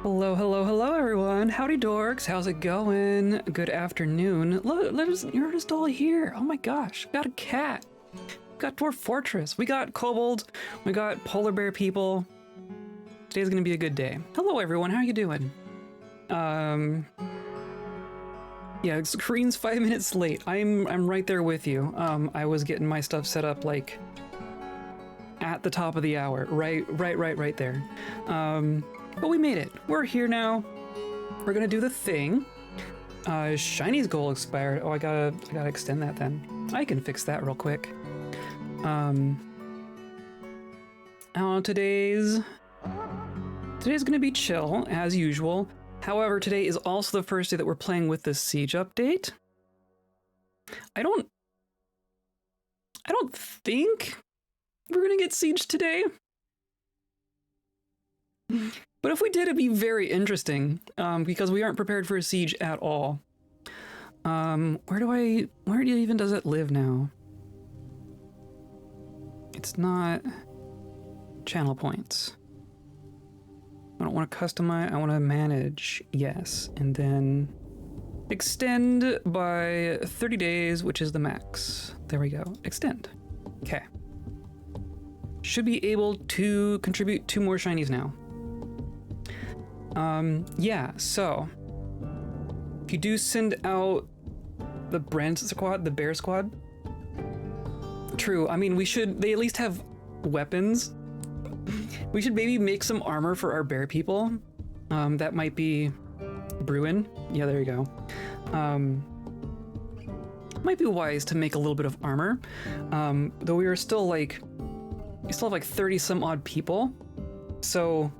Hello, hello, hello, everyone. Howdy, dorks. How's it going? Good afternoon. Look, you're just all here. Oh my gosh, got a cat. Got Dwarf Fortress. We got kobolds. We got polar bear people. Today's gonna be a good day. Hello, everyone. How you doing? Yeah, screen's 5 minutes late. I'm right there with you. I was getting my stuff set up like at the top of the hour. Right there. But we made it. We're here now. We're gonna do the thing. Shiny's goal expired. Oh, I gotta extend that then. I can fix that real quick. Today's gonna be chill as usual. However, today is also the first day that we're playing with the siege update. I don't think we're gonna get siege today. But if we did, it'd be very interesting, because we aren't prepared for a siege at all. Where even does it live now? It's not channel points. I don't want to customize, I want to manage, yes, and then extend by 30 days, which is the max. There we go, extend. Okay. Should be able to contribute 2 more shinies now. Yeah, so if you do send out the Brand squad, the bear squad, true, I mean, they at least have weapons. We should maybe make some armor for our bear people. That might be Bruin. Yeah, there you go. Might be wise to make a little bit of armor. Though we still have like 30 some odd people. So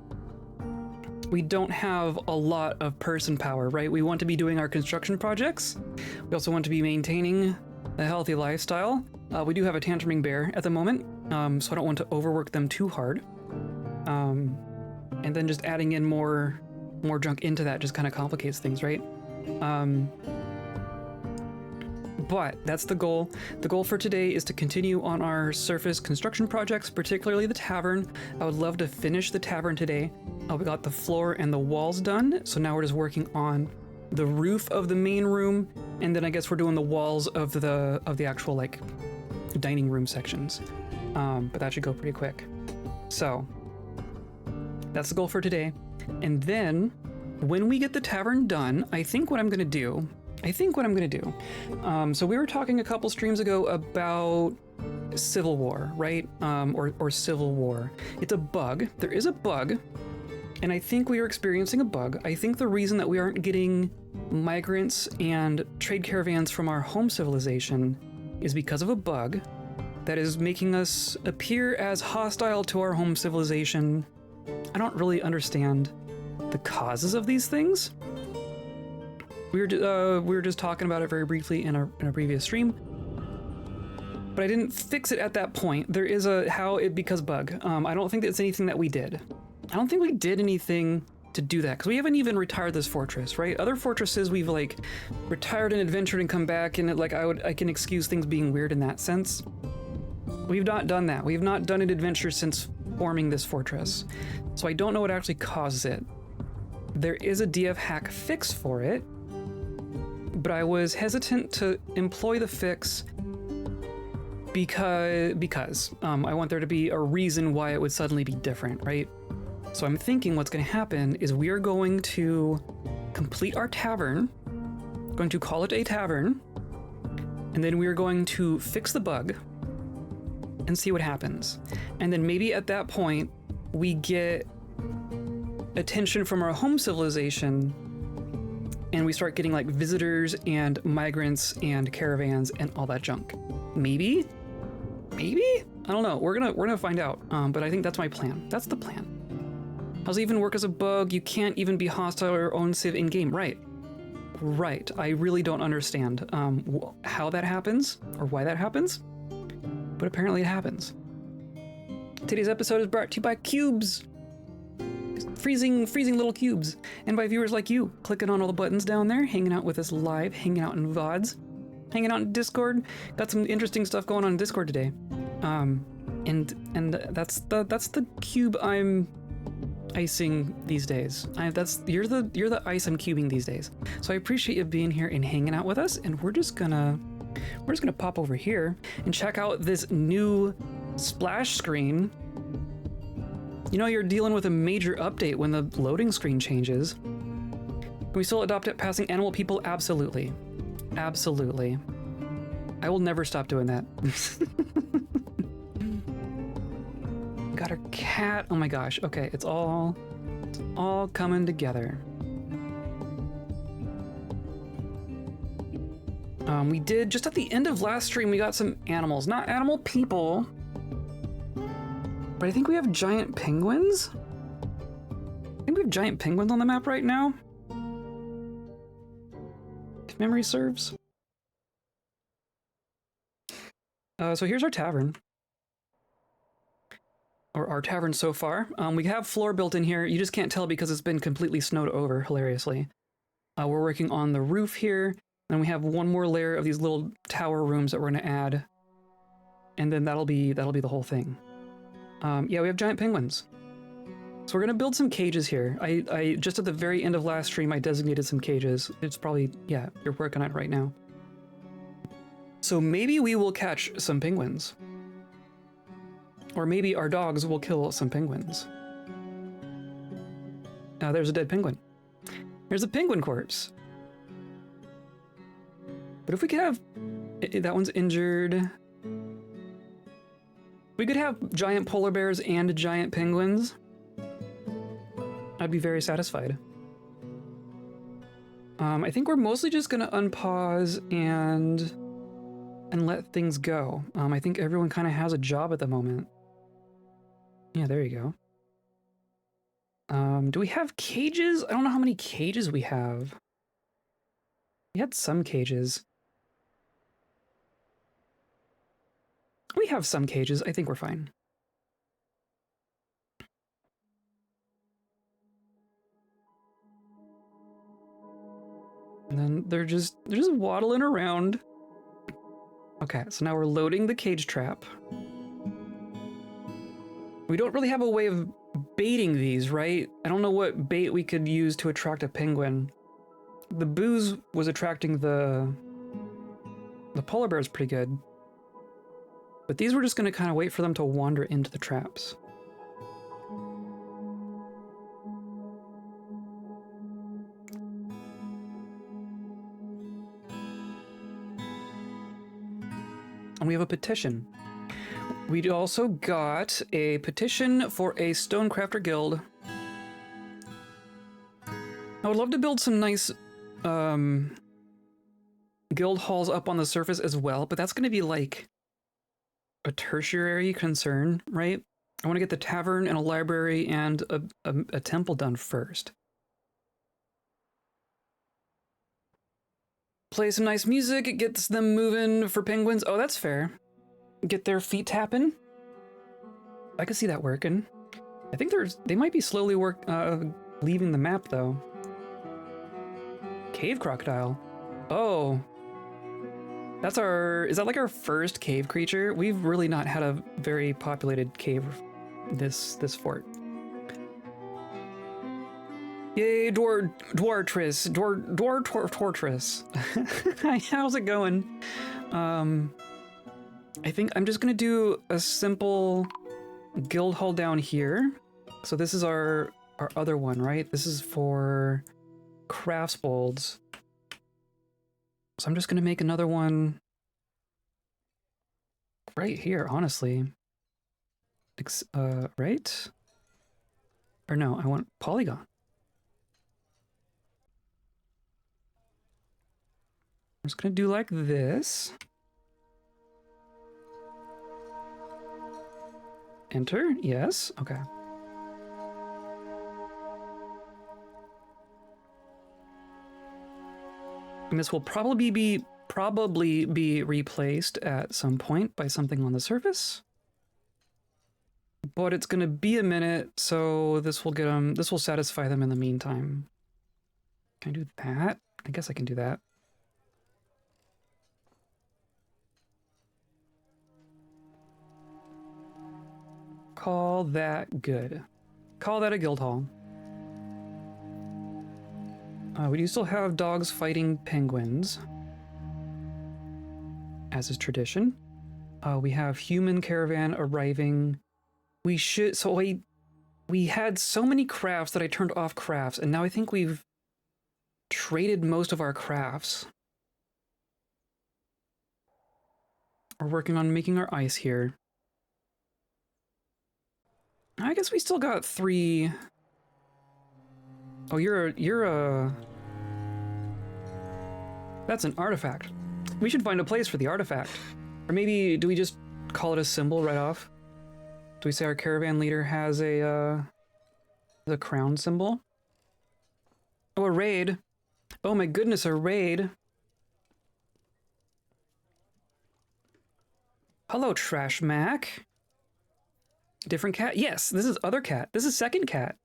we don't have a lot of person power, right? We want to be doing our construction projects. We also want to be maintaining a healthy lifestyle. We do have a tantruming bear at the moment, so I don't want to overwork them too hard. And then just adding in more junk into that just kind of complicates things, right? But that's the goal. The goal for today is to continue on our surface construction projects, particularly the tavern. I would love to finish the tavern today. We got the floor and the walls done, so now we're just working on the roof of the main room, and then I guess we're doing the walls of the actual like dining room sections. But that should go pretty quick. So that's the goal for today. And then when we get the tavern done, I think what I'm gonna do. So we were talking a couple streams ago about Civil War, right? Or Civil War. It's a bug. There is a bug. And I think we are experiencing a bug. I think the reason that we aren't getting migrants and trade caravans from our home civilization is because of a bug that is making us appear as hostile to our home civilization. I don't really understand the causes of these things. We were just talking about it very briefly in a previous stream, but I didn't fix it at that point. There is a because bug. I don't think it's anything that we did. I don't think we did anything to do that, because we haven't even retired this fortress, right? Other fortresses we've like retired and adventured and come back, and I can excuse things being weird in that sense. We've not done that. We've not done an adventure since forming this fortress, so I don't know what actually causes it. There is a DF hack fix for it, but I was hesitant to employ the fix because I want there to be a reason why it would suddenly be different, right? So I'm thinking what's going to happen is we are going to complete our tavern, going to call it a tavern, and then we are going to fix the bug and see what happens. And then maybe at that point, we get attention from our home civilization and we start getting like visitors and migrants and caravans and all that junk. Maybe? I don't know. We're gonna find out. But I think that's my plan. That's the plan. How's it even work as a bug? You can't even be hostile or own civ in game, right? Right. I really don't understand how that happens or why that happens, but apparently it happens. Today's episode is brought to you by cubes. Freezing little cubes, and by viewers like you, clicking on all the buttons down there, hanging out with us live, hanging out in VODs, hanging out in Discord. Got some interesting stuff going on in Discord today. And that's the cube I'm icing these days. You're the ice I'm cubing these days. So I appreciate you being here and hanging out with us. And we're just gonna pop over here and check out this new splash screen. You know, you're dealing with a major update when the loading screen changes. Can we still adopt it passing animal people? Absolutely. Absolutely. I will never stop doing that. Got our cat. Oh my gosh. Okay, it's all coming together. We did, just at the end of last stream, we got some animals. Not animal people, but I think we have giant penguins? I think we have giant penguins on the map right now. If memory serves. So here's our tavern. Or our tavern so far. We have floor built in here. You just can't tell because it's been completely snowed over, hilariously. We're working on the roof here. And we have one more layer of these little tower rooms that we're going to add. And then that'll be the whole thing. Yeah, we have giant penguins. So we're going to build some cages here. I just at the very end of last stream, I designated some cages. It's probably, yeah, you're working on it right now. So maybe we will catch some penguins. Or maybe our dogs will kill some penguins. Now there's a dead penguin. There's a penguin corpse. But if we could have... That one's injured. We could have giant polar bears and giant penguins. I'd be very satisfied. I think we're mostly just gonna unpause and let things go. I think everyone kind of has a job at the moment. Yeah, there you go. Do we have cages? I don't know how many cages we have. We had some cages. We have some cages. I think we're fine. And then they're just waddling around. Okay, so now we're loading the cage trap. We don't really have a way of baiting these, right? I don't know what bait we could use to attract a penguin. The booze was attracting the polar bears pretty good. But these we're just going to kind of wait for them to wander into the traps. And we have a petition. We also got a petition for a Stonecrafter guild. I would love to build some nice guild halls up on the surface as well, but that's going to be like a tertiary concern, right? I want to get the tavern and a library and a temple done first. Play some nice music, it gets them moving for penguins. Oh, that's fair. Get their feet tapping. I can see that working. I think they might be slowly leaving the map though. Cave crocodile. Oh. Is that like our first cave creature? We've really not had a very populated cave this fort. Yay, Dwarf Fortress. How's it going? I think I'm just gonna do a simple guild hall down here. So this is our other one, right? This is for craftsbolds. So I'm just gonna make another one right here, honestly. Right? Or no, I want polygon. I'm just gonna do like this. Enter, yes, okay. And this will probably be replaced at some point by something on the surface. But it's gonna be a minute, so this will satisfy them in the meantime. Can I do that? I guess I can do that. Call that good. Call that a guild hall. We do still have dogs fighting penguins, as is tradition. We have human caravan arriving. We had so many crafts that I turned off crafts, and now I think we've traded most of our crafts. We're working on making our ice here. I guess we still got 3. Oh, you're a... That's an artifact. We should find a place for the artifact. Or maybe, do we just call it a symbol right off? Do we say our caravan leader has the crown symbol? Oh, a raid. Oh my goodness, a raid. Hello, Trash Mac. Different cat? Yes, this is other cat. This is second cat.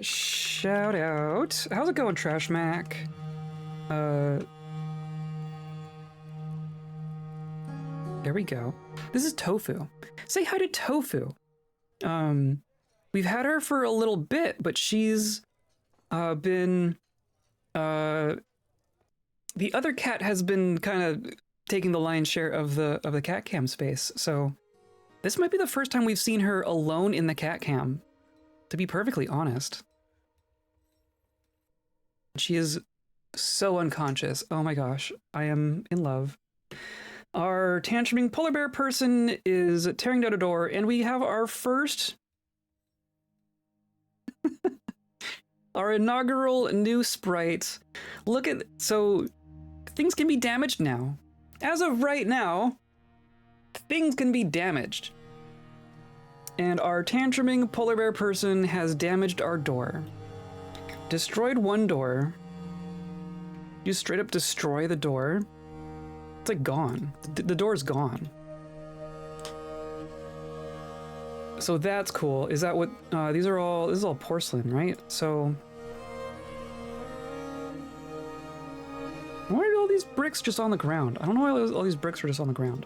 Shout out. How's it going, Trash Mac? There we go. This is Tofu. Say hi to Tofu. We've had her for a little bit, but she's been the other cat has been kind of taking the lion's share of the cat cam space. So this might be the first time we've seen her alone in the cat cam, to be perfectly honest. She is so unconscious. Oh my gosh, I am in love. Our tantruming polar bear person is tearing down a door, and we have our first... our inaugural new sprite. Look at... So, things can be damaged now. As of right now, things can be damaged. And our tantruming polar bear person has damaged our door. Destroyed one door. You straight up destroy the door. It's like gone. The door's gone. So that's cool. Is that what, this is all porcelain, right? So, why are all these bricks just on the ground? I don't know why all these bricks are just on the ground.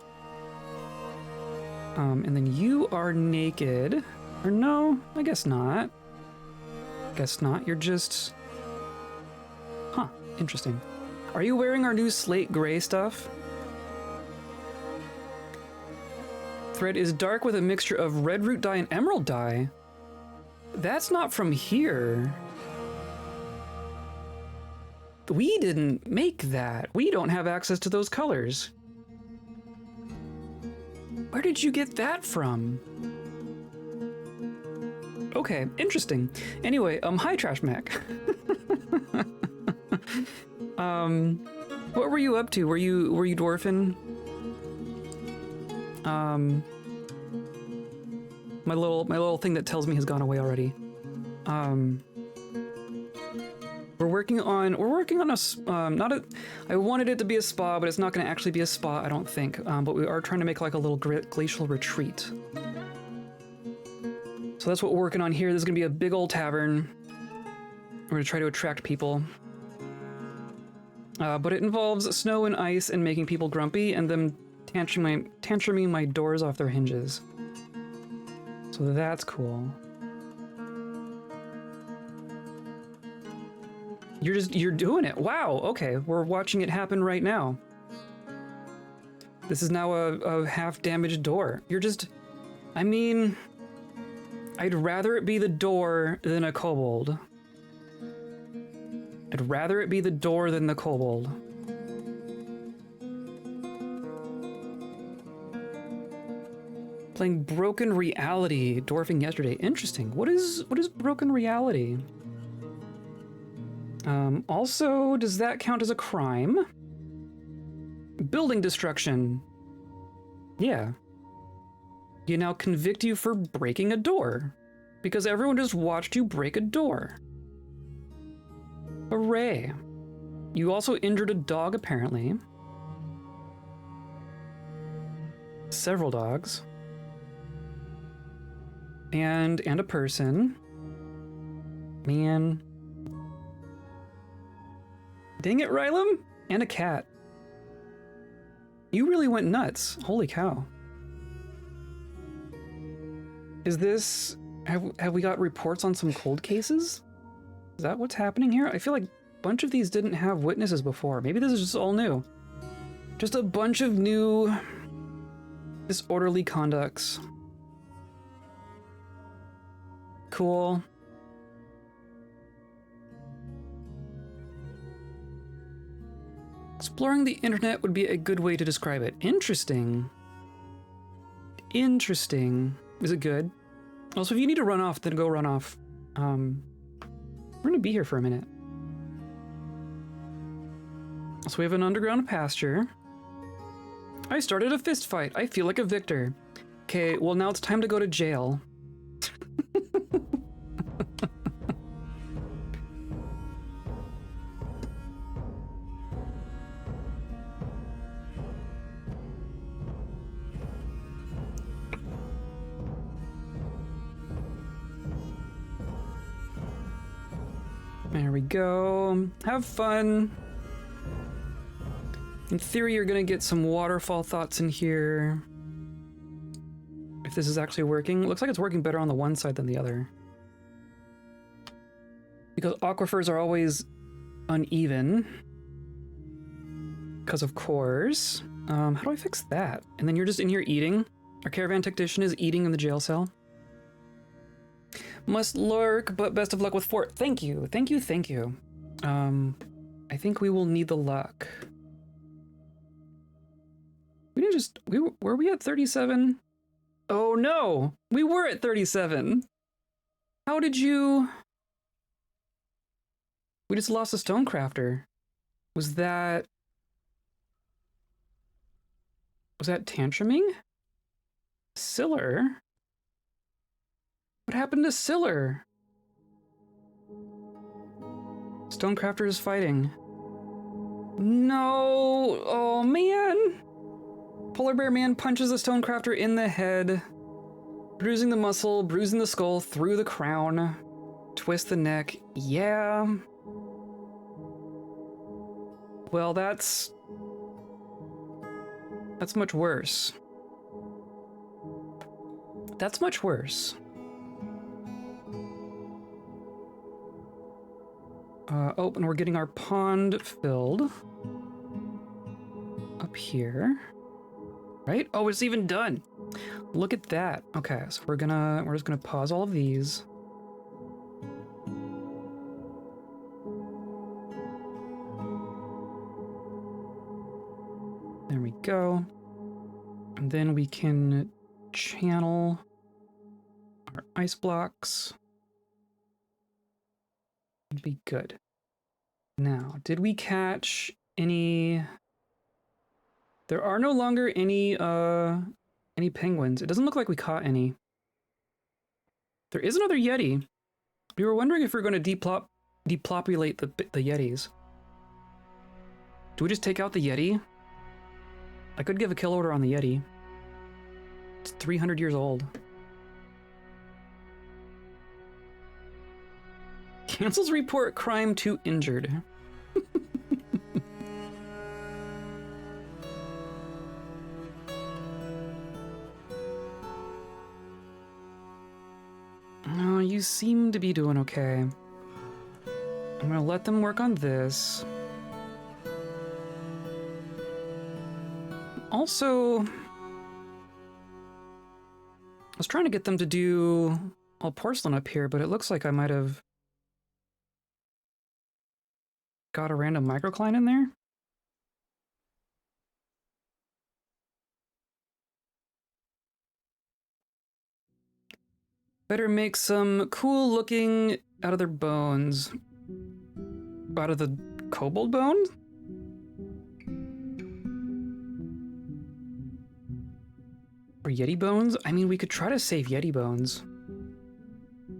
And then you are naked. Or no, I guess not. Guess not, you're just... Huh, interesting. Are you wearing our new slate gray stuff? Thread is dark with a mixture of red root dye and emerald dye. That's not from here. We didn't make that. We don't have access to those colors. Where did you get that from? Okay, interesting. Anyway, hi Trash Mac. What were you up to? Were you dwarfing? My little thing that tells me has gone away already. We're working on a I wanted it to be a spa, but it's not going to actually be a spa, I don't think. But we are trying to make like a little glacial retreat. So that's what we're working on here. This is going to be a big old tavern. We're going to try to attract people. But it involves snow and ice and making people grumpy and them tantruming my doors off their hinges. So that's cool. You're doing it. Wow, okay. We're watching it happen right now. This is now a half-damaged door. I mean, I'd rather it be the door than a kobold. I'd rather it be the door than the kobold. Playing Broken Reality, dwarfing yesterday. Interesting. What is Broken Reality? Also, does that count as a crime? Building destruction. Yeah. You now convict you for breaking a door. Because everyone just watched you break a door. Hooray. You also injured a dog, apparently. Several dogs. And a person. Man. Dang it, Rylum! And a cat. You really went nuts. Holy cow. Is this... Have we got reports on some cold cases? Is that what's happening here? I feel like a bunch of these didn't have witnesses before. Maybe this is just all new. Just a bunch of new disorderly conducts. Cool. Exploring the internet would be a good way to describe it. Interesting. Interesting. Is it good? Also, if you need to run off, then go run off. We're gonna be here for a minute. So we have an underground pasture. I started a fist fight. I feel like a victor. Okay, well now it's time to go to jail. There we go. Have fun. In theory, you're gonna get some waterfall thoughts in here. If this is actually working. It looks like it's working better on the one side than the other. Because aquifers are always uneven. Because of course. How do I fix that? And then you're just in here eating? Our caravan technician is eating in the jail cell. Must lurk, but best of luck with fort. Thank you, thank you, thank you. I think we will need the luck. We didn't just, were we at 37? Oh no, we were at 37. How did you? We just lost a stonecrafter. Was that tantruming? Siller? What happened to Siller? Stonecrafter is fighting. No! Oh man! Polar Bear Man punches the Stonecrafter in the head, bruising the muscle, bruising the skull, through the crown, twist the neck. Yeah. Well, that's much worse. That's much worse. Oh, and we're getting our pond filled up here, right? Oh, it's even done. Look at that. Okay, so we're just gonna pause all of these. There we go. And then we can channel our ice blocks. It'd be good. Now, did we catch any? There are no longer any penguins. It doesn't look like we caught any. There is another Yeti. We were wondering if we are going to depopulate the Yetis. Do we just take out the Yeti? I could give a kill order on the Yeti. It's 300 years old. Cancels report crime to injured. Oh, you seem to be doing okay. I'm gonna let them work on this. Also, I was trying to get them to do all porcelain up here, but it looks like I might have got a random microcline in there. Better make some cool looking out of their bones. Out of the kobold bone? Or Yeti bones? I mean, we could try to save Yeti bones.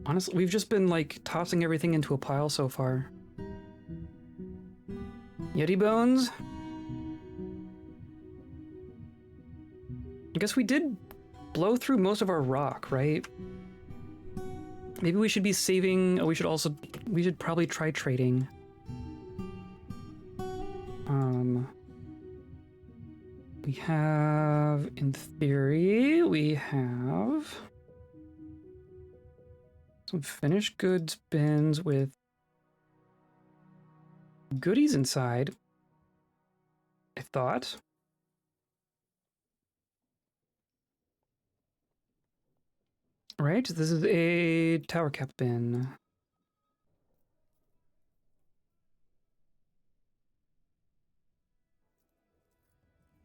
Honestly, we've just been like tossing everything into a pile so far. Yeti bones? I guess we did blow through most of our rock, right? Maybe we should be saving. Oh, we should probably try trading. We have, in theory, we have Some finished goods bins with goodies inside, I thought. Right, this is a tower cap bin.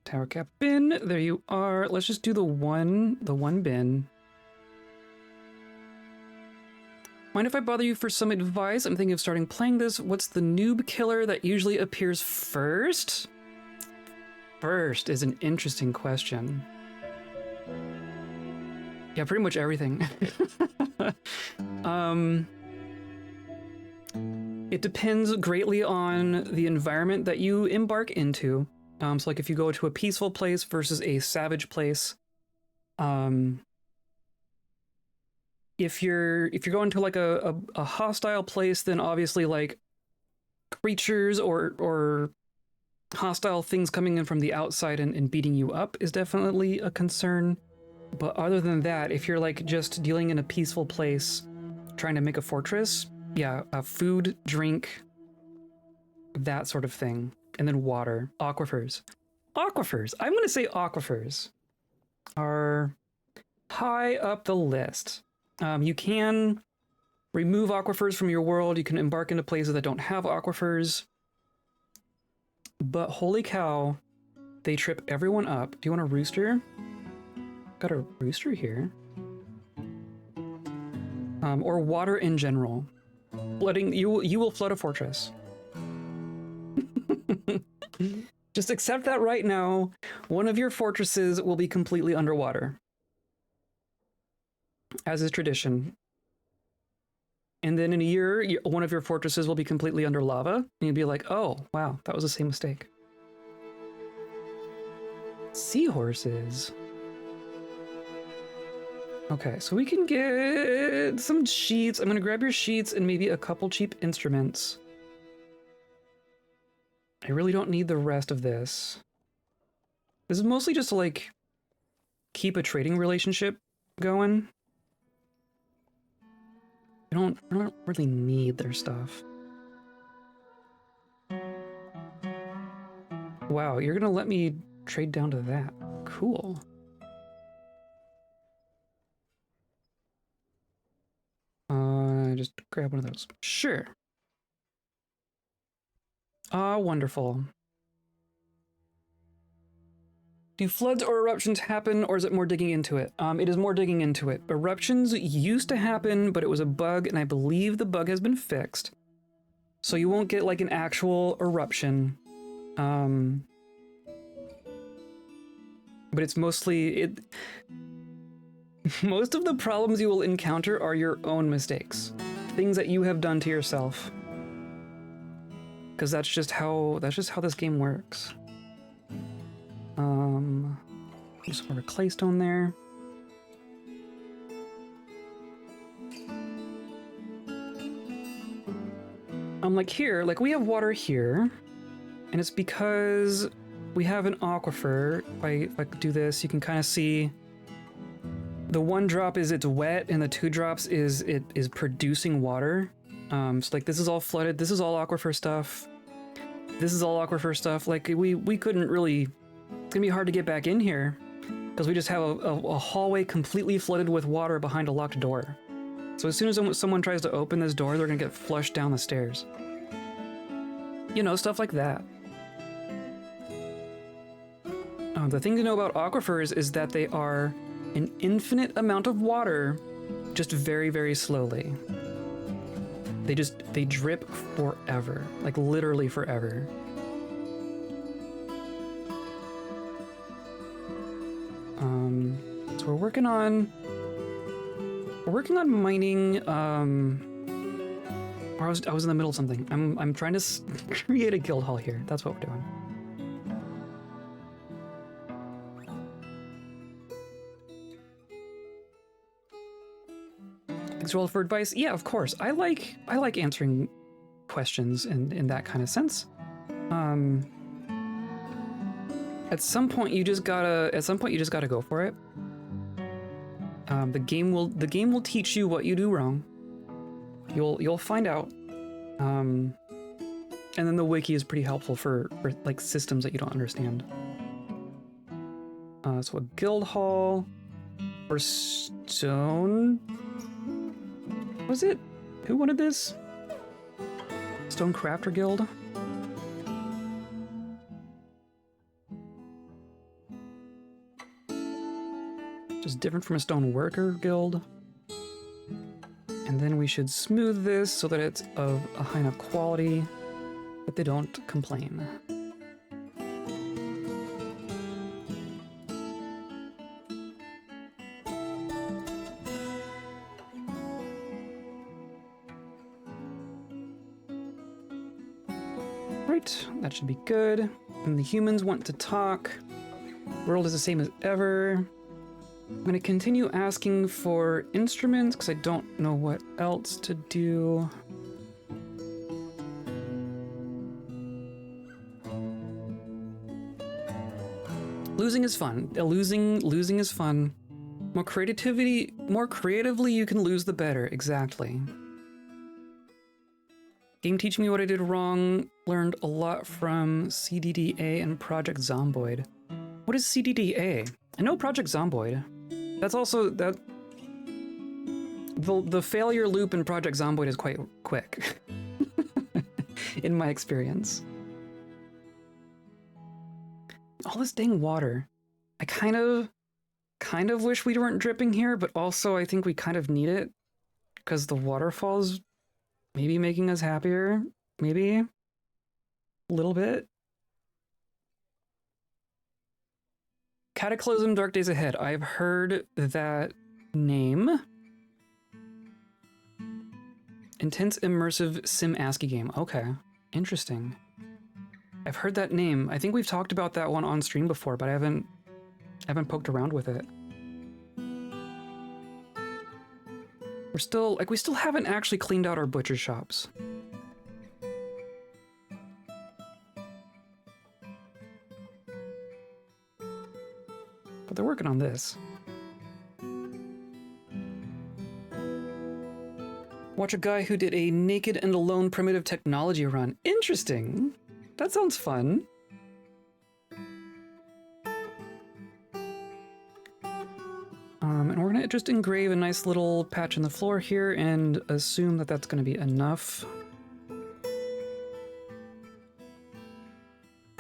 Tower cap bin, there you are. Let's just do the one bin. Mind if I bother you for some advice? I'm thinking of starting playing this. What's the noob killer that usually appears first? First is an interesting question. Yeah, pretty much everything. It depends greatly on the environment that you embark into. So like if you go to a peaceful place versus a savage place, if you're going to like a hostile place, then obviously like creatures or hostile things coming in from the outside and beating you up is definitely a concern. But other than that, if you're like just dealing in a peaceful place, trying to make a fortress, yeah, food, drink, that sort of thing. And then water, aquifers. Aquifers, I'm gonna say aquifers are high up the list. You can remove aquifers from your world. You can embark into places that don't have aquifers. But holy cow, they trip everyone up. Do you want a rooster? Got a rooster here. Or water in general. Flooding, you will flood a fortress. Just accept that right now. One of your fortresses will be completely underwater. As is tradition. And then in a year, one of your fortresses will be completely under lava. And you'll be like, oh, wow, that was the same mistake. Seahorses. Okay, so we can get some sheets. I'm going to grab your sheets and maybe a couple cheap instruments. I really don't need the rest of this. This is mostly just to, like, keep a trading relationship going. I don't really need their stuff. Wow, you're gonna let me trade down to that. Cool. Just grab one of those. Sure. Ah, wonderful. Do floods or eruptions happen, or is it more digging into it? It is more digging into it. Eruptions used to happen, but it was a bug, and I believe the bug has been fixed. So you won't get like an actual eruption. But it's mostly most of the problems you will encounter are your own mistakes. Things that you have done to yourself. Because that's just how this game works. Just more claystone there. Like here, like we have water here, and it's because we have an aquifer. If I do this, you can kind of see the 1 drop is it's wet, and the 2 drops is it is producing water. So like this is all flooded. This is all aquifer stuff. This is all aquifer stuff. Like we couldn't really. It's gonna be hard to get back in here because we just have a hallway completely flooded with water behind a locked door. So as soon as someone tries to open this door, they're gonna get flushed down the stairs. You know, stuff like that. The thing to know about aquifers is that they are an infinite amount of water, just very, very slowly. They drip forever, like literally forever. So we're working on mining. Or I was in the middle of something. I'm trying to create a guild hall here. That's what we're doing. Thanks, Roll, for advice. Yeah, of course. I like answering questions in that kind of sense. At some point you just gotta go for it. The game will teach you what you do wrong. You'll find out. And then the wiki is pretty helpful for like systems that you don't understand. So a guild hall or stone. Was it? Who wanted this? Stone Crafter Guild? Just different from a Stone Worker Guild. And then we should smooth this so that it's of a high enough quality that they don't complain. Right, that should be good. And the humans want to talk. World is the same as ever. I'm going to continue asking for instruments because I don't know what else to do. Losing is fun. Losing is fun. More creatively you can lose, the better. Exactly. Game teaching me what I did wrong. Learned a lot from CDDA and Project Zomboid. What is CDDA? I know Project Zomboid. That's also that. The failure loop in Project Zomboid is quite quick, in my experience. All this dang water. I kind of wish we weren't dripping here, but also I think we kind of need it because the waterfalls maybe making us happier, maybe a little bit. Cataclysm Dark Days Ahead. I've heard that name. Intense immersive sim ASCII game. Okay, interesting. I've heard that name. I think we've talked about that one on stream before, but I haven't poked around with it. We still haven't actually cleaned out our butcher shops. But they're working on this. Watch a guy who did a naked and alone primitive technology run. Interesting. That sounds fun. And we're gonna just engrave a nice little patch in the floor here and assume that that's gonna be enough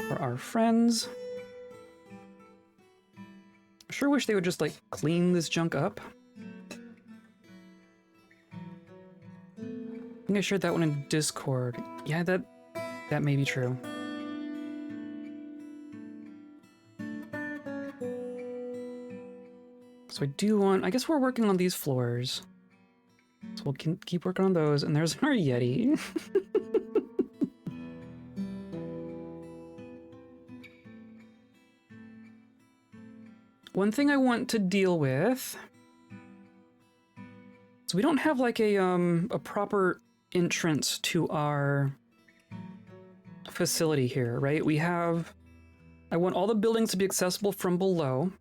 for our friends. Sure wish they would just like clean this junk up. I think I shared that one in Discord. Yeah, that may be true. So I do want, I guess we're working on these floors. So we'll keep working on those. And there's our Yeti. One thing I want to deal with. So we don't have like a proper entrance to our facility here, right? I want all the buildings to be accessible from below.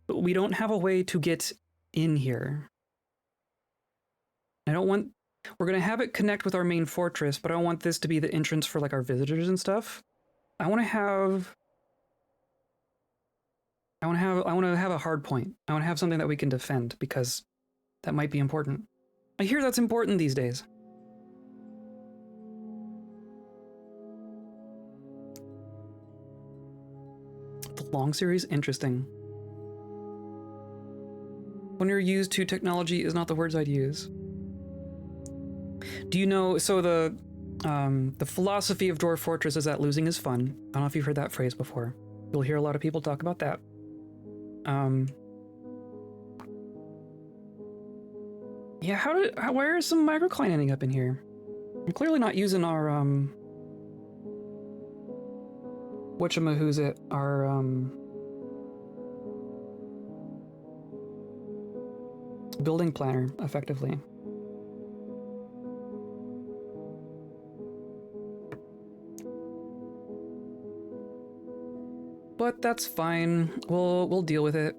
But we don't have a way to get in here. We're gonna have it connect with our main fortress, but I don't want this to be the entrance for like our visitors and stuff. I want to have a hard point. I want to have something that we can defend because that might be important. I hear that's important these days. The long series, interesting. When you're used to technology is not the words I'd use. Do you know, so the philosophy of Dwarf Fortress is that losing is fun. I don't know if you've heard that phrase before. You'll hear a lot of people talk about that. Yeah, why are some microcline ending up in here? I'm clearly not using our, whatchamahoosit, our, building planner effectively. But that's fine. We'll deal with it.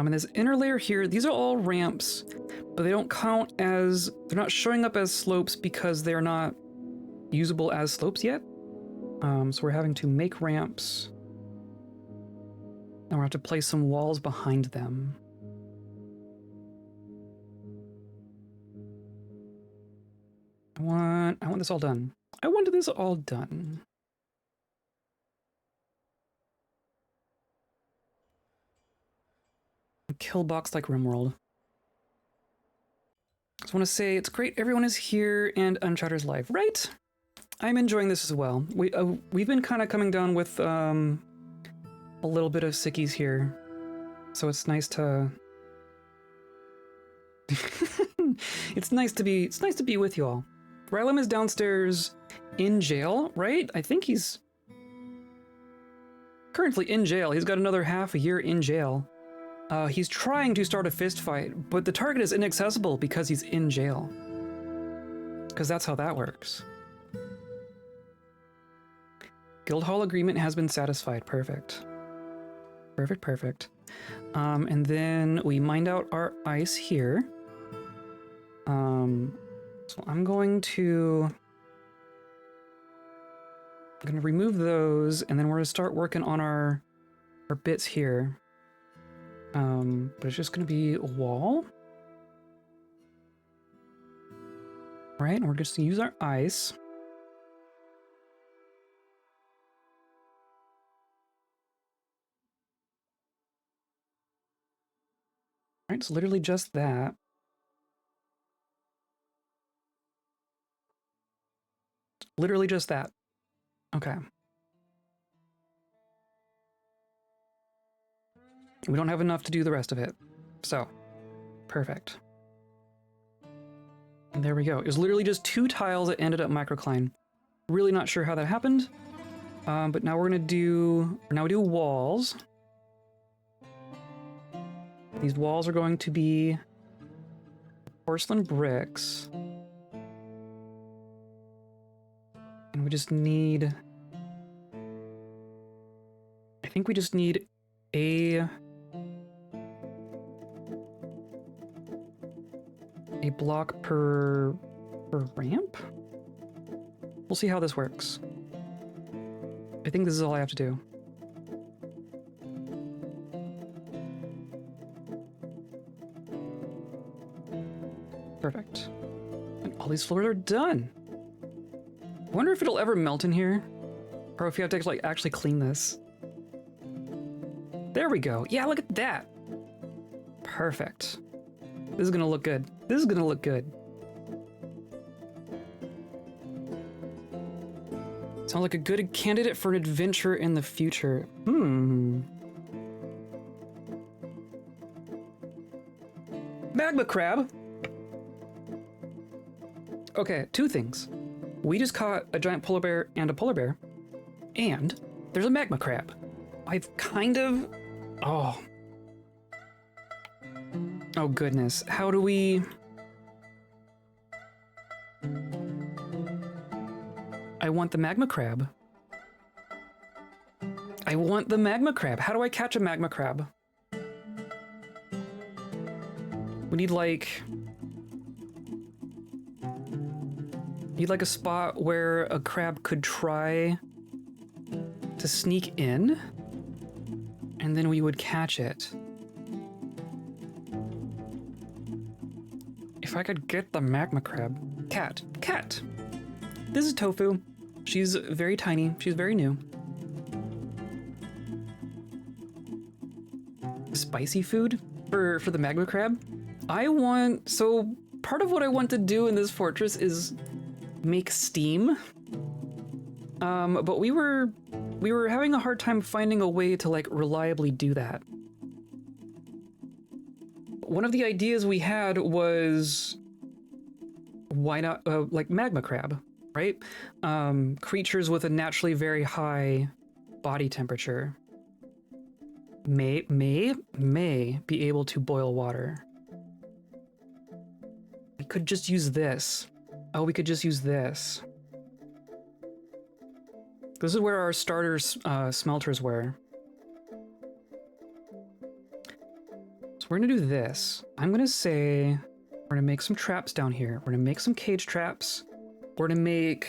And this inner layer here, these are all ramps, but they don't count as, they're not showing up as slopes because they're not usable as slopes yet. So we're having to make ramps. And we'll have to place some walls behind them. I want this all done. I wanted this all done. Kill box like RimWorld. Just want to say it's great everyone is here and Uncharter's live, right? I'm enjoying this as well. We've been kind of coming down with a little bit of sickies here, so it's nice to it's nice to be with you all. Rylam is downstairs in jail, right? I think he's currently in jail. He's got another half a year in jail. He's trying to start a fist fight, but the target is inaccessible because he's in jail. Because that's how that works. Guildhall agreement has been satisfied. Perfect. Perfect, perfect. And then we mined out our ice here. So I'm going to remove those, and then we're going to start working on our bits here. But it's just going to be a wall. Right, and we're just going to use our ice. Right, it's literally just that. Literally just that. Okay. We don't have enough to do the rest of it. So, perfect. And there we go. It was literally just 2 tiles that ended up microcline. Really not sure how that happened. But now we're gonna do, now we do walls. These walls are going to be porcelain bricks. And we just need, I think we just need a block per ramp? We'll see how this works. I think this is all I have to do. Perfect. And all these floors are done. I wonder if it'll ever melt in here, or if you have to like actually clean this. There we go. Yeah, look at that. Perfect. This is gonna look good. This is gonna look good. Sounds like a good candidate for an adventure in the future. Magma crab. Okay, 2 things. We just caught a giant polar bear and a polar bear, and there's a magma crab. I've kind of... Oh goodness, how do we... I want the magma crab. I want the magma crab. How do I catch a magma crab? We need like... Need like a spot where a crab could try to sneak in, and then we would catch it. If I could get the magma crab. Cat. Cat! This is Tofu. She's very tiny. She's very new. Spicy food for the magma crab? So part of what I want to do in this fortress is make steam. But we were having a hard time finding a way to like reliably do that. One of the ideas we had was, why not like magma crab, right? Creatures with a naturally very high body temperature may be able to boil water. We could just use this. Oh, we could just use this. This is where our starter smelters were. we're gonna do this. I'm gonna say we're gonna make some traps down here. We're gonna make some cage traps. We're gonna make...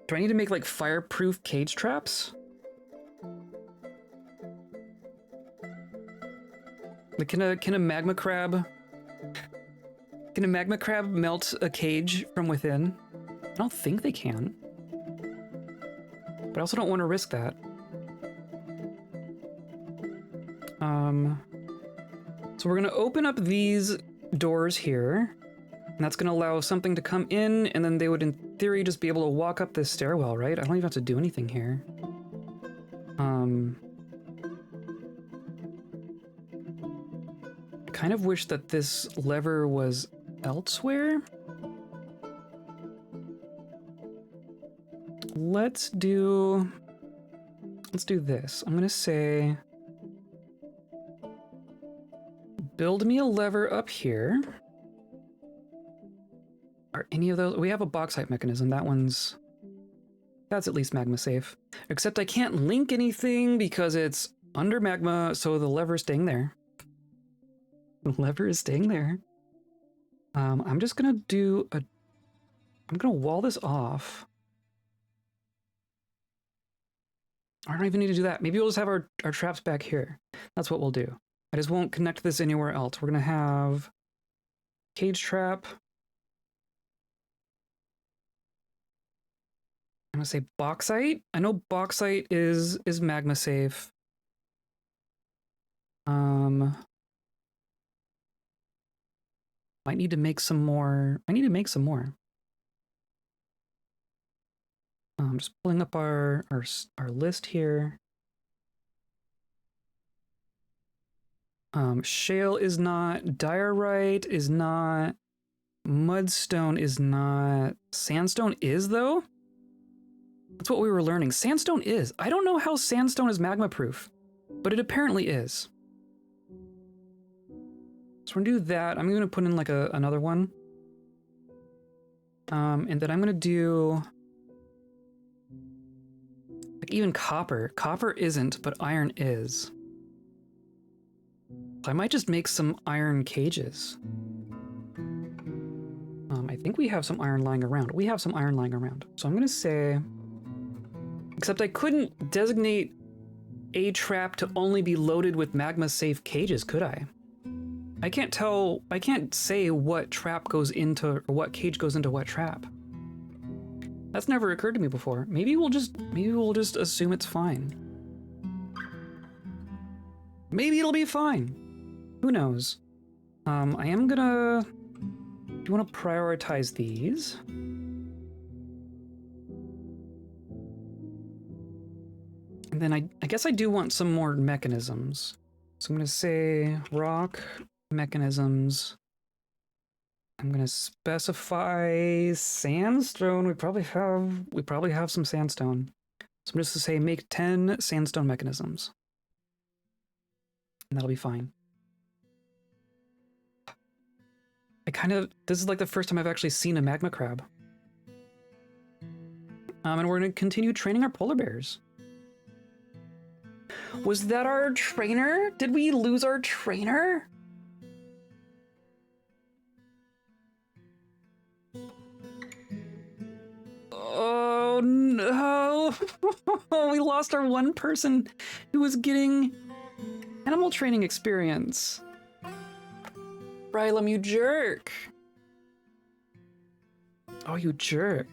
Do I need to make like fireproof cage traps? Like, can a magma crab... Can a magma crab melt a cage from within? I don't think they can. But I also don't want to risk that. So we're gonna open up these doors here, and that's gonna allow something to come in, and then they would, in theory, just be able to walk up this stairwell, right? I don't even have to do anything here. I kind of wish that this lever was elsewhere. Let's do this. I'm gonna say, build me a lever up here. Are any of those? We have a bauxite mechanism. That's at least magma safe. Except I can't link anything because it's under magma, so the lever is staying there. The lever is staying there. I'm just gonna I'm gonna wall this off. I don't even need to do that. Maybe we'll just have our traps back here. That's what we'll do. I just won't connect this anywhere else. We're gonna have cage trap. I'm gonna say bauxite. I know bauxite is magma safe. Might need to make some more. I need to make some more. I'm just pulling up our list here. Shale is not, diorite is not, mudstone is not, sandstone is though? That's what we were learning. Sandstone is. I don't know how sandstone is magma proof, but it apparently is. So we're gonna do that. I'm gonna put in like another one. And then I'm gonna do like even copper. Copper isn't, but iron is. I might just make some iron cages. I think we have some iron lying around. We have some iron lying around. So I'm gonna say, except I couldn't designate a trap to only be loaded with magma safe cages, could I? I can't say what trap goes into, or what cage goes into what trap. That's never occurred to me before. Maybe we'll just assume it's fine. Maybe it'll be fine. Who knows? I am gonna... Do you want to prioritize these? And then I guess I do want some more mechanisms. So I'm gonna say rock mechanisms. I'm gonna specify sandstone. We probably have some sandstone. So I'm just gonna say make 10 sandstone mechanisms. And that'll be fine. This is like the first time I've actually seen a magma crab. And we're gonna continue training our polar bears. Was that our trainer? Did we lose our trainer? Oh no! We lost our one person who was getting animal training experience. Rylum, you jerk! Oh, you jerk.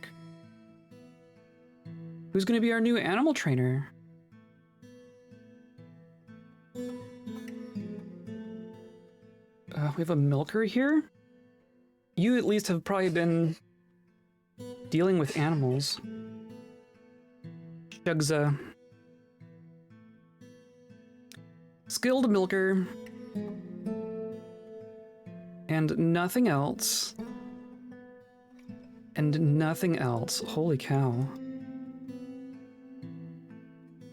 Who's gonna be our new animal trainer? We have a milker here? You at least have probably been dealing with animals. Shugza. Skilled milker. And nothing else. And nothing else. Holy cow.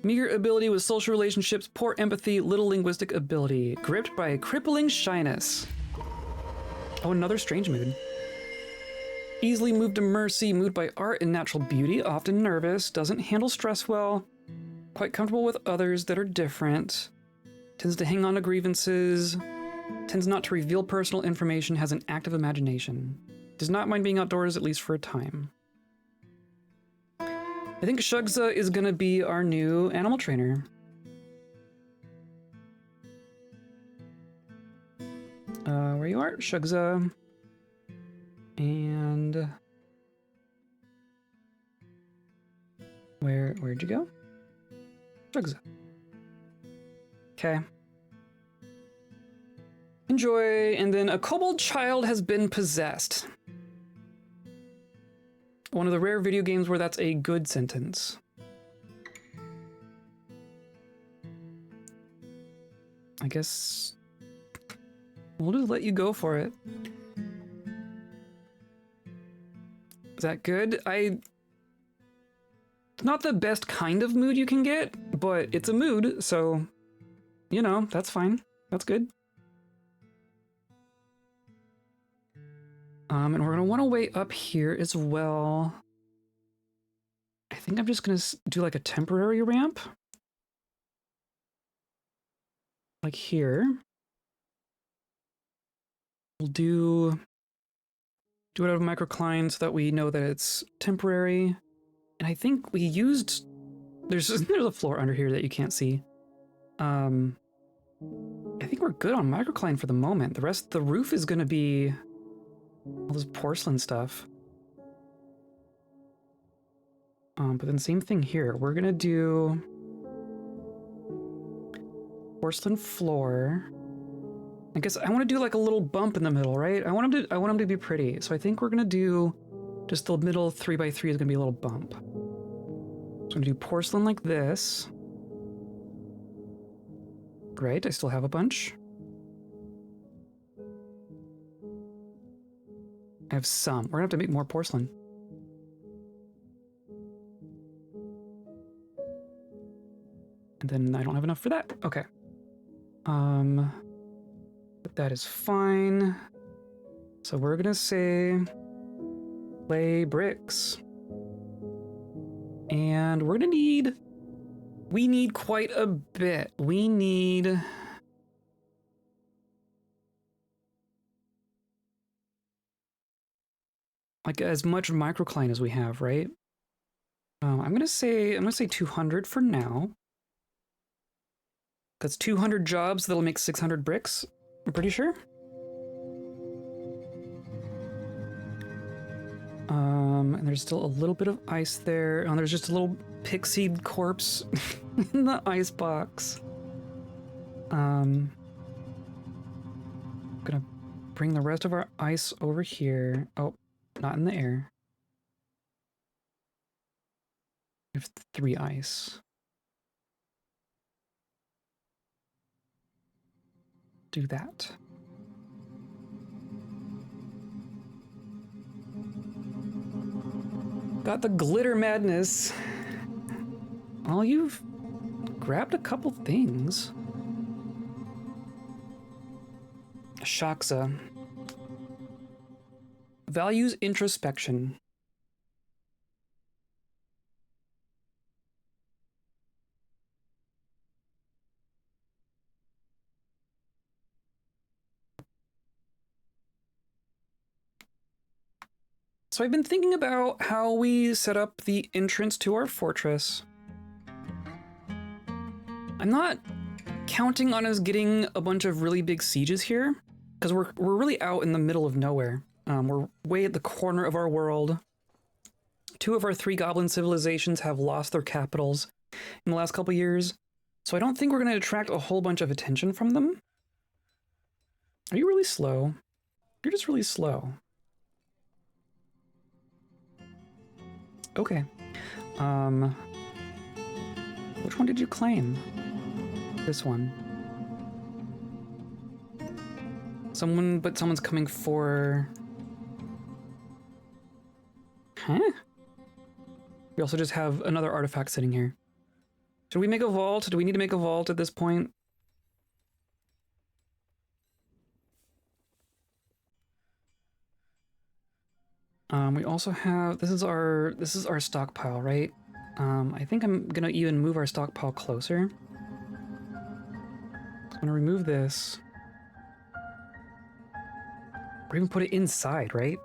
Meager ability with social relationships, poor empathy, little linguistic ability. Gripped by a crippling shyness. Oh, another strange mood. Easily moved to mercy, moved by art and natural beauty, often nervous, doesn't handle stress well, quite comfortable with others that are different. Tends to hang on to grievances. Tends not to reveal personal information. Has an active imagination. Does not mind being outdoors, at least for a time. I think Shugza is gonna be our new animal trainer. Where you are, Shugza. And where'd you go? Shugza. Okay. Enjoy. And then a kobold child has been possessed. One of the rare video games where that's a good sentence. I guess we'll just let you go for it. Is that good? It's not the best kind of mood you can get, but it's a mood, so, you know, that's fine. That's good. And we're gonna want to wait up here as well. I think I'm just gonna do like a temporary ramp. Like here. We'll do it out of microcline so that we know that it's temporary. And I think we used, there's a floor under here that you can't see. I think we're good on microcline for the moment. The rest, the roof is gonna be all this porcelain stuff. But then same thing here. We're gonna do porcelain floor. I guess I want to do like a little bump in the middle, right? I want them to be pretty. So I think we're gonna do just the middle 3x3 is gonna be a little bump. So I'm gonna do porcelain like this. Great, I still have a bunch. I have some. We're gonna have to make more porcelain. And then I don't have enough for that. Okay. But that is fine. So we're gonna say lay bricks. And we're gonna need, we need quite a bit. We need like as much microcline as we have, right? I'm gonna say 200 for now. That's 200 jobs that'll make 600 bricks. I'm pretty sure. And there's still a little bit of ice there. Oh, there's just a little pixied corpse in the ice box. Gonna bring the rest of our ice over here. Oh, not in the air. We have 3 ice. Do that. Got the glitter madness. Oh, you've grabbed a couple things. Shaksa. Values introspection. So I've been thinking about how we set up the entrance to our fortress. I'm not counting on us getting a bunch of really big sieges here, because we're really out in the middle of nowhere. We're way at the corner of our world. 2 of our 3 goblin civilizations have lost their capitals in the last couple years, so I don't think we're going to attract a whole bunch of attention from them. Are you really slow? You're just really slow. Okay. Which one did you claim? This one. Someone's coming for... Huh? We also just have another artifact sitting here. Should we make a vault? Do we need to make a vault at this point? We also have, this is our stockpile, right? I think I'm gonna even move our stockpile closer. I'm gonna remove this. Or even put it inside, right?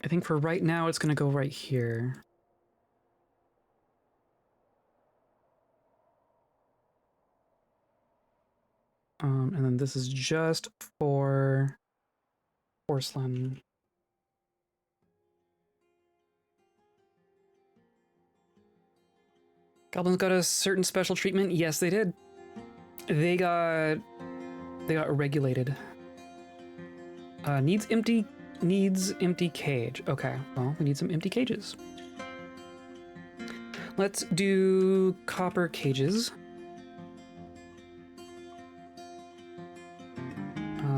I think for right now, it's gonna go right here. And then this is just for porcelain. Goblins got a certain special treatment. Yes, they did. They got regulated. Needs empty cage. Okay, well, we need some empty cages. Let's do copper cages.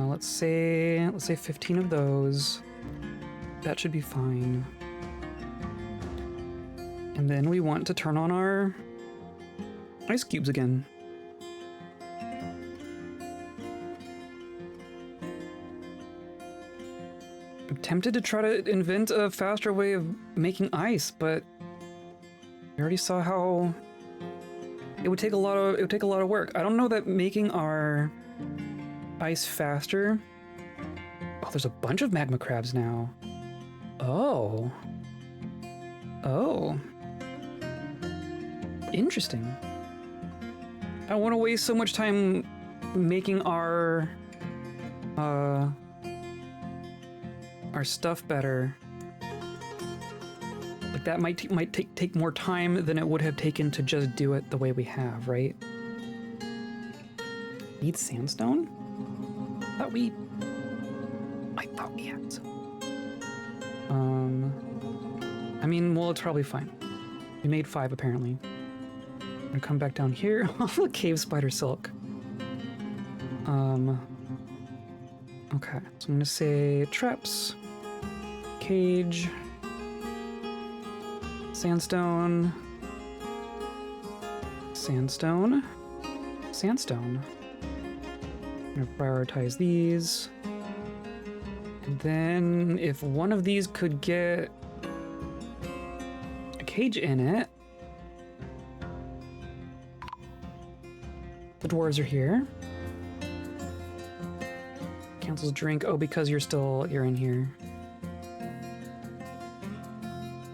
Let's say 15 of those. That should be fine. And then we want to turn on our ice cubes again. I'm tempted to try to invent a faster way of making ice, but we already saw how it would take a lot of work. I don't know that making our ice faster. Oh, there's a bunch of magma crabs now. Oh. Interesting. I don't want to waste so much time making our stuff better. Like that might take more time than it would have taken to just do it the way we have, right? Need sandstone? I thought we had some. I mean, well, it's probably fine. We made 5 apparently. I'm gonna come back down here. Oh, cave spider silk. Okay, so I'm gonna say traps, cage, sandstone, sandstone, sandstone. I'm gonna prioritize these. And then if one of these could get a cage in it. The dwarves are here. Cancels drink. Oh, because you're in here.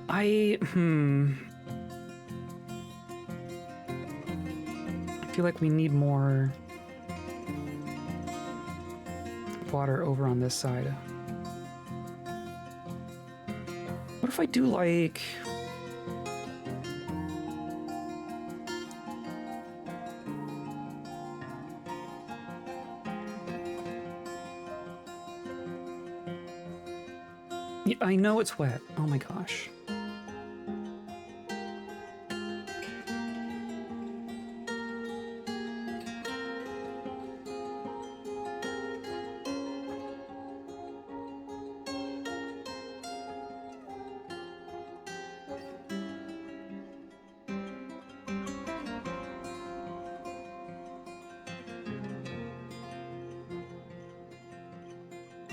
I feel like we need more water over on this side. What if I do like... Yeah, I know it's wet. Oh my gosh.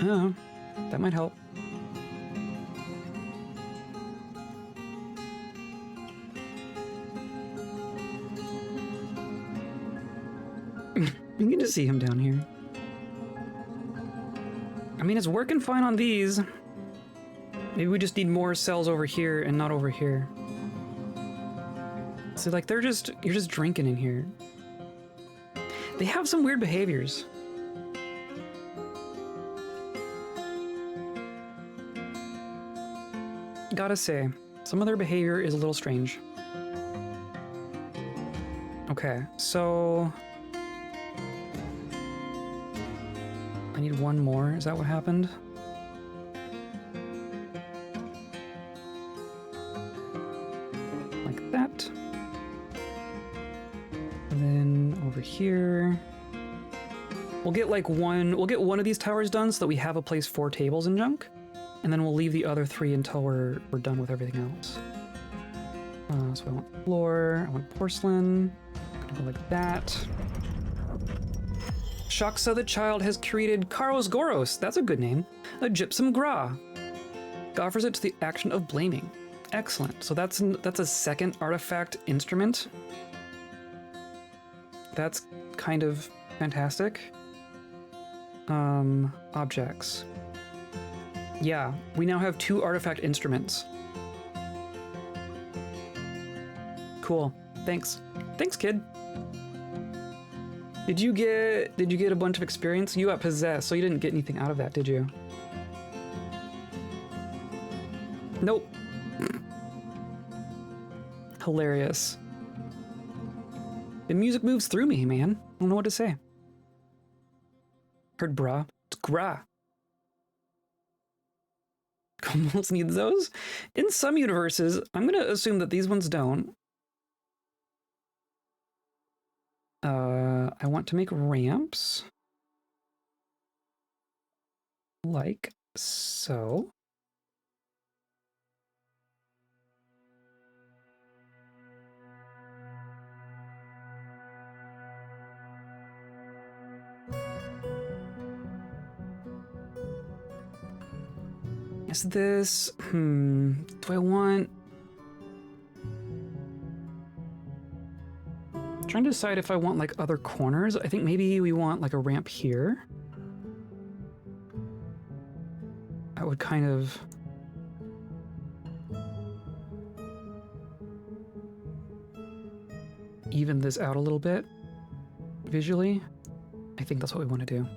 Oh, that might help. You can just see him down here. I mean, it's working fine on these. Maybe we just need more cells over here and not over here. So like you're just drinking in here. They have some weird behaviors. Gotta say, some of their behavior is a little strange. Okay, so... I need one more, is that what happened? Like that. And then over here... We'll get one of these towers done so that we have a place for tables and junk. And then we'll leave the other 3 until we're done with everything else. So I want floor, I want porcelain. I'm gonna go like that. Shaksa the child has created Karos Goros. That's a good name. A gypsum gra. Offers it to the action of blaming. Excellent. So that's a second artifact instrument. That's kind of fantastic. Objects. Yeah, we now have 2 artifact instruments. Cool. Thanks. Thanks, kid. Did you get a bunch of experience? You got possessed, so you didn't get anything out of that, did you? Nope. Hilarious. The music moves through me, man. I don't know what to say. Heard bra. It's gra. Kobolds need those? In some universes, I'm gonna assume that these ones don't. I want to make ramps. Like so. Is this, do I want... I'm trying to decide if I want like other corners. I think maybe we want like a ramp here. I would kind of... even this out a little bit visually. I think that's what we want to do.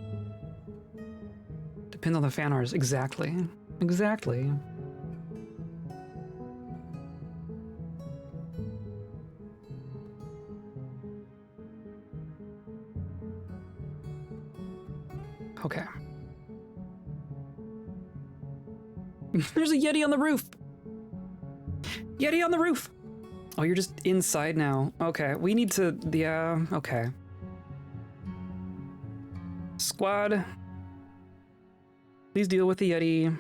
Depends on the fan arts. Exactly. Exactly. Okay. There's a Yeti on the roof! Yeti on the roof! Oh, you're just inside now. Okay, we need to... yeah, okay. Squad. Please deal with the Yeti.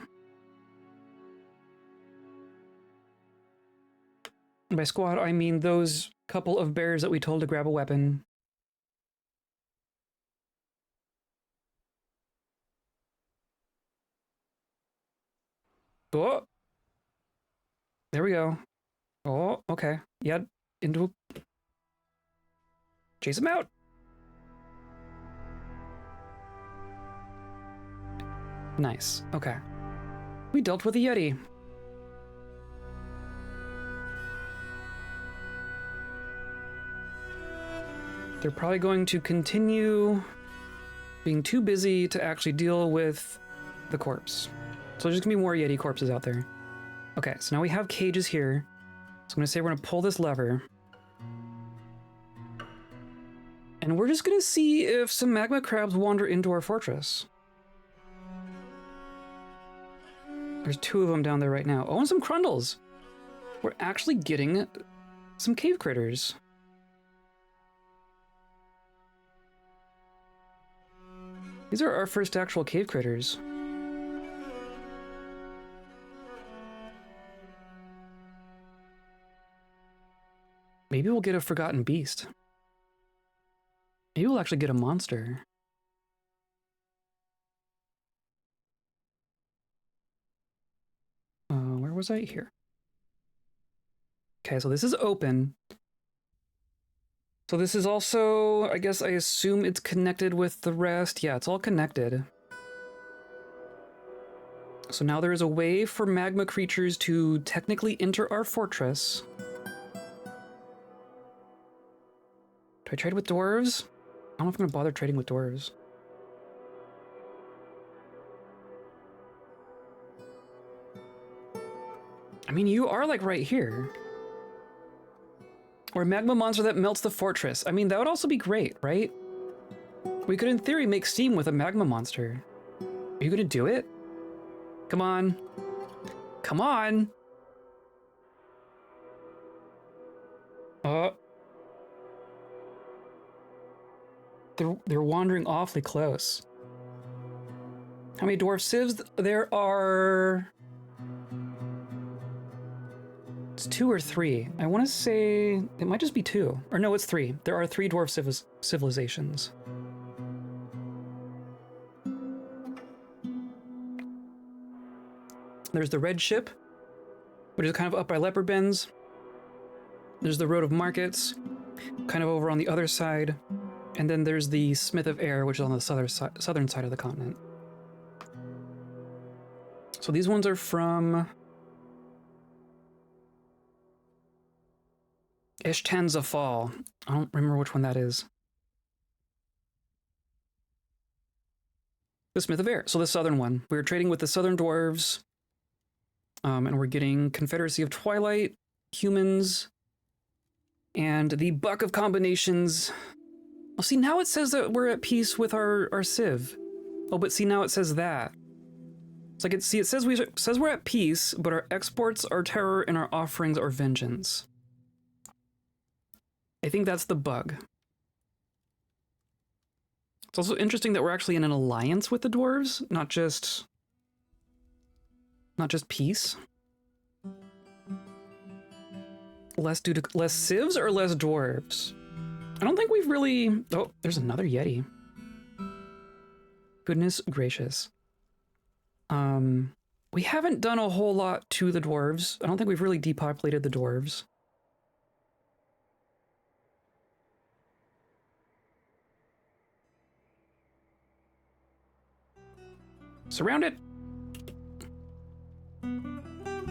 By squad, I mean those couple of bears that we told to grab a weapon. Oh! There we go. Oh, okay. Yeah, into... chase him out! Nice. Okay. We dealt with a Yeti. They're probably going to continue being too busy to actually deal with the corpse. So there's just gonna be more Yeti corpses out there. Okay, so now we have cages here. So I'm gonna say we're gonna pull this lever. And we're just gonna see if some magma crabs wander into our fortress. There's 2 of them down there right now. Oh, and some crundles. We're actually getting some cave critters. These are our first actual cave critters. Maybe we'll get a forgotten beast. Maybe we'll actually get a monster. Where was I? Here. Okay, so this is open. So this is also, I guess I assume it's connected with the rest. Yeah, it's all connected. So now there is a way for magma creatures to technically enter our fortress. Do I trade with dwarves? I don't know if I'm gonna bother trading with dwarves. I mean, you are like right here. Or a magma monster that melts the fortress. I mean, that would also be great, right? We could, in theory, make steam with a magma monster. Are you gonna do it? Come on. Come on! Oh. They're wandering awfully close. How many dwarf civs? There are... It's 2 or 3. I want to say it might just be 2. Or no, it's 3. There are 3 dwarf civilizations. There's the red ship, which is kind of up by Leopard Bends. There's the Road of Markets, kind of over on the other side. And then there's the Smith of Air, which is on the southern side of the continent. So these ones are from Ishtanza Fall. I don't remember which one that is. The Smith of Air. So the southern one. We were trading with the southern dwarves. And we're getting Confederacy of Twilight, humans, and the Buck of Combinations. Oh, see, now it says that we're at peace with our civ. Oh, but see, now it says that. It's like, it says we're at peace, but our exports are terror and our offerings are vengeance. I think that's the bug. It's also interesting that we're actually in an alliance with the dwarves, not just peace. Less civs or less dwarves? I don't think we've really... Oh, there's another Yeti. Goodness gracious. We haven't done a whole lot to the dwarves. I don't think we've really depopulated the dwarves. Surround it!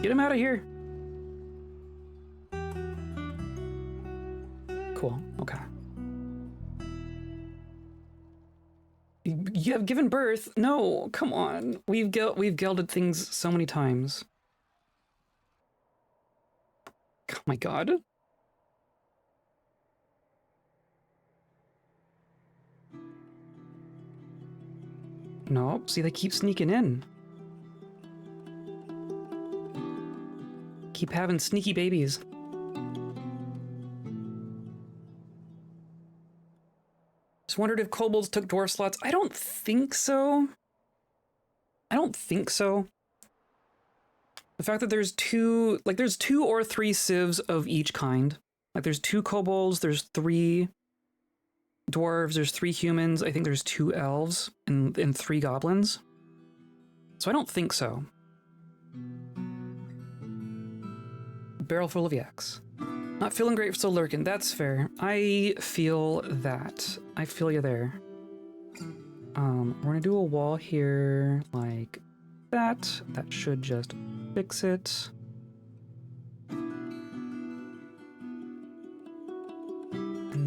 Get him out of here! Cool, okay. You have given birth? No, come on. We've gelded things so many times. Oh my god. No, see, they keep sneaking in. Keep having sneaky babies. Just wondered if kobolds took dwarf slots. I don't think so. I don't think so. The fact that there's two or three civs of each kind. Like there's 2 kobolds, there's 3 dwarves, there's 3 humans, I think there's 2 elves, and 3 goblins. So I don't think so. Barrel full of yaks. Not feeling great, still lurking. That's fair. I feel that. I feel you there. We're gonna do a wall here like that. That should just fix it. And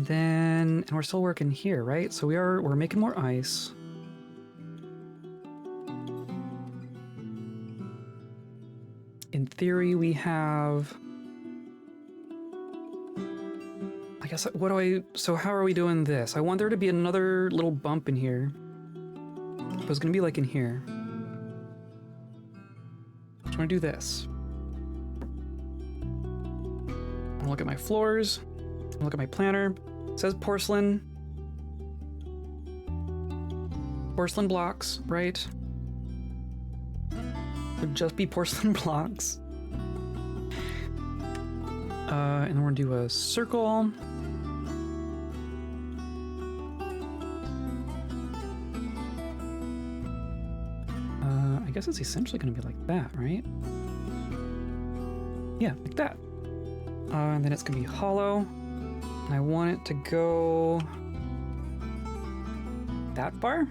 then, and we're still working here, right? So we're making more ice. In theory, we have... I guess, so how are we doing this? I want there to be another little bump in here. But it's gonna be like in here. So I'm gonna do this. I'm gonna look at my floors. I'm gonna look at my planner. It says porcelain. Porcelain blocks, right? Would just be porcelain blocks. And then we're gonna do a circle. I guess it's essentially gonna be like that, right? Yeah, like that. And then it's gonna be hollow. And I want it to go that far.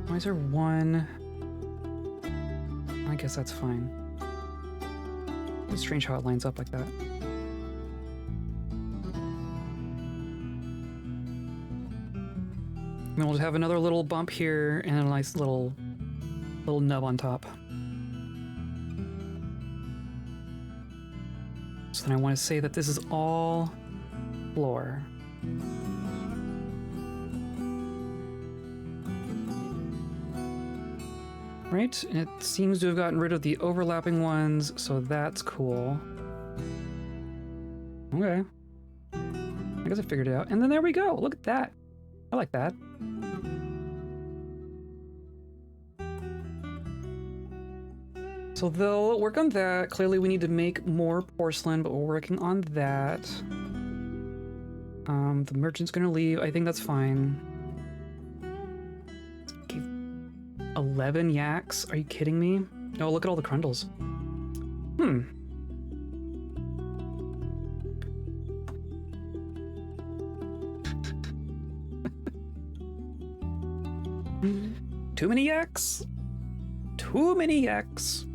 Why is there one? I guess that's fine. It's strange how it lines up like that. And then we'll just have another little bump here and a nice little nub on top. So then I want to say that this is all floor. Right, and it seems to have gotten rid of the overlapping ones, so that's cool. Okay. I guess I figured it out. And then there we go. Look at that. I like that. So they'll work on that. Clearly we need to make more porcelain, but we're working on that. The merchant's gonna leave. I think that's fine. 11 yaks? Are you kidding me? Oh, look at all the crundles. Hmm. Too many yaks? Too many yaks.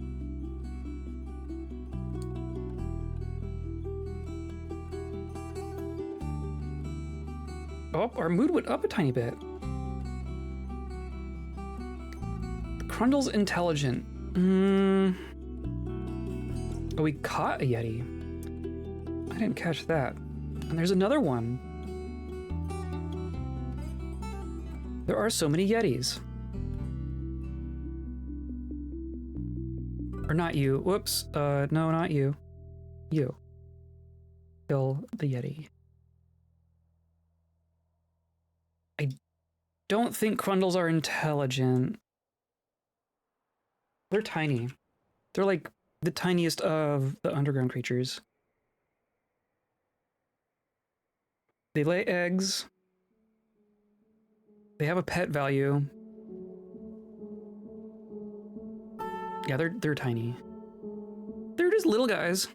Oh, our mood went up a tiny bit. The Crundle's intelligent. Oh, we caught a Yeti. I didn't catch that. And there's another one. There are so many Yetis. Or not you. Whoops. No, not you. You. Kill the Yeti. I don't think Crundles are intelligent. They're tiny. They're like the tiniest of the underground creatures. They lay eggs. They have a pet value. Yeah, they're tiny. They're just little guys.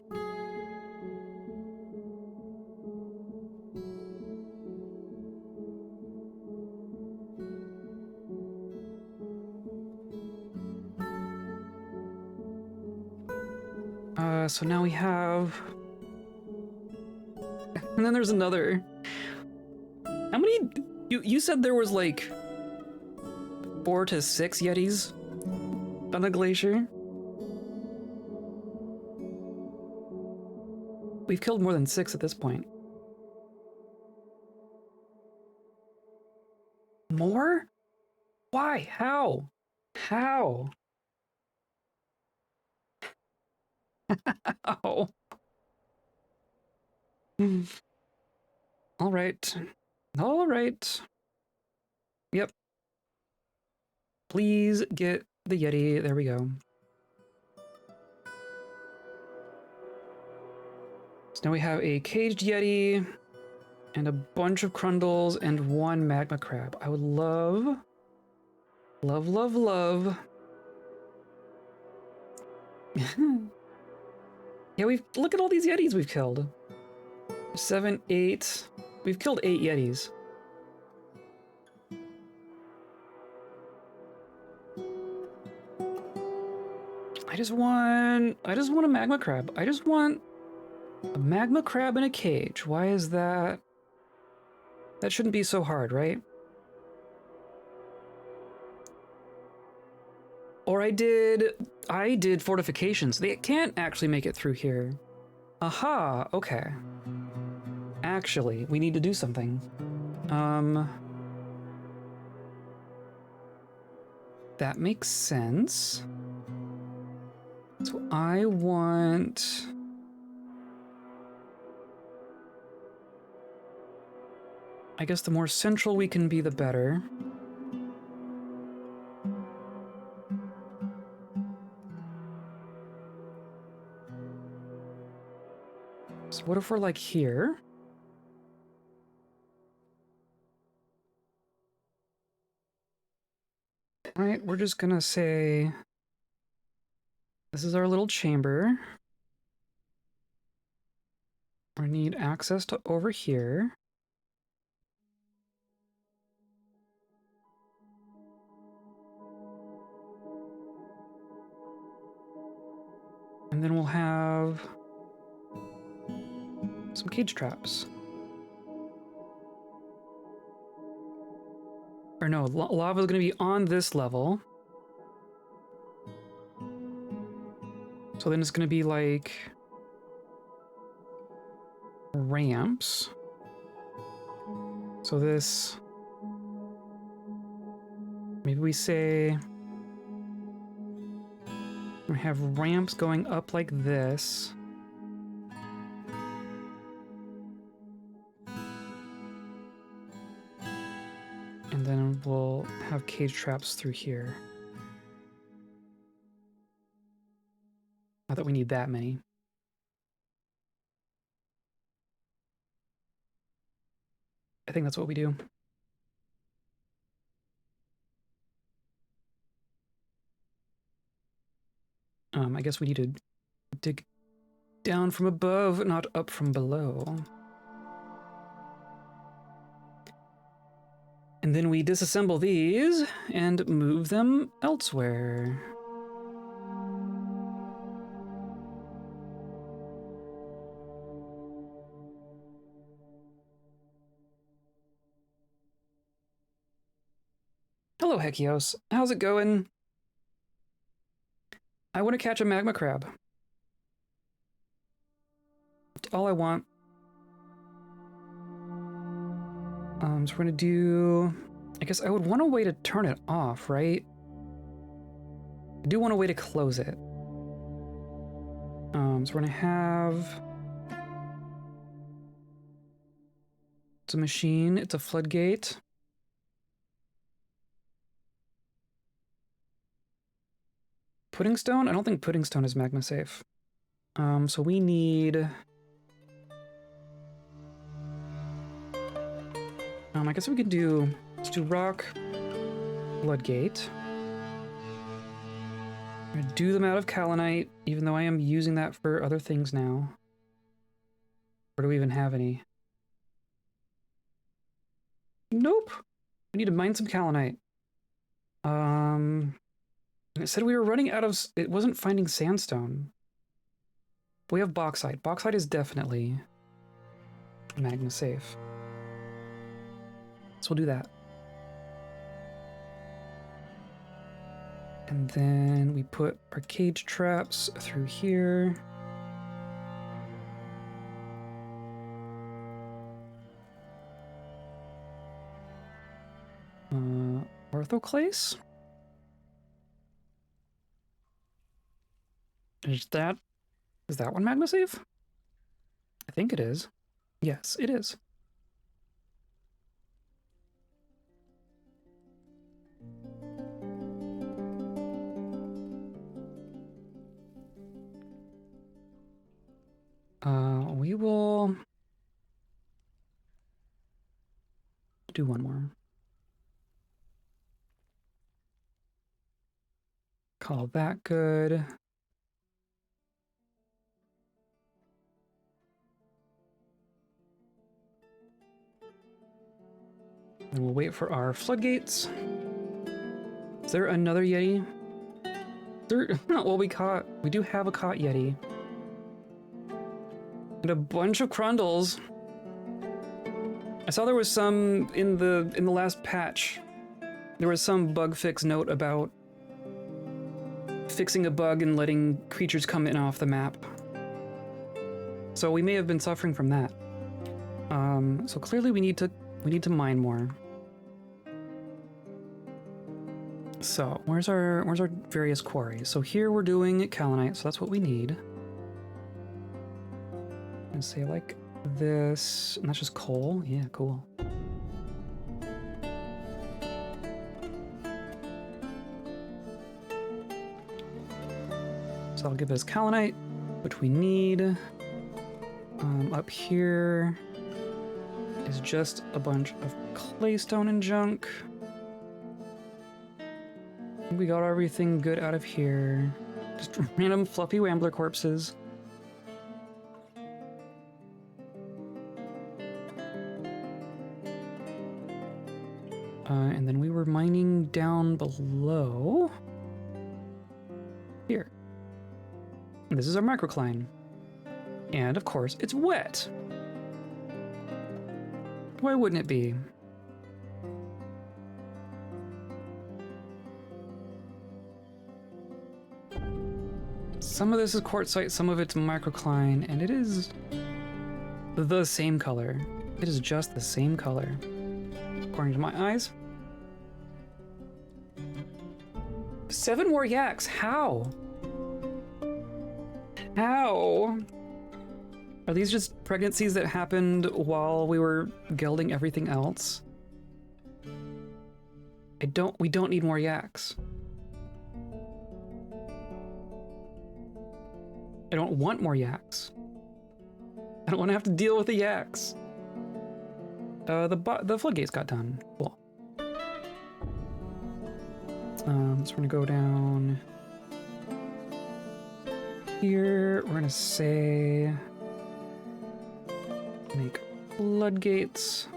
So now we have... And then there's another. How many... You said there was like 4 to 6 Yetis on the glacier? We've killed more than 6 at this point. More? Why? How? How? How? All right. All right. Yep. Please get the Yeti. There we go. So now we have a caged Yeti and a bunch of Crundles and 1 magma crab. I would love, love, love, love. Yeah, look at all these Yetis we've killed. 7, 8. We've killed 8 Yetis. I just want a magma crab. I just want a magma crab in a cage. Why is that? That shouldn't be so hard, right? Or I did fortifications. They can't actually make it through here. Aha, okay. Actually, we need to do something. That makes sense. So I want... I guess the more central we can be, the better. So what if we're like here? All right, we're just gonna say, this is our little chamber. We need access to over here. And then we'll have some cage traps. Or no, lava is going to be on this level. So then it's going to be like ramps. So this, maybe we say we have ramps going up like this. And then we'll have cage traps through here. Not that we need that many. I think that's what we do. I guess we need to dig down from above, not up from below. And then we disassemble these and move them elsewhere. Hello, Hekios. How's it going? I want to catch a magma crab. That's all I want. So we're gonna do... I guess I would want a way to turn it off, right? I do want a way to close it. So we're gonna have... It's a machine, it's a floodgate. Pudding stone? I don't think pudding stone is magma safe. So we need... I guess we could do... Let's do rock, floodgate. I'm gonna do them out of kaolinite, even though I am using that for other things now. Or do we even have any? Nope. We need to mine some kaolinite. It said we were running out of... It wasn't finding sandstone. We have bauxite. Bauxite is definitely magma safe. So we'll do that. And then we put our cage traps through here. Orthoclase? Is that one magma safe? I think it is. Yes, it is. We will do one more. Call that good. And we'll wait for our floodgates. Is there another Yeti? Well, we do have a caught Yeti. And a bunch of Crundles. I saw there was some in the last patch. There was some bug fix note about fixing a bug and letting creatures come in off the map. So we may have been suffering from that. So clearly we need to mine more. So where's our various quarries? So here we're doing kaolinite, so that's what we need. And say like this, and that's just coal. Yeah, cool. So that'll give us kaolinite, which we need. Up here is just a bunch of claystone and junk. We got everything good out of here. Just random fluffy Wambler corpses. And then we were mining down below. Here. And this is our microcline. And of course, it's wet. Why wouldn't it be? Some of this is quartzite, some of it's microcline, and it is the same color. It is just the same color, according to my eyes. 7 more yaks, how? How? Are these just pregnancies that happened while we were gelding everything else? We don't need more yaks. I don't want more yaks. I don't want to have to deal with the yaks. The floodgates got done. Cool. So we're gonna go down here, we're gonna say make floodgates.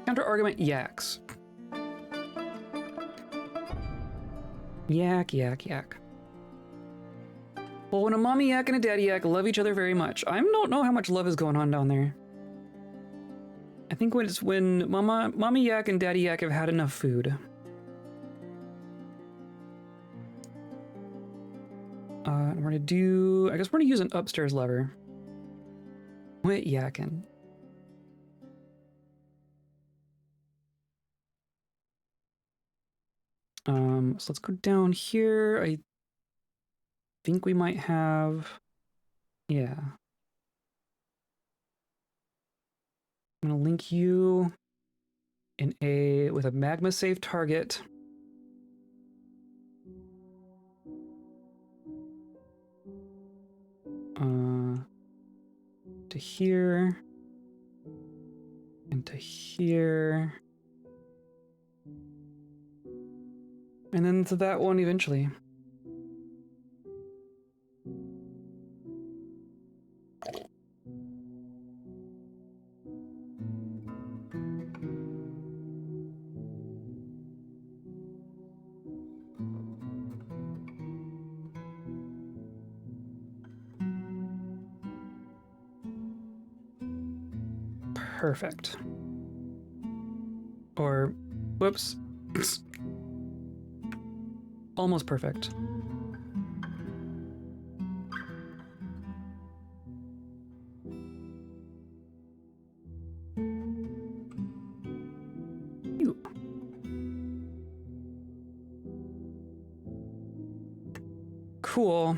Counter argument, yaks. Yak, yak, yak. Well, when a mommy yak and a daddy yak love each other very much, I don't know how much love is going on down there. I think when mommy yak and daddy yak have had enough food. We're gonna do, I guess we're gonna use an upstairs lever. Quit yakking. So let's go down here. I think we might have, yeah. I'm gonna link you with a magma safe target. To here and to here. And then to that one eventually. Perfect. Or, whoops. Almost perfect. Ew. Cool.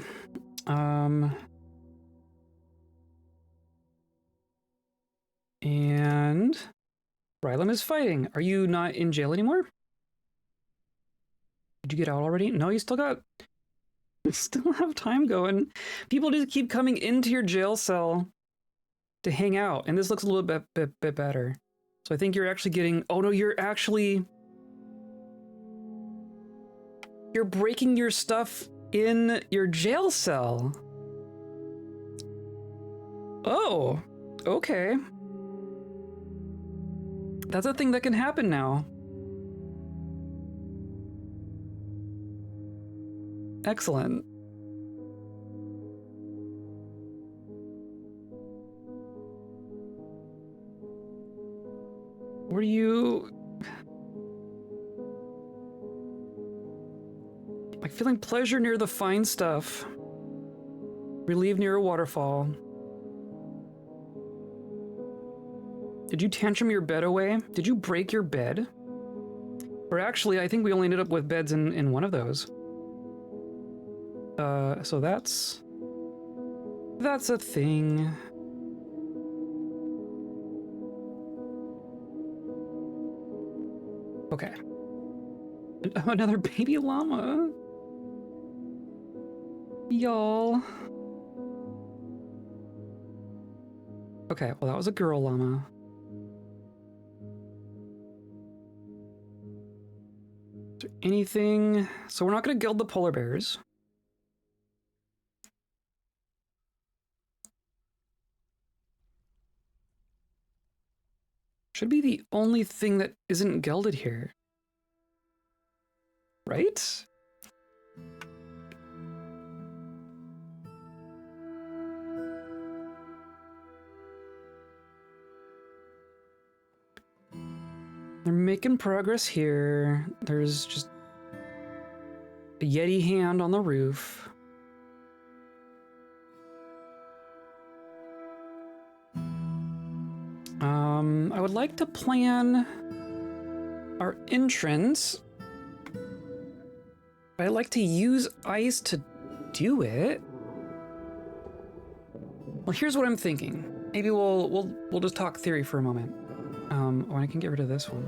And Rylam is fighting. Are you not in jail anymore? Did you get out already? No, you still got... still have time going. People just keep coming into your jail cell to hang out, and this looks a little bit better. So I think you're actually getting... Oh no, you're actually... You're breaking your stuff in your jail cell. Oh, okay. That's a thing that can happen now. Excellent. Were you... like feeling pleasure near the fine stuff. Relieved near a waterfall. Did you tantrum your bed away? Did you break your bed? Or actually, I think we only ended up with beds in one of those. So that's a thing. Okay. Another baby llama. Y'all. Okay, well that was a girl llama. Is there anything? So we're not gonna gild the polar bears. Should be the only thing that isn't gelded here. Right? They're making progress here. There's just a Yeti hand on the roof. I would like to plan our entrance, but I like to use ice to do it. Well, here's what I'm thinking. Maybe we'll just talk theory for a moment. Oh, I can get rid of this one.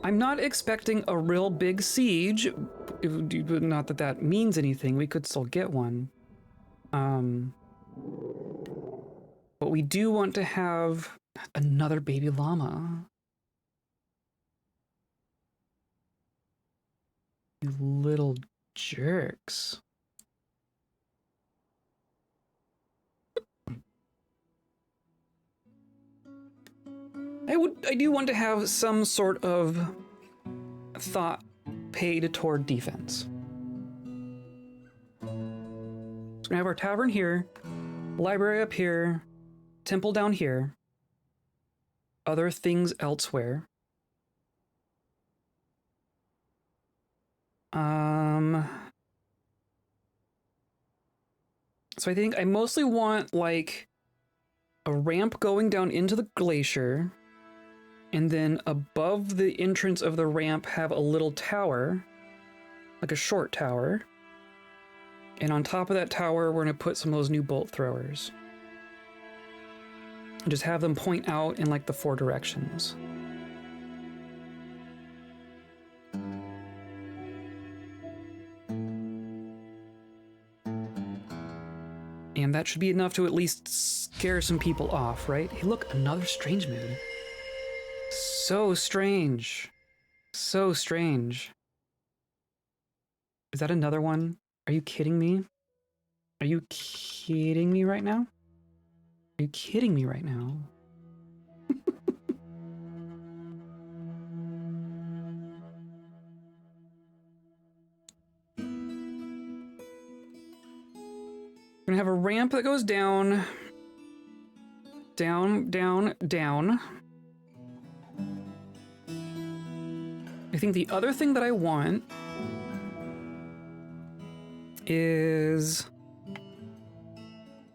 I'm not expecting a real big siege. Not that that means anything. We could still get one. But we do want to have another baby llama. You little jerks. I do want to have some sort of thought paid toward defense. So we're gonna have our tavern here, library up here, temple down here, other things elsewhere. So I think I mostly want like a ramp going down into the glacier, and then above the entrance of the ramp have a little tower, like a short tower. And on top of that tower, we're gonna put some of those new bolt throwers. And just have them point out in like the 4 directions. And that should be enough to at least scare some people off, right? Hey, look, another strange moon. So strange. So strange. Is that another one? Are you kidding me? Are you kidding me right now? Are you kidding me right now? We're gonna have a ramp that goes down, down, down, down. I think the other thing that I want is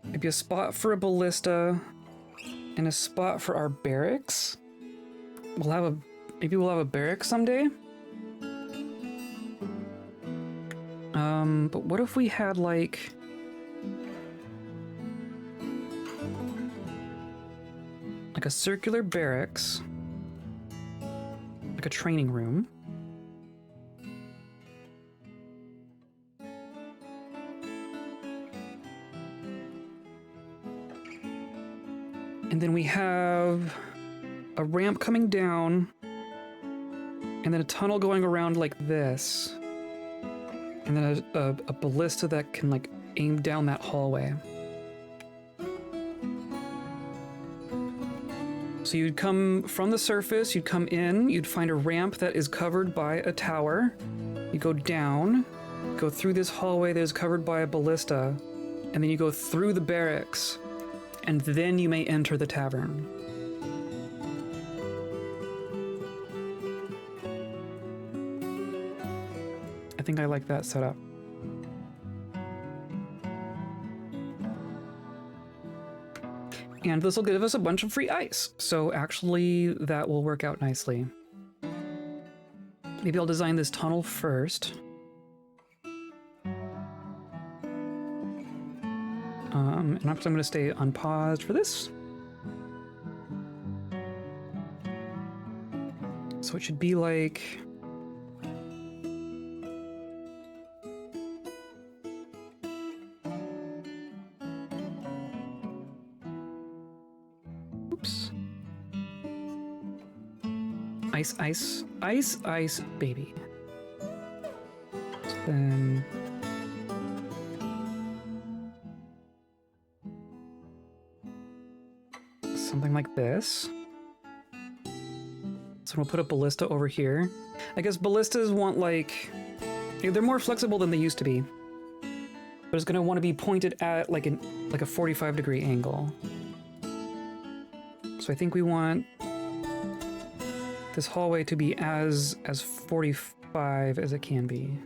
maybe a spot for a ballista and a spot for our barracks. Maybe we'll have a barrack someday. But what if we had like a circular barracks, like a training room. And then we have a ramp coming down, and then a tunnel going around like this. And then a ballista that can like aim down that hallway. So you'd come from the surface, you'd come in, you'd find a ramp that is covered by a tower. You go down, go through this hallway that is covered by a ballista, and then you go through the barracks, and then you may enter the tavern. I think I like that setup. And this will give us a bunch of free ice. So actually, that will work out nicely. Maybe I'll design this tunnel first. And I'm going to stay unpaused for this. So it should be like... Oops. Ice, ice, ice, ice, baby. So then... something like this. So we'll put a ballista over here. I guess ballistas want like... they're more flexible than they used to be. But it's gonna want to be pointed at like a 45-degree angle. So I think we want this hallway to be as 45 as it can be.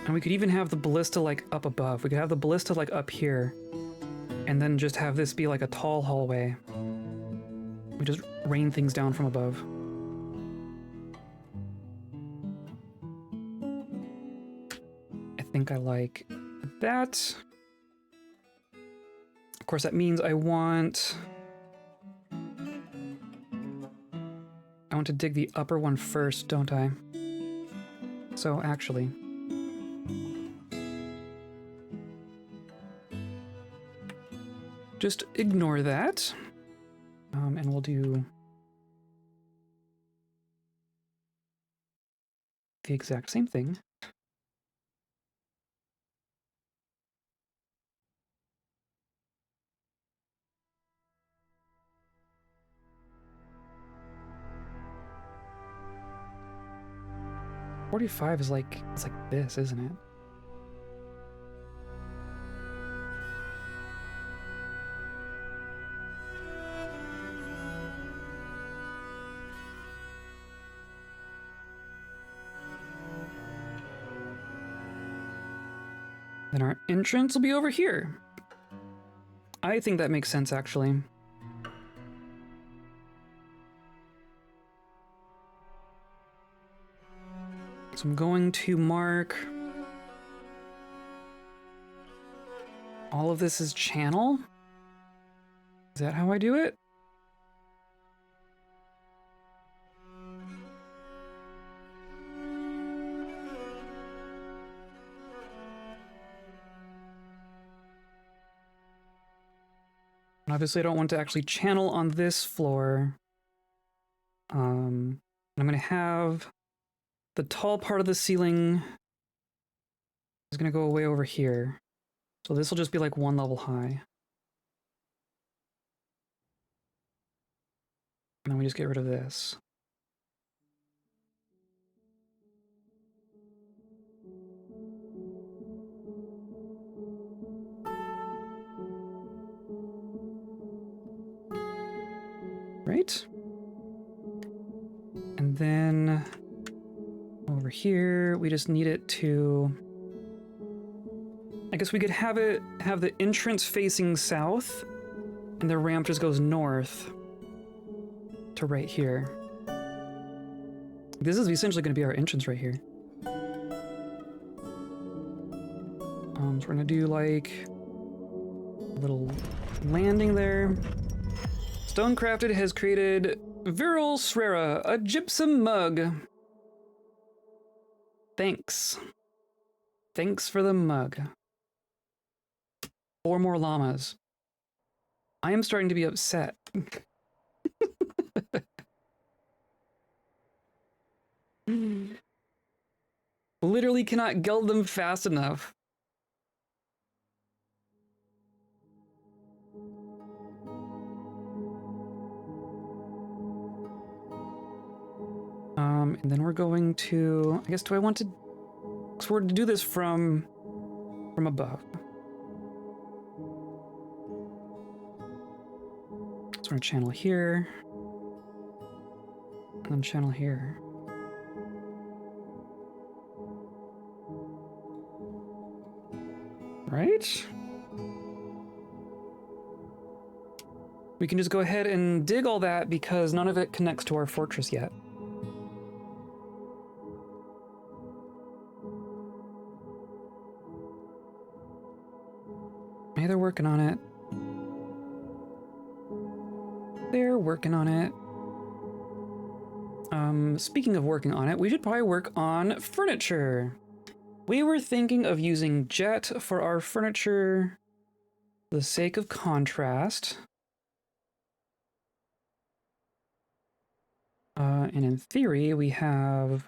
And we could even have the ballista like up above. We could have the ballista like up here, and then just have this be like a tall hallway. We just rain things down from above. I think I like that. Of course, that means I want to dig the upper one first, don't I? So actually, just ignore that. And we'll do the exact same thing. $45 is like, it's like this, isn't it? Then our entrance will be over here. I think that makes sense, actually. So I'm going to mark all of this as channel. Is that how I do it? Obviously, I don't want to actually channel on this floor. I'm going to have the tall part of the ceiling is going to go away over here. So this will just be like one level high. And then we just get rid of this. Right? And then over here, we just need it to... I guess we could have the entrance facing south, and the ramp just goes north to right here. This is essentially going to be our entrance right here. So we're going to do like a little landing there. Stonecrafted has created Viral Srera, a gypsum mug. Thanks. Thanks for the mug. 4 more llamas. I am starting to be upset. Literally cannot geld them fast enough. And then we're going to, I guess, do I want to, because we're to do this from above. So we're going to channel here, and then channel here. Right? We can just go ahead and dig all that because none of it connects to our fortress yet. Hey, they're working on it. They're working on it. Speaking of working on it, we should probably work on furniture. We were thinking of using jet for our furniture for the sake of contrast. And in theory, we have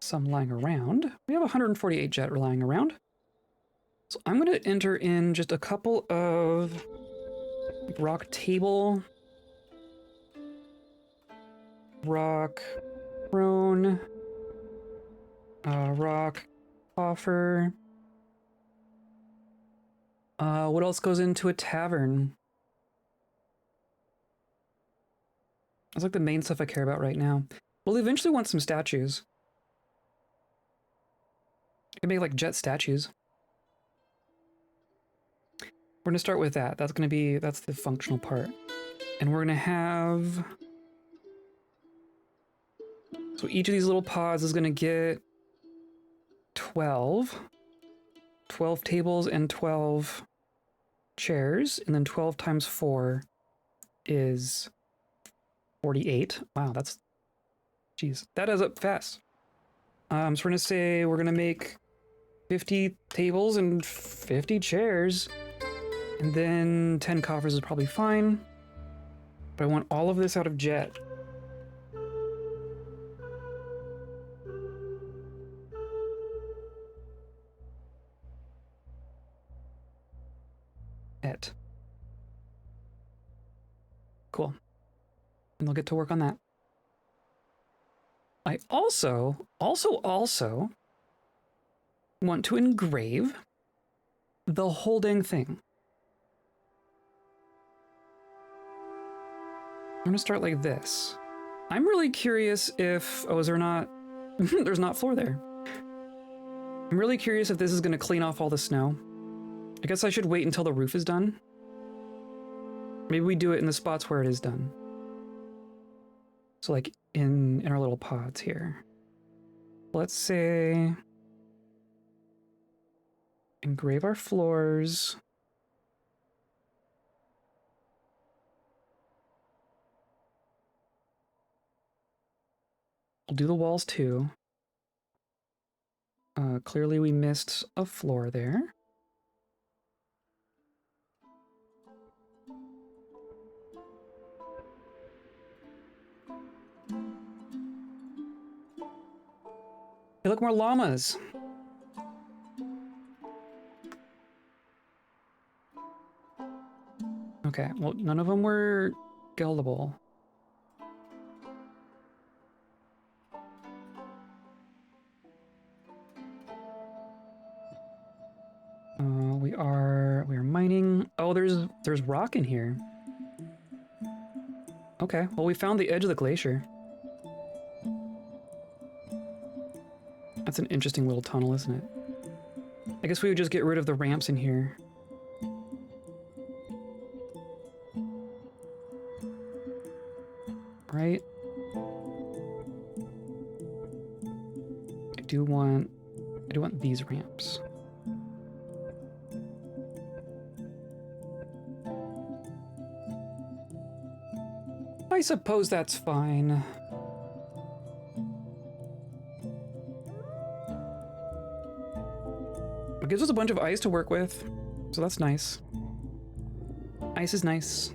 some lying around. We have 148 jet lying around. So I'm going to enter in just a couple of rock table, rock throne, rock coffer. What else goes into a tavern? That's like the main stuff I care about right now. We'll eventually want some statues. I can make like jet statues. We're gonna start with that. That's the functional part. And we're gonna have... So each of these little pods is gonna get 12. 12 tables and 12 chairs, and then 12 times 4 is 48. Wow, that's... Jeez, that adds up fast. So we're gonna say we're gonna make 50 tables and 50 chairs, and then 10 coffers is probably fine. But I want all of this out of jet. Cool. And they'll get to work on that. I also want to engrave the whole dang thing. I'm gonna start like this. I'm really curious if... Oh, is there not... There's not floor there. I'm really curious if this is gonna clean off all the snow. I guess I should wait until the roof is done. Maybe we do it in the spots where it is done. So like in our little pods here. Let's say... engrave our floors. We'll do the walls too. Clearly we missed a floor there. Hey, look, more llamas. Okay, well, none of them were geldable. We are mining. Oh, there's rock in here. Okay, well, we found the edge of the glacier. That's an interesting little tunnel, isn't it? I guess we would just get rid of the ramps in here. Right? I do want these ramps. I suppose that's fine. It gives us a bunch of ice to work with, so that's nice. Ice is nice.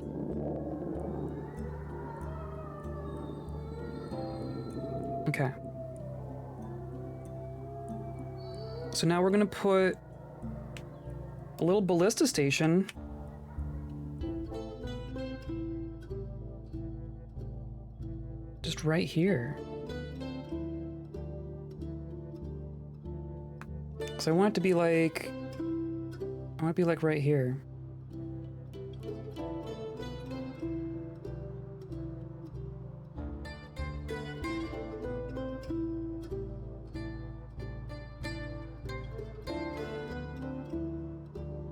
Okay. So now we're gonna put a little ballista station just right here. So I want it to be like... I want it to be like right here.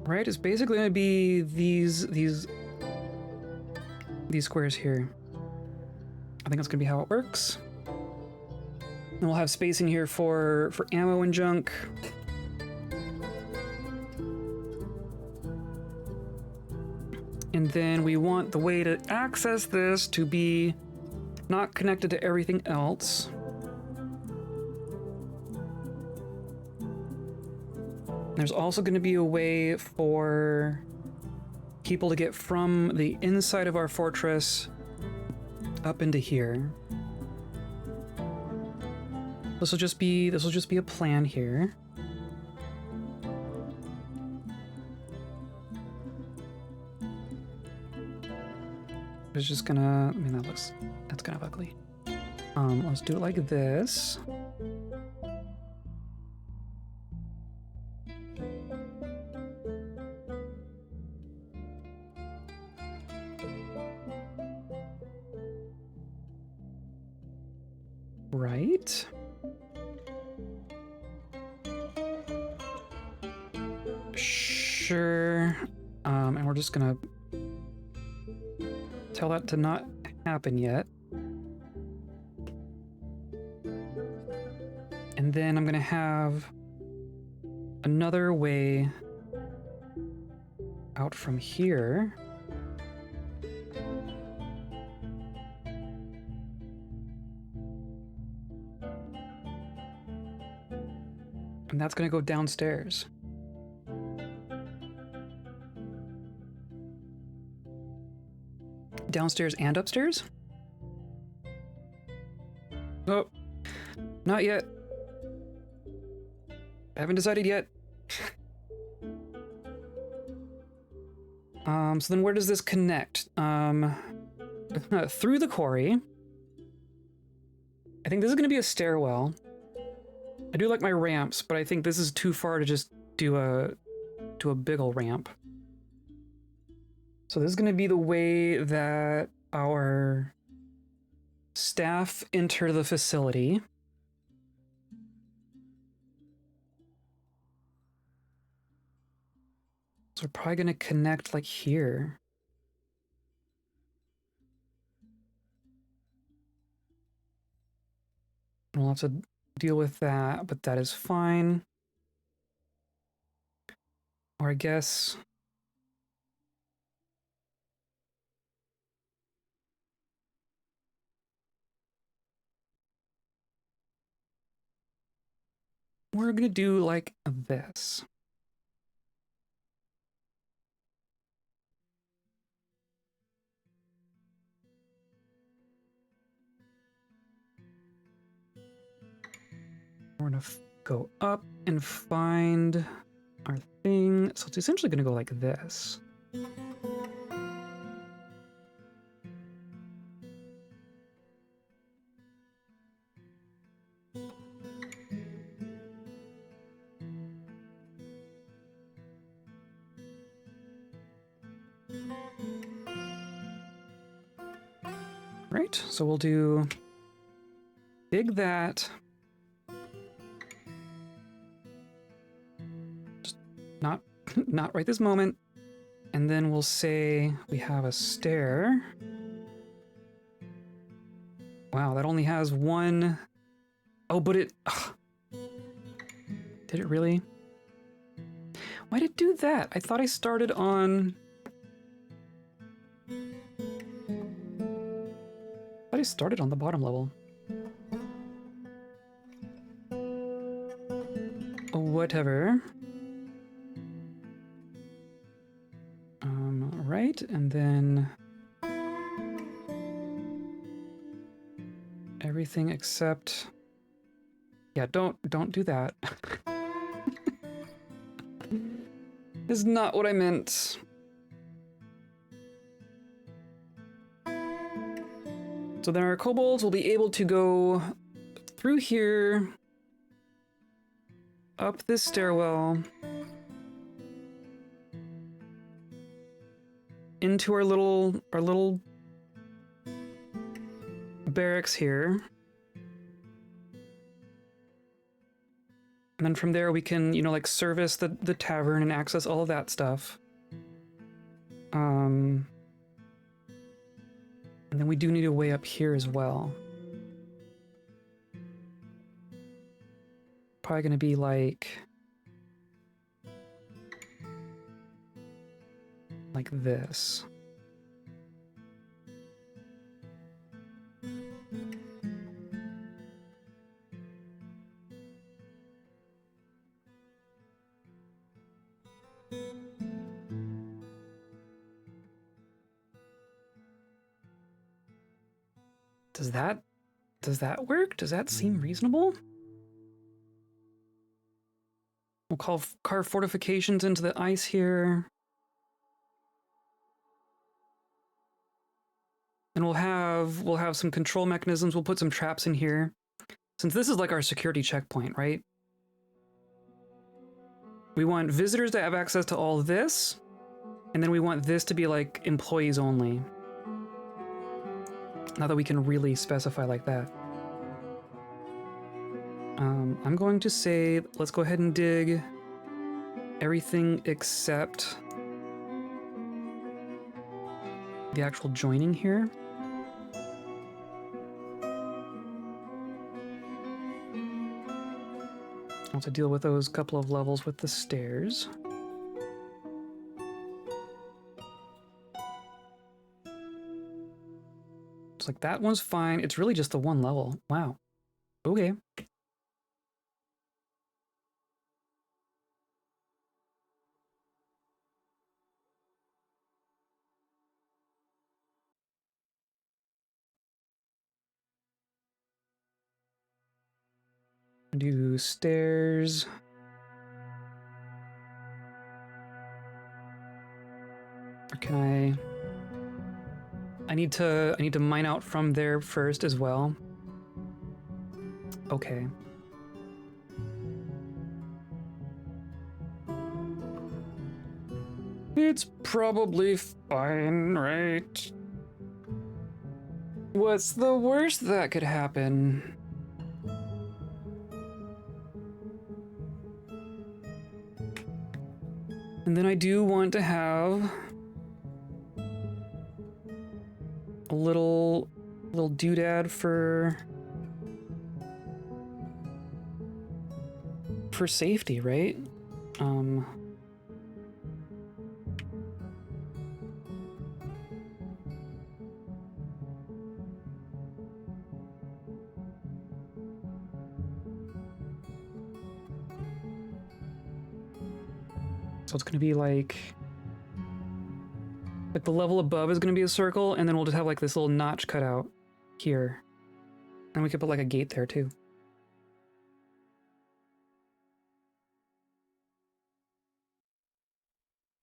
Right? It's basically going to be these squares here. I think that's going to be how it works. And we'll have space in here for ammo and junk. And then we want the way to access this to be not connected to everything else. There's also going to be a way for people to get from the inside of our fortress up into here. This will just be a plan here. It's just gonna, I mean, that's kind of ugly. Let's do it like this. Right. Sure. And we're just gonna tell that to not happen yet. And then I'm gonna have another way out from here. And that's going to go downstairs. Downstairs and upstairs? Oh, not yet. I haven't decided yet. So then where does this connect? Through the quarry. I think this is going to be a stairwell. I do like my ramps, but I think this is too far to just do a big ol' ramp. So this is going to be the way that our staff enter the facility. So we're probably going to connect like here. We'll have to deal with that, but that is fine. Or I guess... we're going to do like this. We're going to go up and find our thing. So it's essentially going to go like this. Right, so we'll do dig that. Just not right this moment. And then we'll say we have a stair. Wow, that only has one. Oh, but it... ugh. Did it really? Why did it do that? I thought I started on... I started on the bottom level. Whatever. Right, and then everything except... yeah, don't do that. This is not what I meant. So then our kobolds will be able to go through here, up this stairwell, into our little barracks here. And then from there we can, you know, like service the tavern and access all of that stuff. And then we do need a way up here as well. Probably gonna be like this. Does that work? Does that seem reasonable? We'll carve fortifications into the ice here. And we'll have some control mechanisms. We'll put some traps in here. Since this is like our security checkpoint, right? We want visitors to have access to all this. And then we want this to be like employees only. Now that we can really specify like that. I'm going to say, let's go ahead and dig everything except the actual joining here. I'll have to deal with those couple of levels with the stairs. It's like that one's fine. It's really just the one level. Wow. Okay. Do stairs. Or can I need to mine out from there first as well. Okay. It's probably fine, right? What's the worst that could happen? And then I do want to have a little doodad for safety, right? So it's gonna be like the level above is gonna be a circle, and then we'll just have like this little notch cut out here. And we could put like a gate there too.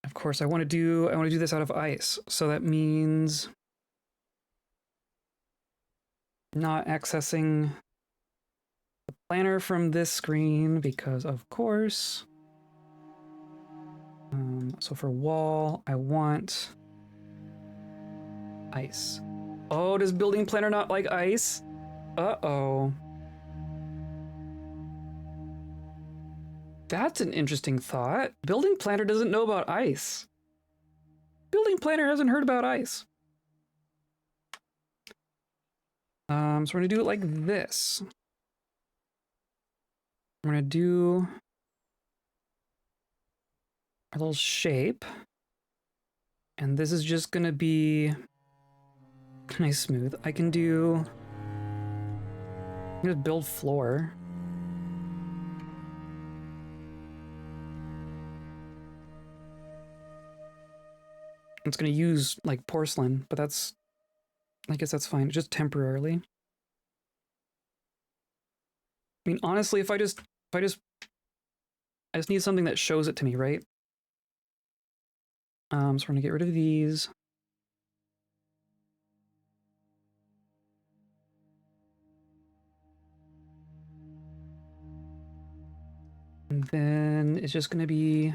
Of course, I want to do this out of ice, so that means not accessing the planner from this screen because, of course. So for wall, I want ice. Oh, does building planner not like ice? Uh-oh. That's an interesting thought. Building planner doesn't know about ice. Building planner hasn't heard about ice. So we're gonna do it like this. We're gonna do a little shape. And this is just gonna be nice smooth. I can just build floor. It's gonna use like porcelain, but I guess that's fine, just temporarily. I mean, honestly, I just need something that shows it to me, right? So we're gonna get rid of these. And then it's just gonna be...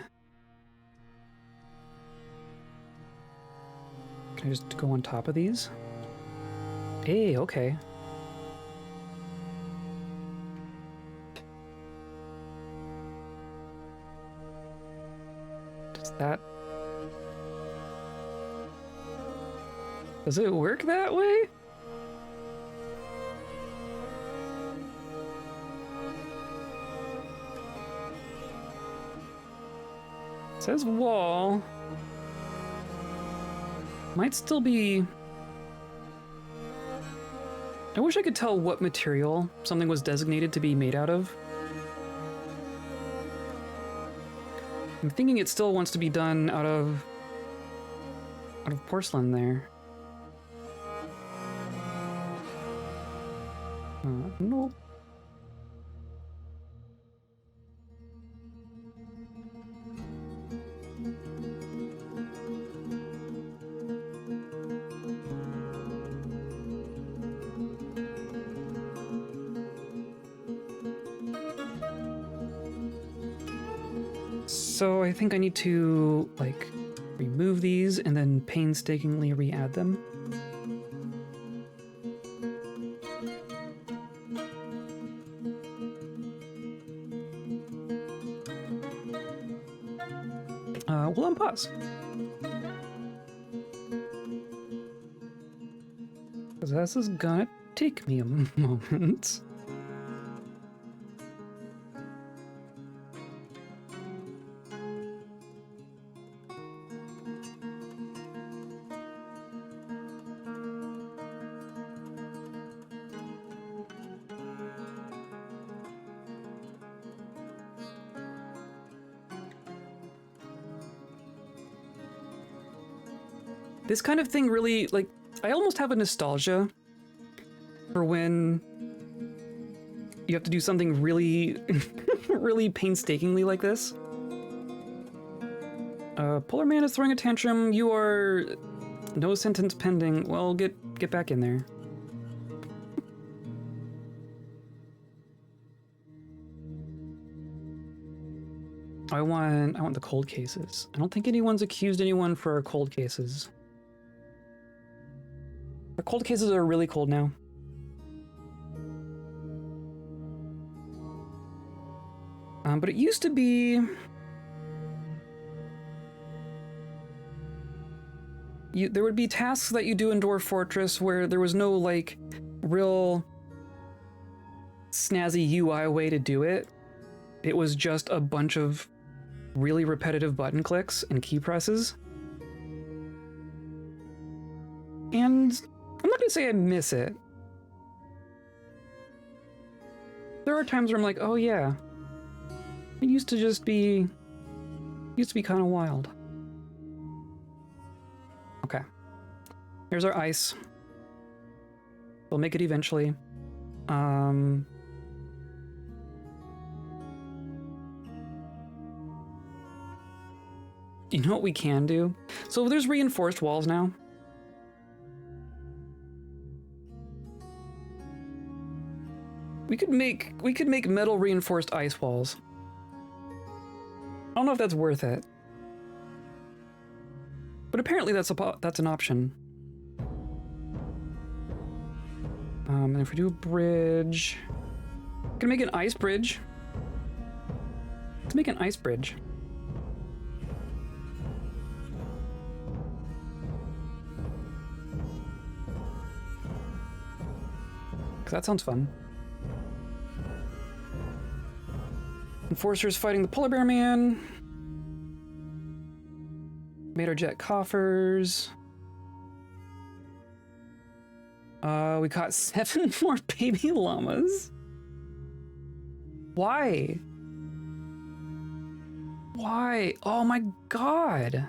Can I just go on top of these? Hey, okay. Does it work that way? It says wall. Might still be... I wish I could tell what material something was designated to be made out of. I'm thinking it still wants to be done out of porcelain there. Nope. So I think I need to, like, remove these and then painstakingly re-add them. We'll unpause. Because this is gonna take me a moment. This kind of thing really, like, I almost have a nostalgia for when you have to do something really, really painstakingly like this. Polar Man is throwing a tantrum. You are no sentence pending. Well, get back in there. I want the cold cases. I don't think anyone's accused anyone for our cold cases. Our cold cases are really cold now. But it used to be... there would be tasks that you do in Dwarf Fortress where there was no, like, real snazzy UI way to do it. It was just a bunch of really repetitive button clicks and key presses. And I'm not gonna say I miss it. There are times where I'm like, oh yeah, it used to just be, kind of wild. Okay, here's our ice. We'll make it eventually. You know what we can do? So there's reinforced walls now. We could make metal reinforced ice walls. I don't know if that's worth it. But apparently that's an option. And if we do a bridge, we can make an ice bridge. Let's make an ice bridge. That sounds fun. Enforcers fighting the polar bear man. Made our jet coffers. We caught 7 more baby llamas. Why? Why? Oh my god.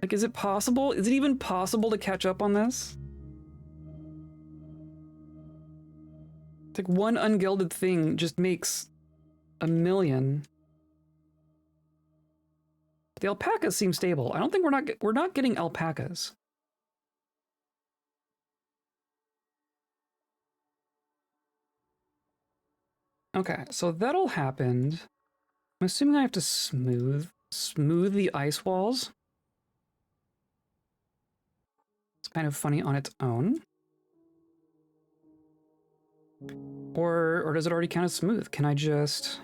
Like, is it possible? Is it even possible to catch up on this? It's like one ungilded thing just makes a million. The alpacas seem stable. I don't think we're not getting alpacas. Okay, so that all happened. I'm assuming I have to smooth the ice walls. It's kind of funny on its own. Or does it already count as smooth? Can I just...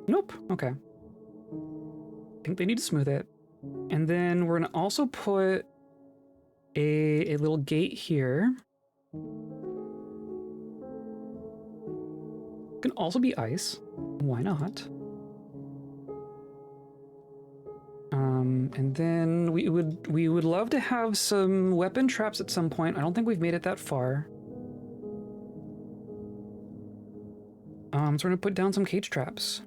Nope. Okay. I think they need to smooth it. And then we're gonna also put a little gate here. It can also be ice. Why not? And then we would love to have some weapon traps at some point. I don't think we've made it that far. So we're gonna put down some cage traps.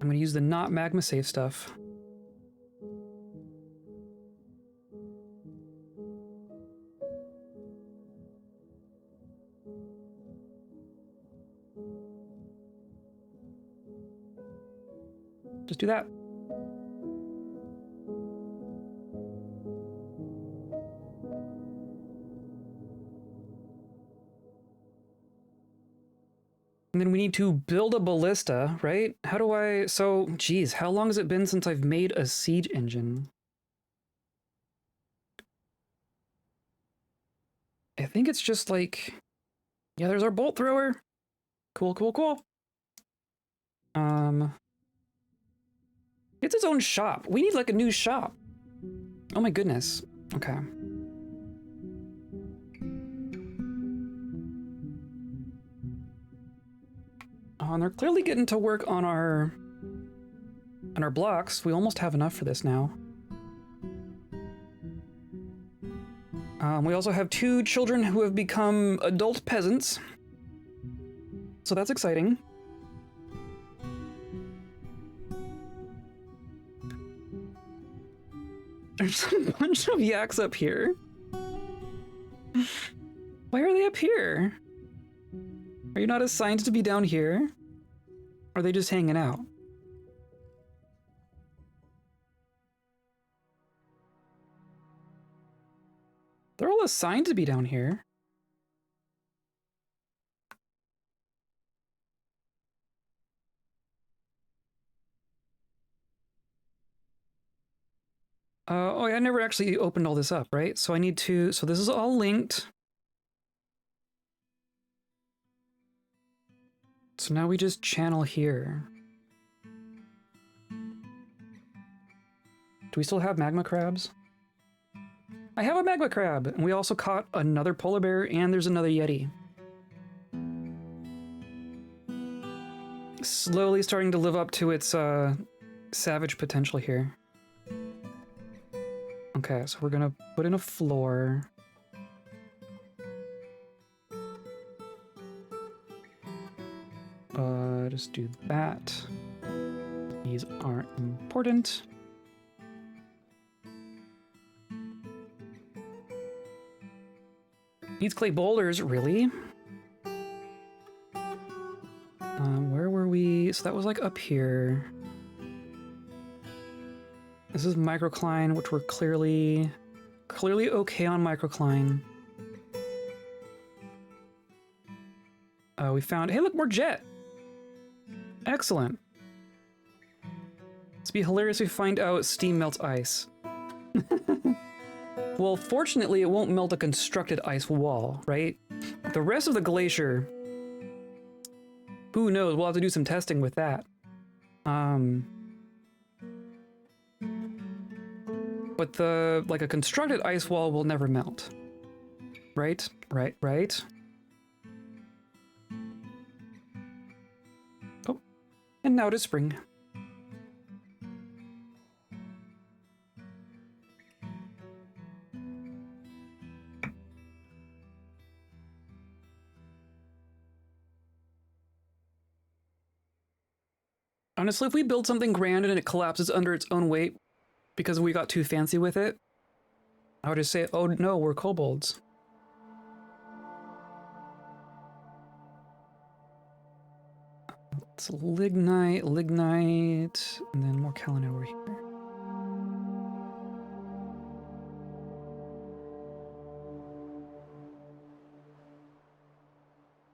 I'm gonna use the not magma safe stuff. Just do that. And then we need to build a ballista, right? How do I... So, geez, how long has it been since I've made a siege engine? I think it's just like... Yeah, there's our bolt thrower. Cool, cool, cool. It's its own shop. We need like a new shop. Oh my goodness. Okay. Oh, and they're clearly getting to work on our blocks. We almost have enough for this now. We also have 2 children who have become adult peasants. So that's exciting. There's a bunch of yaks up here. Why are they up here? Are you not assigned to be down here? Or are they just hanging out? They're all assigned to be down here. Oh, yeah, I never actually opened all this up, right? So I need to, so this is all linked. So now we just channel here. Do we still have magma crabs? I have a magma crab, and we also caught another polar bear, and there's another yeti. Slowly starting to live up to its savage potential here. Okay, so we're gonna put in a floor. Just do that. These aren't important. Needs clay boulders, really? Where were we? So that was like up here. This is microcline, which we're clearly okay on microcline. We found, hey look, more jet. Excellent. It's be hilarious if we find out steam melts ice. Well, fortunately, it won't melt a constructed ice wall, right? The rest of the glacier, who knows? We'll have to do some testing with that. But like a constructed ice wall will never melt. Right? Right. Oh, and now it is spring. Honestly, if we build something grand and it collapses under its own weight because we got too fancy with it, I would just say, oh no, we're kobolds. It's lignite, and then more kaolin over here.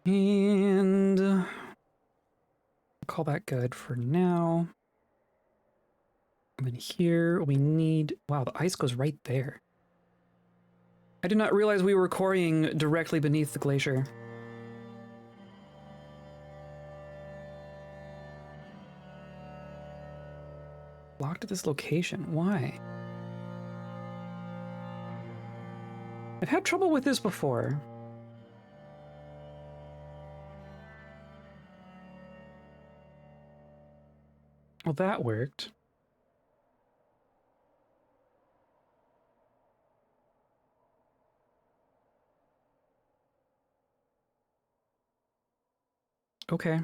And call that good for now. And then here we need, wow, the ice goes right there. I did not realize we were quarrying directly beneath the glacier. Locked at this location, why? I've had trouble with this before. Well, that worked. Okay.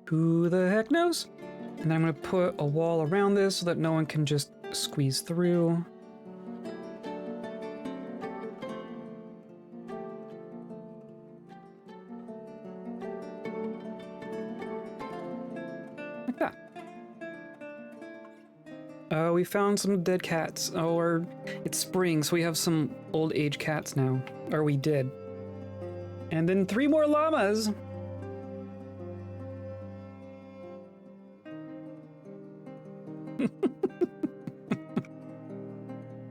Who the heck knows? And then I'm gonna put a wall around this so that no one can just squeeze through. Like that. We found some dead cats. Oh, or it's spring, so we have some old age cats now. Or we did. And then 3 more llamas!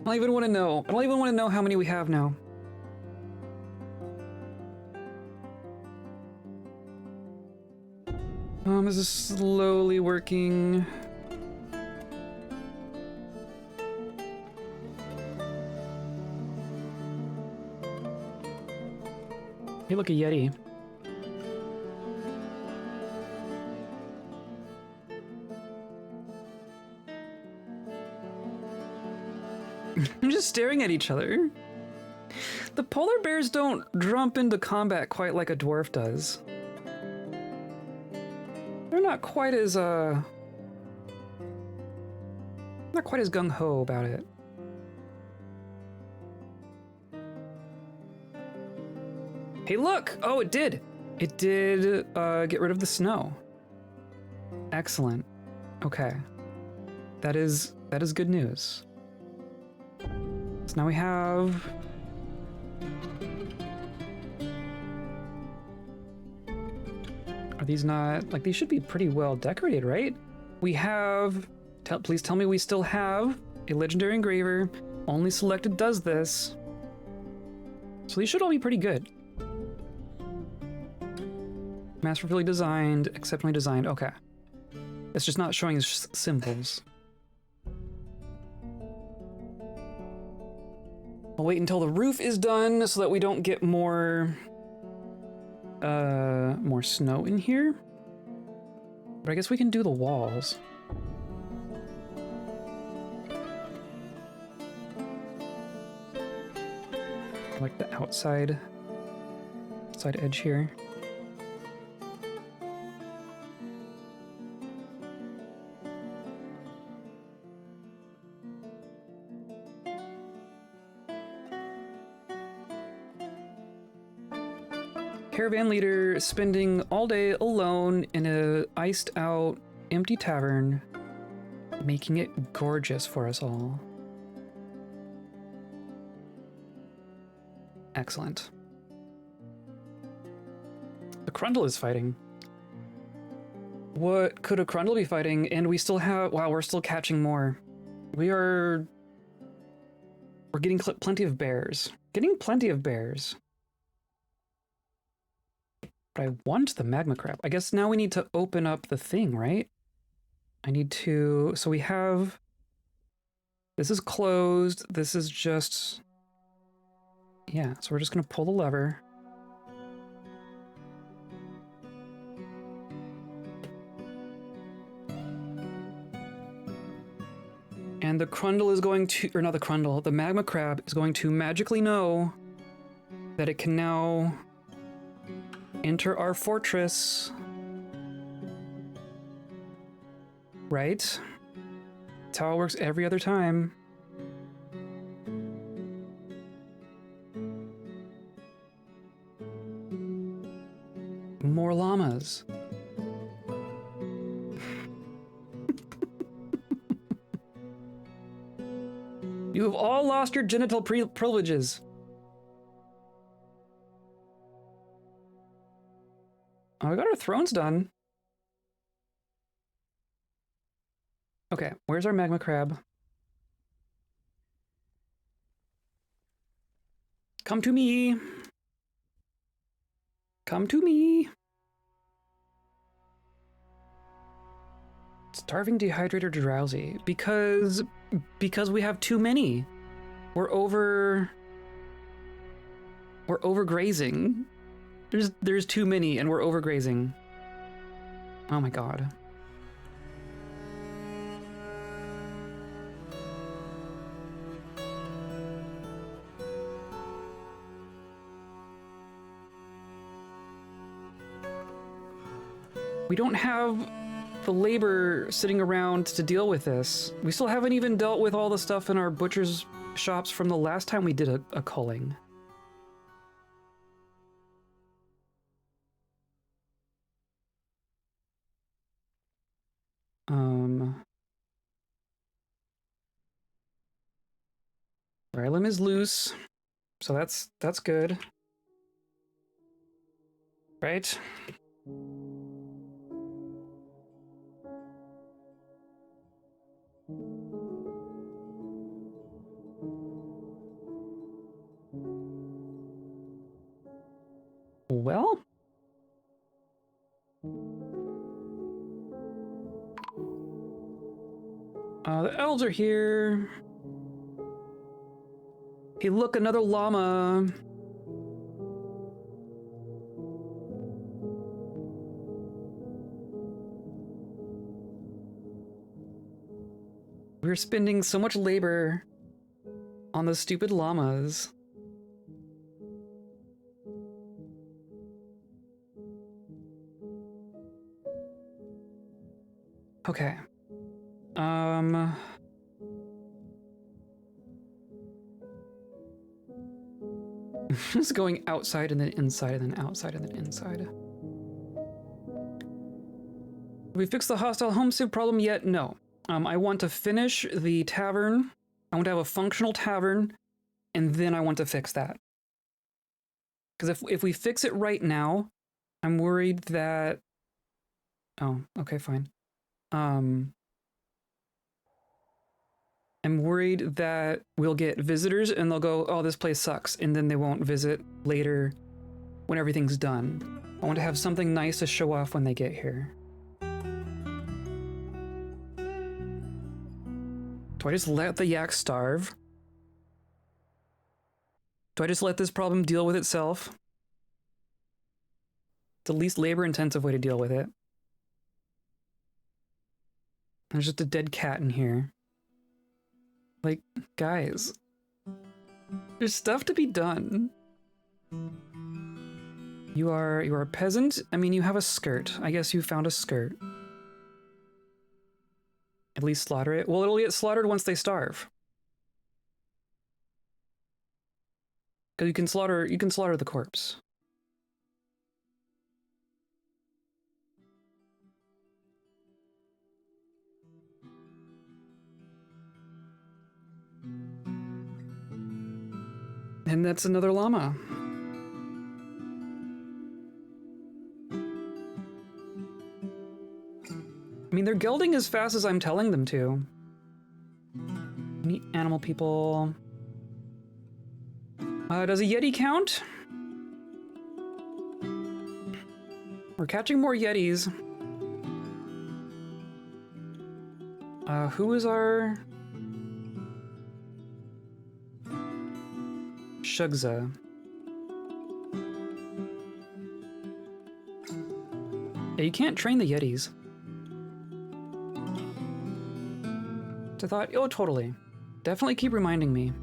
I don't even want to know. I don't even want to know how many we have now. This is slowly working. Hey, look, a yeti. I'm just staring at each other. The polar bears don't jump into combat quite like a dwarf does. not quite as gung-ho about it. Hey, look! Oh, it did! It did get rid of the snow. Excellent. Okay. That is good news. So now we have... Are these not... Like, these should be pretty well decorated, right? We have... Please tell me we still have a legendary engraver. Only selected does this. So these should all be pretty good. Masterfully designed, exceptionally designed. Okay. It's just not showing us symbols. I'll wait until the roof is done so that we don't get more snow in here. But I guess we can do the walls. Like the outside edge here. Caravan leader spending all day alone in a iced out empty tavern, making it gorgeous for us all. Excellent. The Crundle is fighting. What could a Crundle be fighting? And we still have... Wow, we're still catching more. We're getting plenty of bears. Getting plenty of bears. But I want the magma crab. I guess now we need to open up the thing, right? I need to... So we have... This is closed. This is just... Yeah, so we're just going to pull the lever. And the Crundle is going to... Or not the Crundle. The magma crab is going to magically know that it can now... enter our fortress. Right? That's how it works every other time. More llamas. You have all lost your genital privileges. Oh, we got our thrones done. Okay, where's our magma crab? Come to me. Come to me. Starving, dehydrated, or drowsy. Because we have too many. We're overgrazing. There's too many and we're overgrazing. Oh my god. We don't have the labor sitting around to deal with this. We still haven't even dealt with all the stuff in our butcher's shops from the last time we did a culling. Rylum is loose, so that's good. Right? Well, the elves are here. Hey, look, another llama. We're spending so much labor on those stupid llamas. Okay. Just going outside and then inside and then outside and then inside. Have we fixed the hostile homestead problem yet? No. I want to finish the tavern. I want to have a functional tavern, and then I want to fix that. Because if we fix it right now, I'm worried that... Oh, okay, fine. I'm worried that we'll get visitors and they'll go, oh, this place sucks, and then they won't visit later when everything's done. I want to have something nice to show off when they get here. Do I just let the yaks starve? Do I just let this problem deal with itself? It's the least labor-intensive way to deal with it. There's just a dead cat in here. Like, guys, there's stuff to be done. You are a peasant? I mean, you have a skirt. I guess you found a skirt. At least slaughter it. Well, it'll get slaughtered once they starve. Because you can slaughter the corpse. And that's another llama. I mean, they're gelding as fast as I'm telling them to. Meet animal people. Does a yeti count? We're catching more yetis. Who is our... Shugza. Yeah, you can't train the yetis. I thought, oh, totally. Definitely keep reminding me.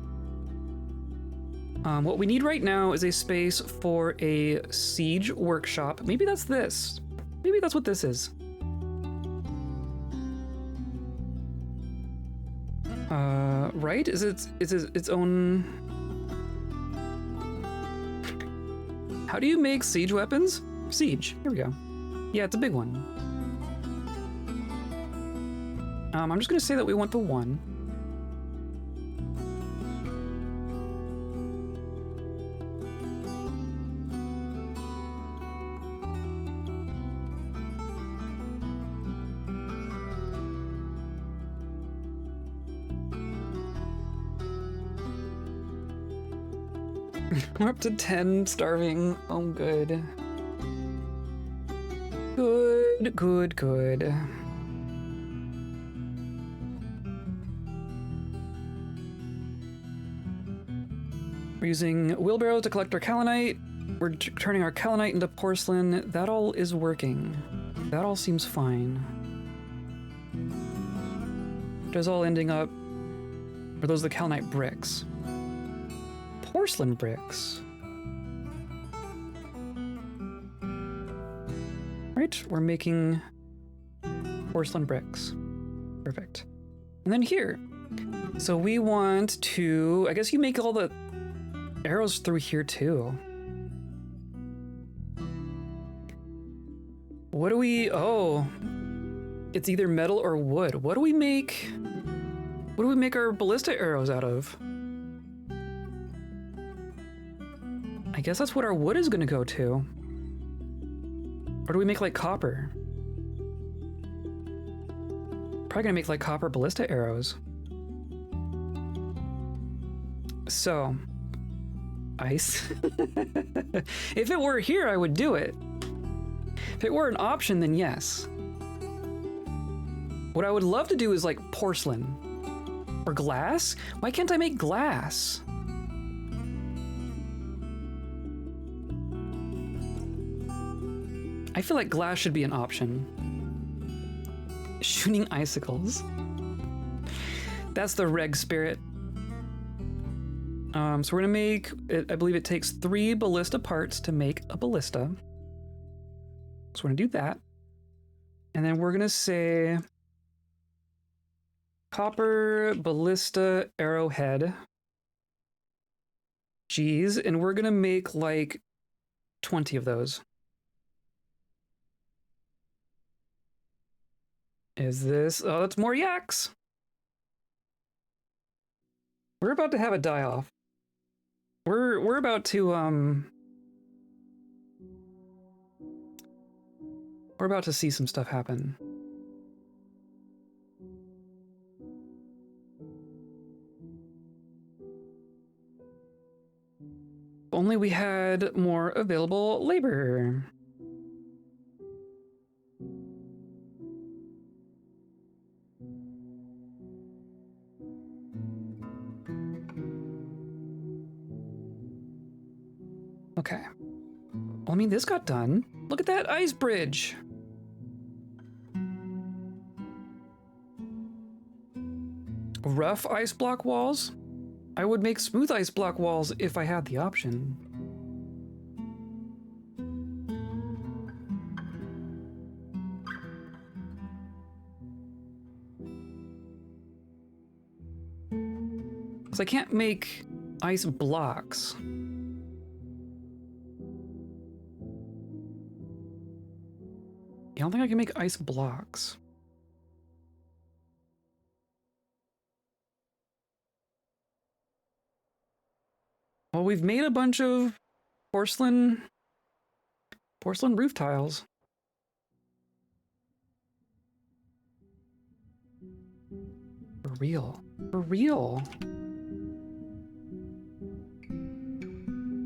What we need right now is a space for a siege workshop. Maybe that's this. Maybe that's what this is. Right? Is it its own... How do you make siege weapons? Siege. Here we go. Yeah, it's a big one. I'm just gonna say that we want the one. We're up to 10 starving. Oh, good. Good, good, good. We're using wheelbarrows to collect our kaolinite. We're turning our kaolinite into porcelain. That all is working. That all seems fine. It is all ending up... Are those the kaolinite bricks? Porcelain bricks. Right, we're making porcelain bricks. Perfect. And then here. So we want to... I guess you make all the arrows through here too. What do we... Oh. It's either metal or wood. What do we make... What do we make our ballista arrows out of? I guess that's what our wood is gonna go to. Or do we make like copper? Probably gonna make like copper ballista arrows. So, ice. If it were here, I would do it. If it were an option, then yes. What I would love to do is like porcelain. Or glass? Why can't I make glass? I feel like glass should be an option. Shooting icicles. That's the reg spirit. So we're gonna make, I believe it takes 3 ballista parts to make a ballista. So we're gonna do that. And then we're gonna say, Copper, ballista, arrowhead. Geez, and we're gonna make like 20 of those. Is this... Oh, that's more yaks! We're about to have a die-off. We're about to, we're about to see some stuff happen. If only we had more available labor. Okay. Well, I mean, this got done. Look at that ice bridge. Rough ice block walls? I would make smooth ice block walls if I had the option. Because I can't make ice blocks. I don't think I can make ice blocks. Well, we've made a bunch of porcelain roof tiles. For real. For real.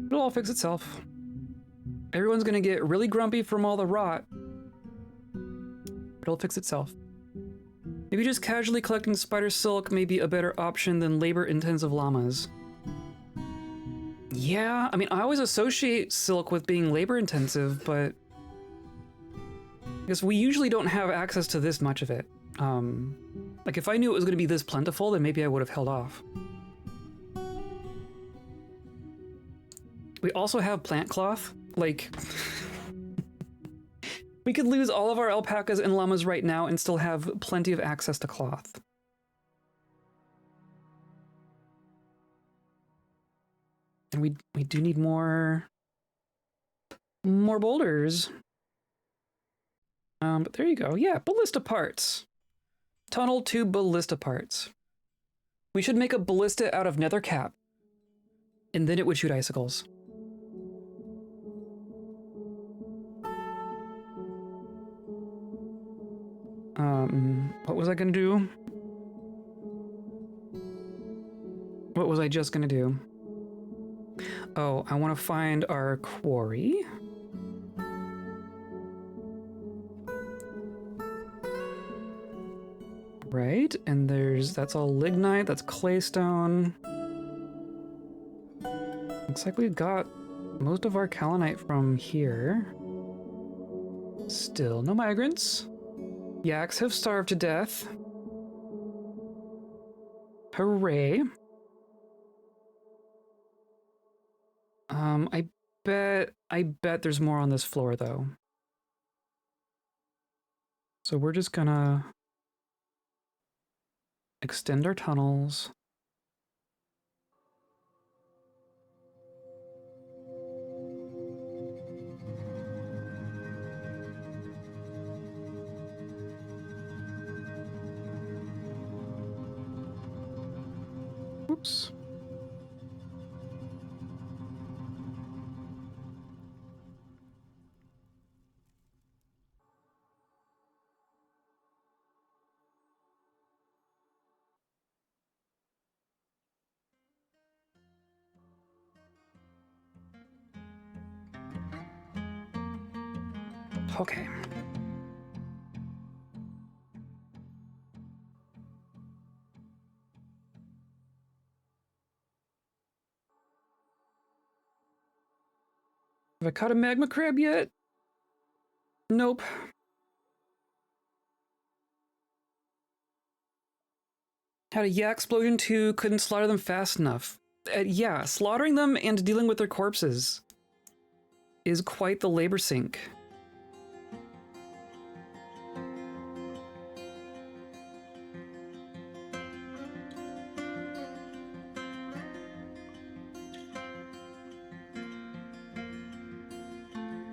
It'll all fix itself. Everyone's gonna get really grumpy from all the rot. But it'll fix itself. Maybe just casually collecting spider silk may be a better option than labor-intensive llamas. Yeah, I mean, I always associate silk with being labor-intensive, but I guess we usually don't have access to this much of it. Like, if I knew it was going to be this plentiful, then maybe I would have held off. We also have plant cloth. Like, we could lose all of our alpacas and llamas right now and still have plenty of access to cloth. And we do need more boulders. But there you go. Yeah, ballista parts. Tunnel to ballista parts. We should make a ballista out of nether cap. And then it would shoot icicles. What was I gonna do? What was I just gonna do? Oh, I want to find our quarry. Right, and that's all lignite, that's claystone. Looks like we've got most of our kaolinite from here. Still no migrants. Yaks have starved to death. Hooray. I bet there's more on this floor though. So we're just gonna extend our tunnels. Oops. Okay. Have I caught a magma crab yet? Nope. Had a yak explosion too, couldn't slaughter them fast enough. Yeah, slaughtering them and dealing with their corpses is quite the labor sink.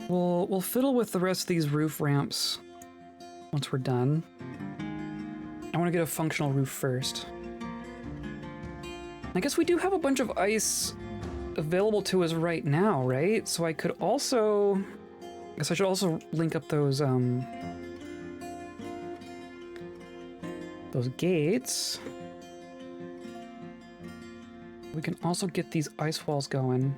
We'll fiddle with the rest of these roof ramps once we're done. I want to get a functional roof first. I guess we do have a bunch of ice available to us right now, right? So I could also... I guess I should also link up those gates. We can also get these ice walls going.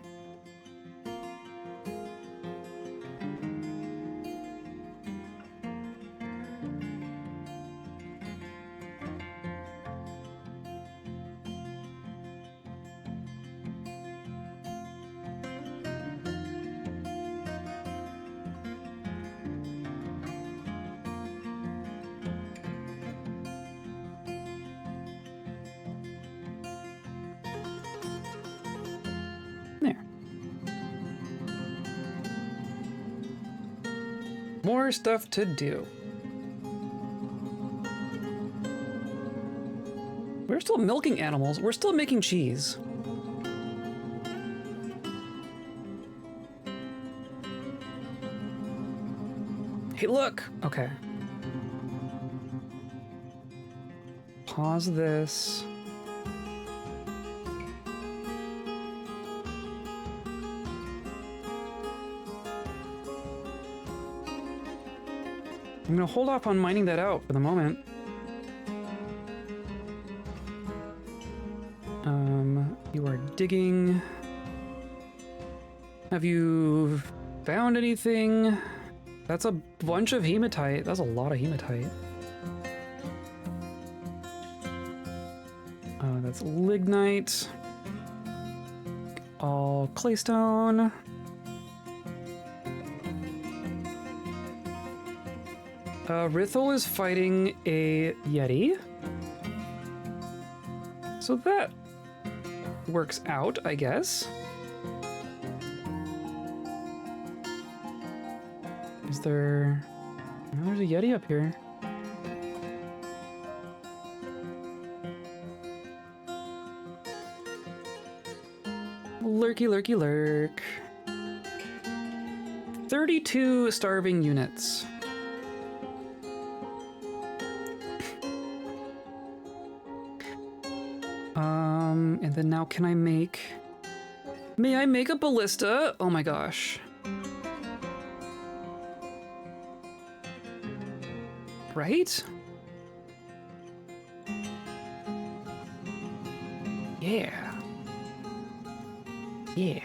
There. More stuff to do. We're still milking animals. We're still making cheese. Hey, look! Okay. Pause this. I'm gonna hold off on mining that out for the moment. You are digging. Have you found anything? That's a bunch of hematite. That's a lot of hematite. That's lignite. All claystone. Rithel is fighting a Yeti. So that works out, I guess. Is there... Oh, there's a Yeti up here. Lurky, lurky, lurk. 32 starving units. And then now can I make... May I make a ballista? Oh my gosh. Right? Yeah. Yeah.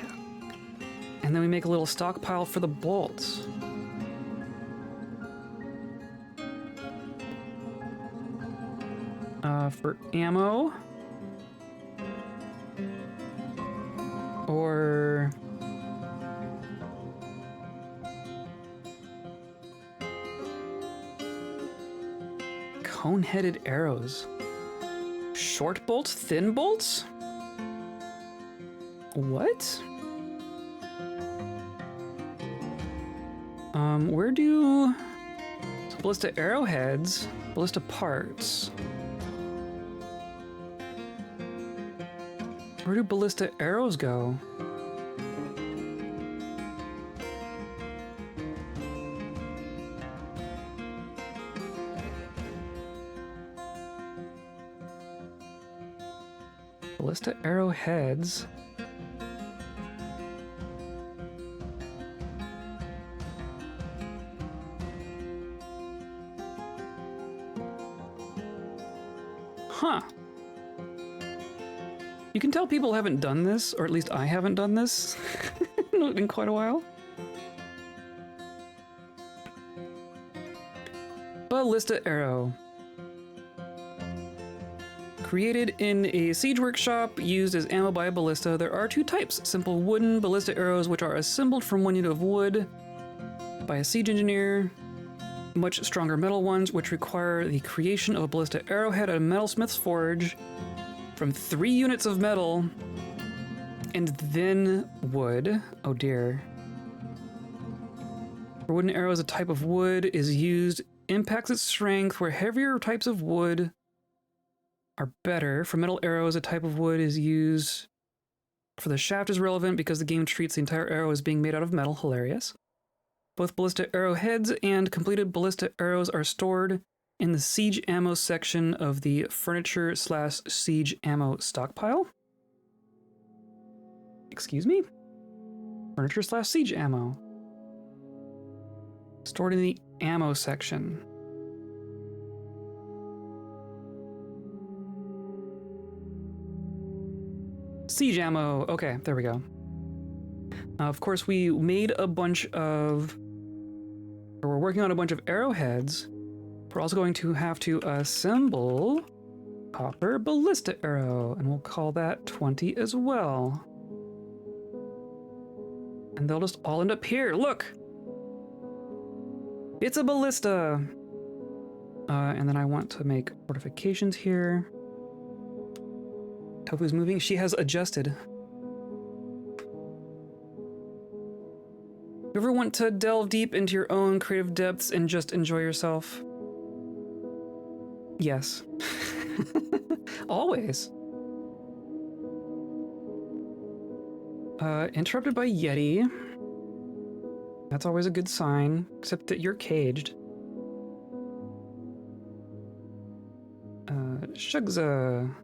And then we make a little stockpile for the bolts. For ammo. Or... cone-headed arrows. Short bolts? Thin bolts? What? Where do... So ballista arrowheads, ballista parts. Where do ballista arrows go? Ballista arrowheads. Huh. You can tell people haven't done this, or at least I haven't done this in quite a while. Ballista arrow. Created in a siege workshop, used as ammo by a ballista, there are two types. Simple wooden ballista arrows, which are assembled from one unit of wood by a siege engineer. Much stronger metal ones, which require the creation of a ballista arrowhead at a metalsmith's forge from 3 units of metal and then wood. Oh dear. For wooden arrows, a type of wood is used, impacts its strength, where heavier types of wood are better. For metal arrows, a type of wood is used. For the shaft is relevant because the game treats the entire arrow as being made out of metal. Hilarious. Both ballista arrowheads and completed ballista arrows are stored in the siege ammo section of the furniture/siege ammo stockpile. Excuse me? Furniture/siege ammo. Stored in the ammo section. Siege ammo. Okay, there we go. Of course, we made a bunch of... or we're working on a bunch of arrowheads. We're also going to have to assemble copper ballista arrow, and we'll call that 20 as well. And they'll just all end up here. Look! It's a ballista! And then I want to make fortifications here. Tofu's moving. She has adjusted. You ever want to delve deep into your own creative depths and just enjoy yourself? Yes. Always. Interrupted by Yeti. That's always a good sign, except that you're caged. Shugza.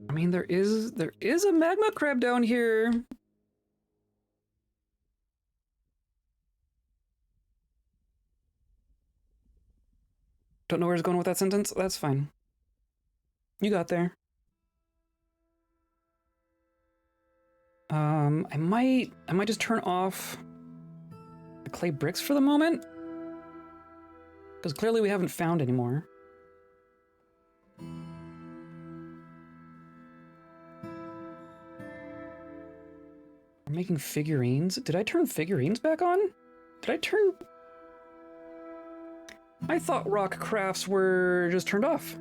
I mean, there is a magma crab down here. Don't know where it's going with that sentence. That's fine. You got there. I might just turn off the clay bricks for the moment, because clearly we haven't found any more. We're making figurines. Did I turn figurines back on? Did I turn... I thought rock crafts were just turned off.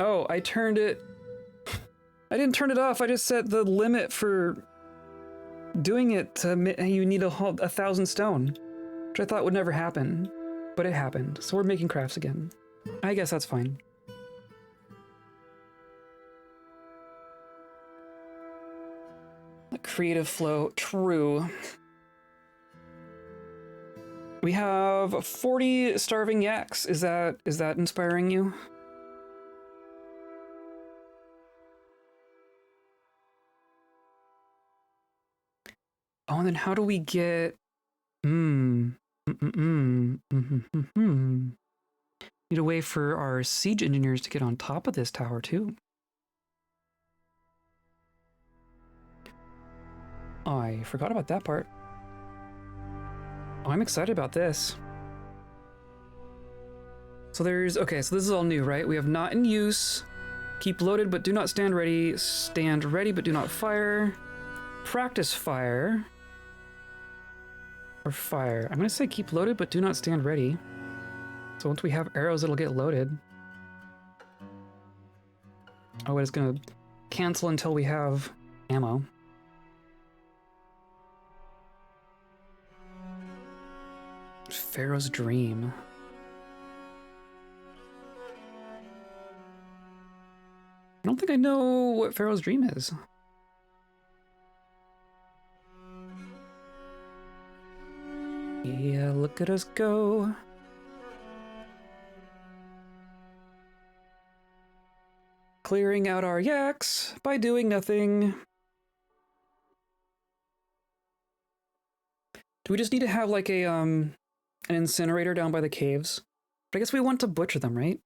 Oh, I turned it... I didn't turn it off, I just set the limit for doing it to... You need 1,000 stone, which I thought would never happen, but it happened. So we're making crafts again. I guess that's fine. Creative flow, true. We have 40 starving yaks. Is that inspiring you? Oh, and then how do we get... Need a way for our siege engineers to get on top of this tower, too. I forgot about that part. Oh, I'm excited about this. So there's... Okay, so this is all new, right? We have not in use. Keep loaded, but do not stand ready. Stand ready, but do not fire. Practice fire. Or fire. I'm gonna say keep loaded, but do not stand ready. So once we have arrows, it'll get loaded. Oh, it's gonna cancel until we have ammo. Pharaoh's Dream. I don't think I know what Pharaoh's Dream is. Yeah, look at us go. Clearing out our yaks by doing nothing. Do we just need to have like a an incinerator down by the caves? But I guess we want to butcher them, right?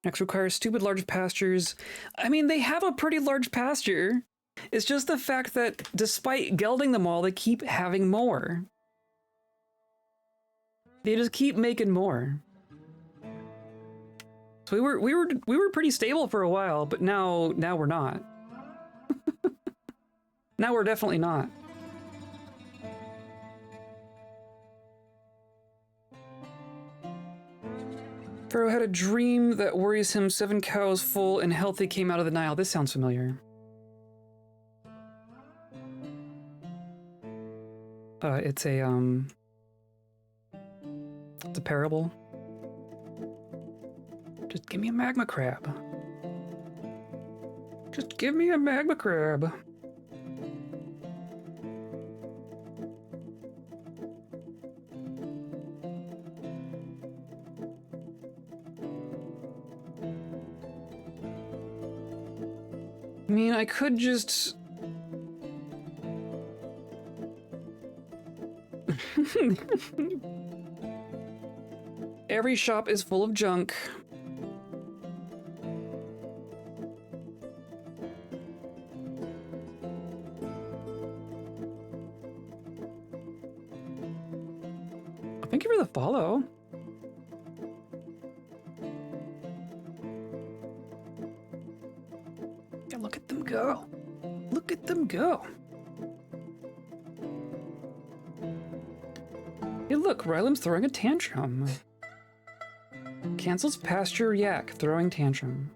Next requires stupid large pastures. I mean, they have a pretty large pasture. It's just the fact that despite gelding them all, they keep having more. They just keep making more. So we were pretty stable for a while, but now we're not. Now we're definitely not. Pharaoh had a dream that worries him. 7 cows full and healthy came out of the Nile. This sounds familiar. It's a parable. Just give me a magma crab. Just give me a magma crab. I mean, I could just... Every shop is full of junk. Thank you for the follow. Yeah, look at them go. Look at them go. Hey, look, Rylam's throwing a tantrum. Cancels pasture yak, throwing tantrum.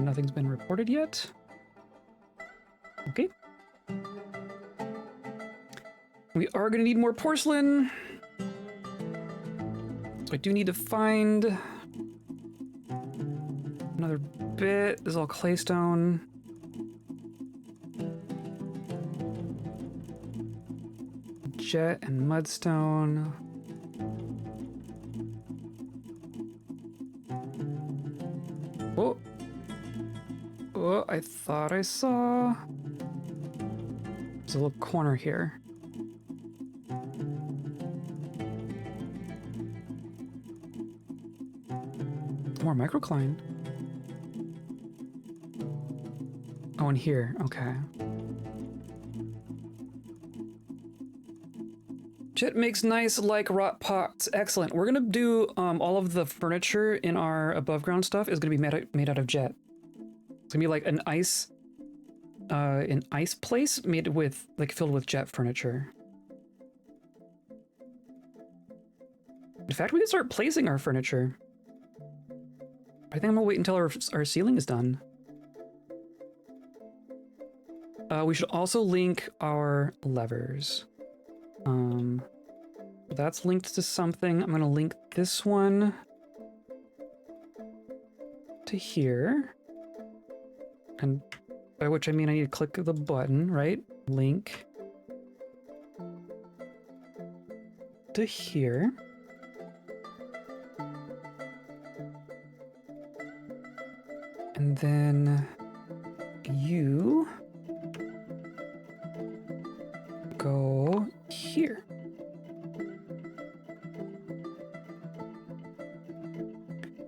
Nothing's been reported yet. Okay. We are gonna need more porcelain. So I do need to find another bit. This is all claystone. Jet and mudstone. Oh. Oh, I thought I saw... There's a little corner here. More microcline. Oh, and here. Okay. Jet makes nice, like, rot pots. Excellent. We're gonna do all of the furniture in our above ground stuff is gonna be made out of jet. It's gonna be like an ice place made with, like, filled with jet furniture. In fact, we can start placing our furniture. I think I'm gonna wait until our ceiling is done. We should also link our levers. That's linked to something. I'm gonna link this one to here. And by which I mean I need to click the button, right? Link to here. And then you go here.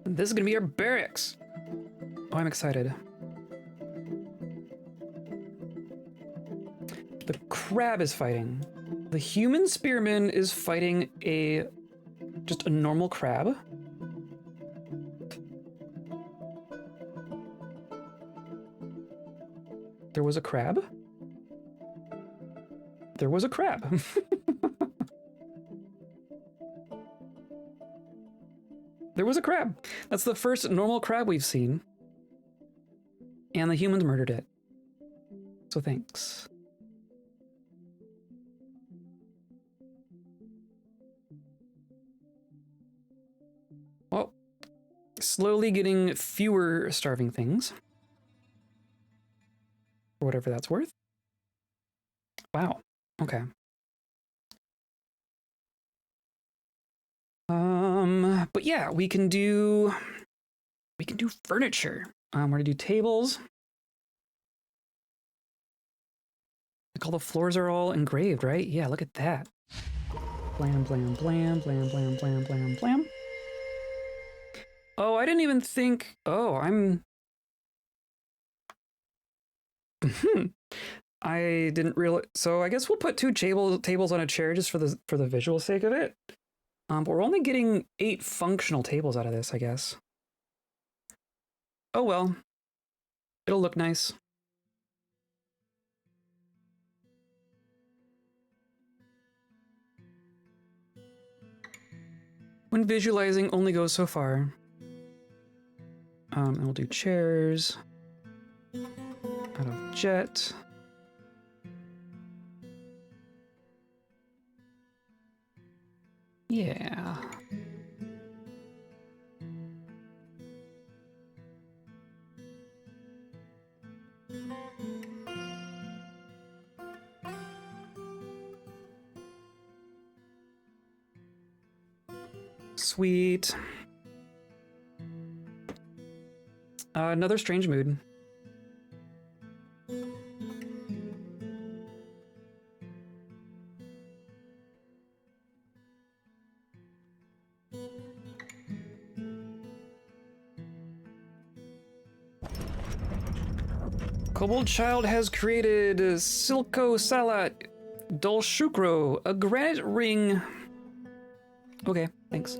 And this is gonna be our barracks. Oh, I'm excited. The crab is fighting. The human spearman is fighting just a normal crab. There was a crab? There was a crab. There was a crab. That's the first normal crab we've seen. And the humans murdered it. So thanks. Well, slowly getting fewer starving things. For whatever that's worth. Wow. Okay. But yeah, we can do furniture. We're gonna do tables. Like all the floors are all engraved, right? Yeah, look at that. Blam, blam, blam, blam, blam, blam, blam, blam. Oh, I didn't even think. Oh, I'm. I didn't realize. So I guess we'll put two tables on a chair just for the visual sake of it. But we're only getting 8 functional tables out of this, I guess. Oh well. It'll look nice. When visualizing only goes so far. And we'll do chairs. Out of jet. Yeah. Sweet. Another strange mood. Kobold Child has created Silco Salat Dolshukro, a granite ring. Okay, thanks.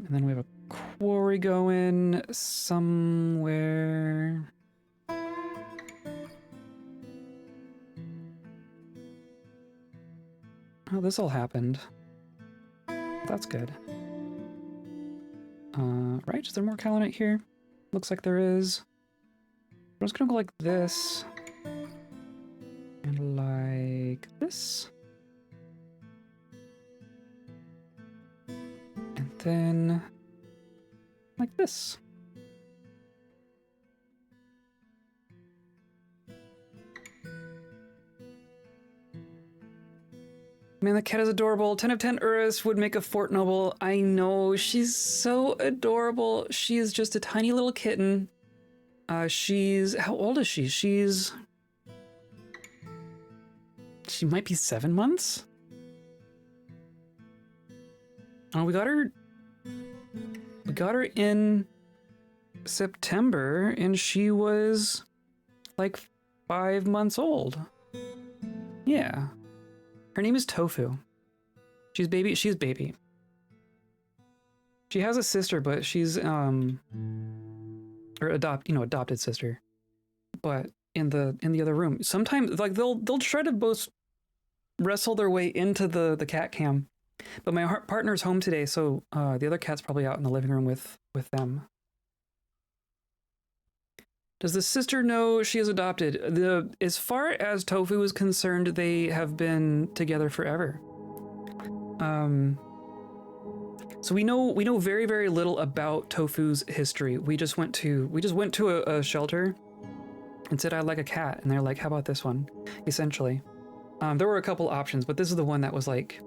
And then we have a quarry going somewhere. Oh, this all happened. That's good. Right? Is there more calinite here? Looks like there is. I'm just gonna go like this. And like this. And then like this. Man, the cat is adorable. 10 of 10 Urus would make a fort noble. I know, she's so adorable. She is just a tiny little kitten. How old is she? She might be 7 months? Oh, we got her in September, and she was like 5 months old. Yeah. Her name is Tofu. She's baby. She has a sister, but she's adopted sister. But in the other room, sometimes like they'll try to both wrestle their way into the cat cam. But my partner's home today, so the other cat's probably out in the living room with them. Does the sister know she is adopted? As far as Tofu is concerned, they have been together forever. So we know very, very little about Tofu's history. We just went to a shelter and said, I'd like a cat. And they're like, how about this one? Essentially. There were a couple options, but this is the one that was like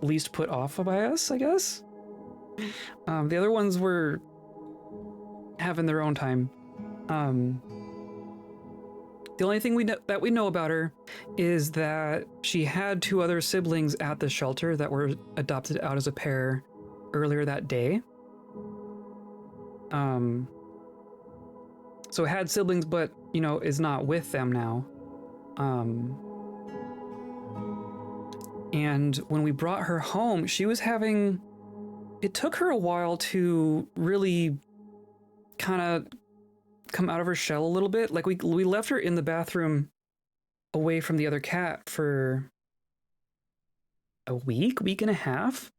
least put off by us, I guess. The other ones were having their own time. The only thing we know about her is that she had 2 other siblings at the shelter that were adopted out as a pair earlier that day. So had siblings, but is not with them now. And when we brought her home, she was having. It took her a while to really kind of come out of her shell a little bit. Like we left her in the bathroom away from the other cat for a week and a half,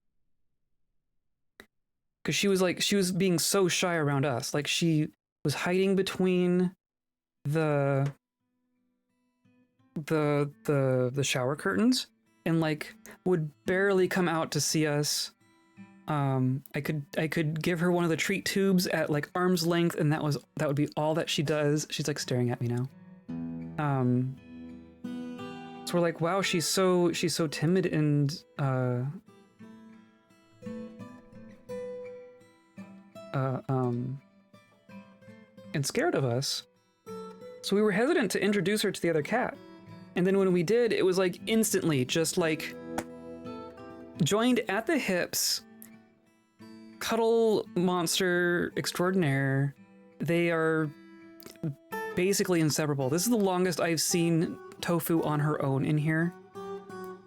because she was being so shy around us. Like she was hiding between the shower curtains and like would barely come out to see us. I could give her one of the treat tubes at like arm's length, and that would be all that she does. She's like staring at me now. So we're like, wow, she's so timid and and scared of us. So we were hesitant to introduce her to the other cat. And then when we did, it was like instantly just like joined at the hips. Cuddle monster extraordinaire. They are basically inseparable. This is the longest I've seen Tofu on her own in here,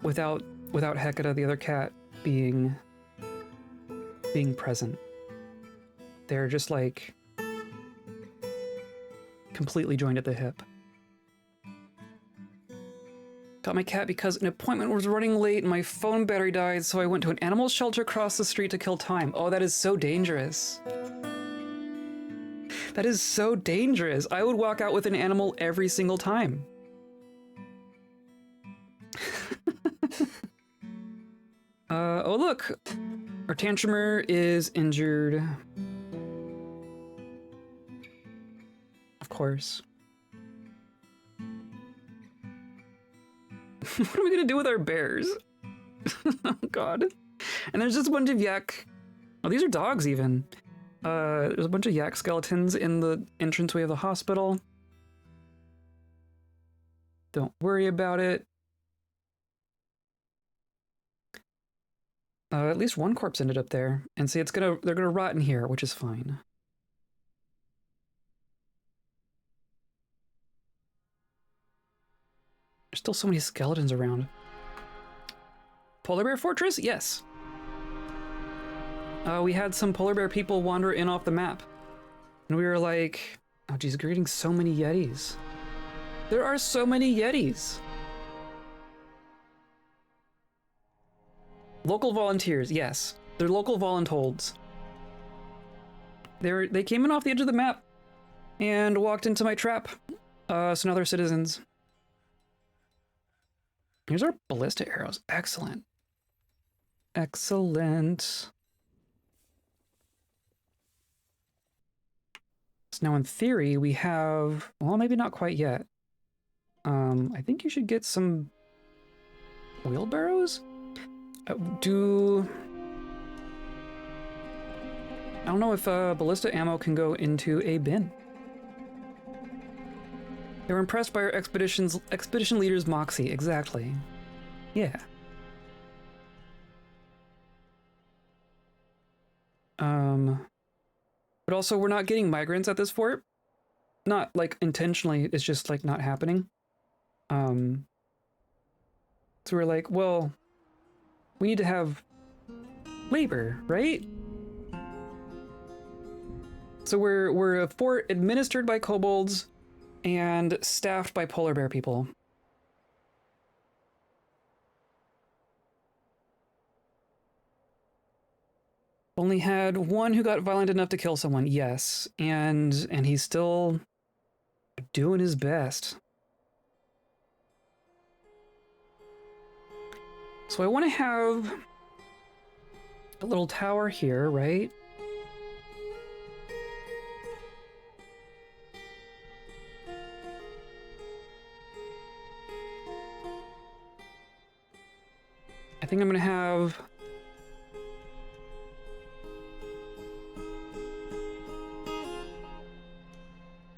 without Hecata, the other cat, being present. They're just like completely joined at the hip. Got my cat because an appointment was running late and my phone battery died, so I went to an animal shelter across the street to kill time. Oh, that is so dangerous. That is so dangerous. I would walk out with an animal every single time. Oh look, our tantrumer is injured. course. What are we gonna do with our bears? Oh god. And there's just a bunch of yak... Oh, these are dogs even. There's a bunch of yak skeletons in the entranceway of the hospital. Don't worry about it. At least one corpse ended up there. And see, they're gonna rot in here, which is fine. There's still so many skeletons around. Polar Bear Fortress? Yes. We had some polar bear people wander in off the map. And we were like, oh geez, we're getting so many yetis. There are so many yetis. Local volunteers, yes. They're local voluntold. They came in off the edge of the map and walked into my trap. So now they're citizens. Here's our ballista arrows. Excellent. Excellent. So now in theory we have, well, maybe not quite yet. I think you should get some wheelbarrows? I don't know if ballista ammo can go into a bin. They were impressed by our expedition leader's moxie. Exactly. Yeah. But also we're not getting migrants at this fort. Not like intentionally, it's just like not happening. So we're like, well, we need to have labor, right? So we're a fort administered by kobolds and staffed by polar bear people. Only had one who got violent enough to kill someone, yes, and he's still doing his best. So I want to have a little tower here, right? I think I'm going to have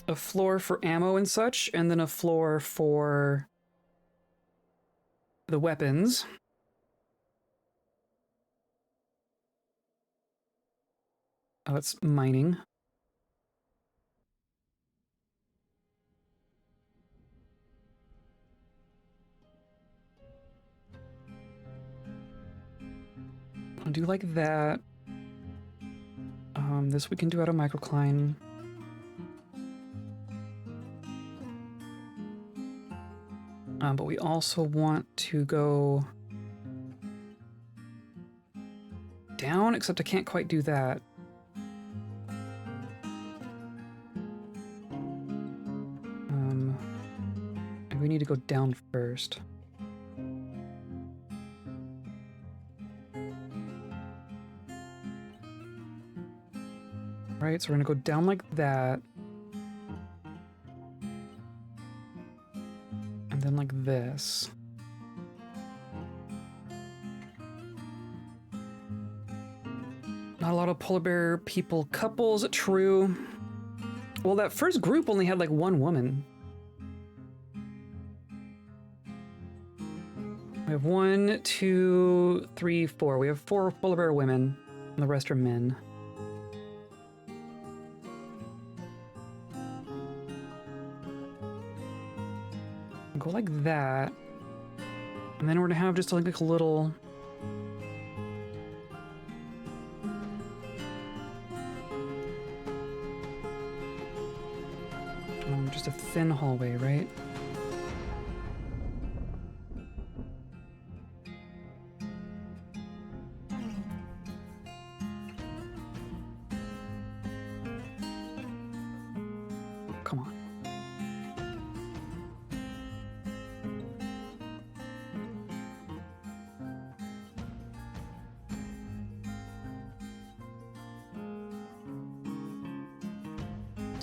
a floor for ammo and such, and then a floor for the weapons. Oh, it's mining. I'll do like that. This we can do out of microcline. But we also want to go down, except I can't quite do that. We need to go down first. Right, so we're gonna go down like that. And then like this. Not a lot of polar bear people couples, true. Well, that first group only had like one woman. We have 1, 2, 3, 4. We have 4 polar bear women, and the rest are men. Go like that. And then we're gonna have just like a little... just a thin hallway, right? Come on.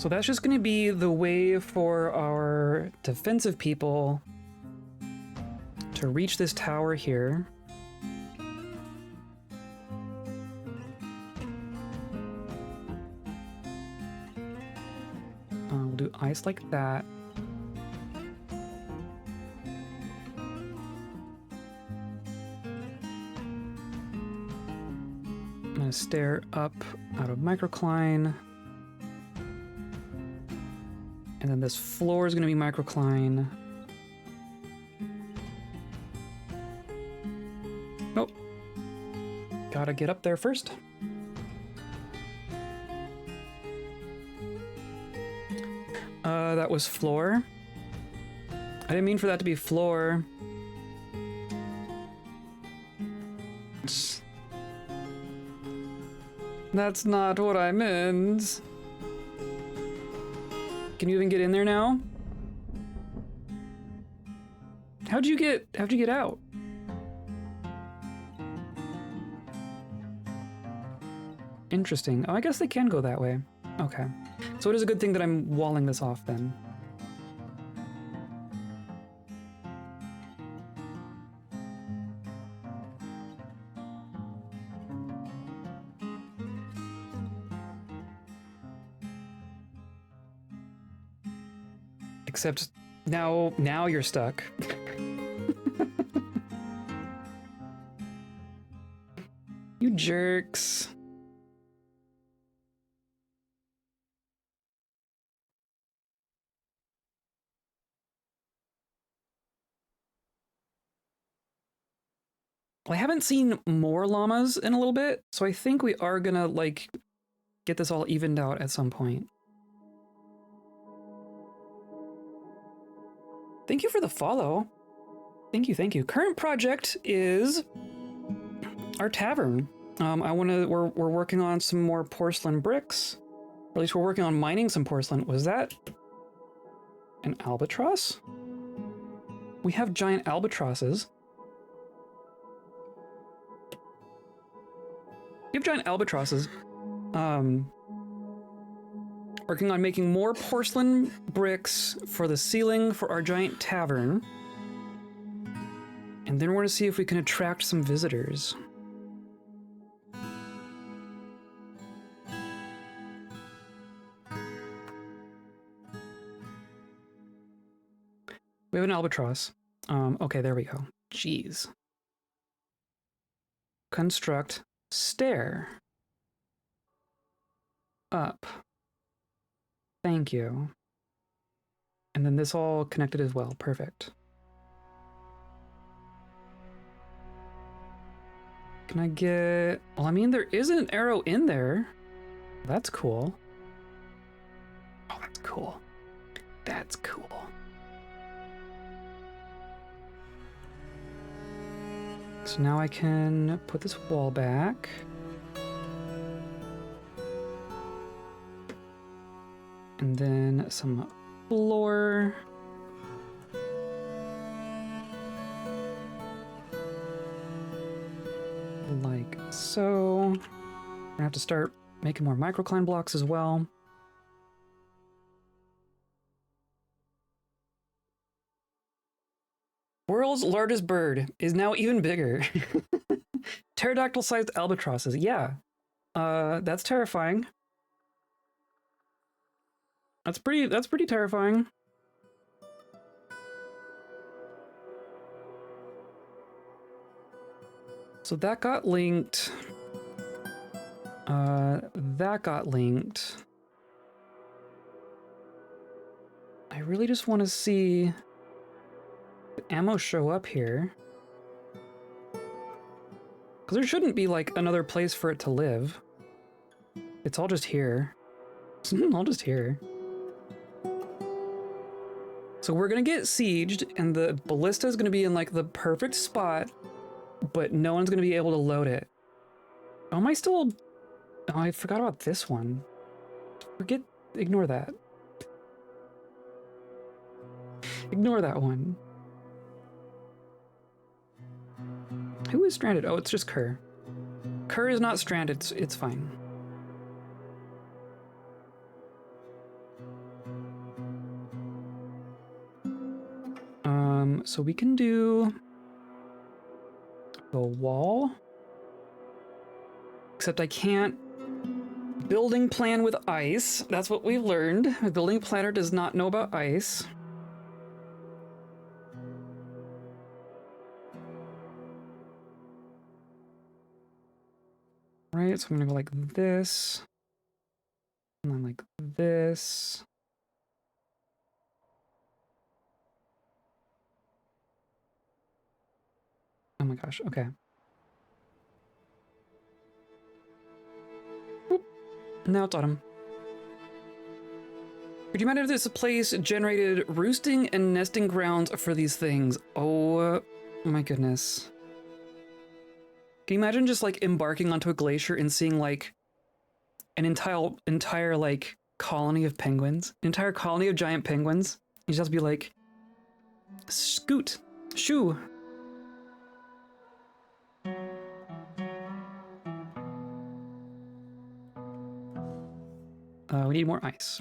So that's just going to be the way for our defensive people to reach this tower here. We'll do ice like that. I'm going to stair up out of microcline. And then this floor is going to be microcline. Nope. Gotta get up there first. That was floor. I didn't mean for that to be floor. That's not what I meant. Can you even get in there now? How'd you get out? Interesting. Oh, I guess they can go that way. Okay. So it is a good thing that I'm walling this off then. Except now you're stuck. You jerks. Well, I haven't seen more llamas in a little bit, so I think we are gonna, like, get this all evened out at some point. Thank you for the follow. Thank you, thank you. Current project is our tavern. We're working on some more porcelain bricks. Or at least we're working on mining some porcelain. Was that an albatross? We have giant albatrosses. We have giant albatrosses. Working on making more porcelain bricks for the ceiling for our giant tavern. And then we're going to see if we can attract some visitors. We have an albatross. Okay, there we go. Jeez. Construct stair. Up. Thank you. And then this all connected as well. Perfect. Can I get... Well, I mean, there is an arrow in there. That's cool. Oh, that's cool. That's cool. So now I can put this wall back. And then some floor. Like so. We're gonna have to start making more microcline blocks as well. World's largest bird is now even bigger. Pterodactyl-sized albatrosses. Yeah. That's terrifying. That's pretty terrifying. So that got linked. That got linked. I really just want to see the ammo show up here. Because there shouldn't be, like, another place for it to live. It's all just here. It's all just here. So we're gonna get sieged, and the ballista is gonna be in, like, the perfect spot, but no one's gonna be able to load it. Oh, am I still... Oh, I forgot about this one. Ignore that. Ignore that one. Who is stranded? Oh, it's just Kerr. Kerr is not stranded, it's fine. So we can do the wall. Except I can't building plan with ice. That's what we've learned. A building planner does not know about ice. Right, so I'm gonna go like this. And then like this. Oh my gosh, okay. Boop. Now it's autumn. Could you imagine if this place generated roosting and nesting grounds for these things? Oh my goodness. Can you imagine just like embarking onto a glacier and seeing like an entire like colony of penguins? An entire colony of giant penguins? You just have to be like, scoot, shoo. We need more ice.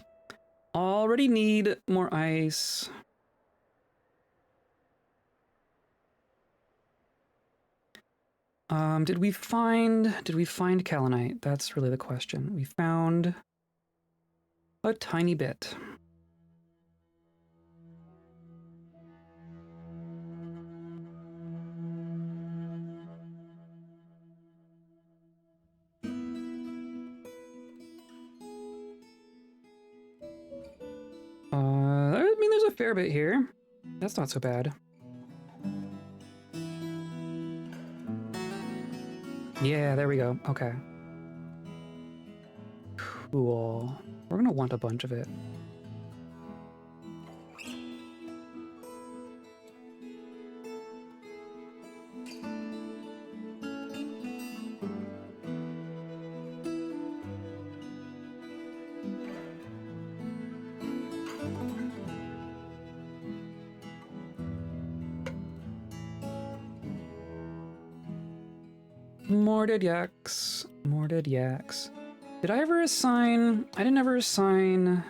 Already need more ice. Did we find kaolinite? That's really the question. We found a tiny bit. I mean, there's a fair bit here. That's not so bad. Yeah, there we go. Okay. Cool. We're gonna want a bunch of it. More dead yaks. More dead yaks. Did I ever assign... I didn't ever assign...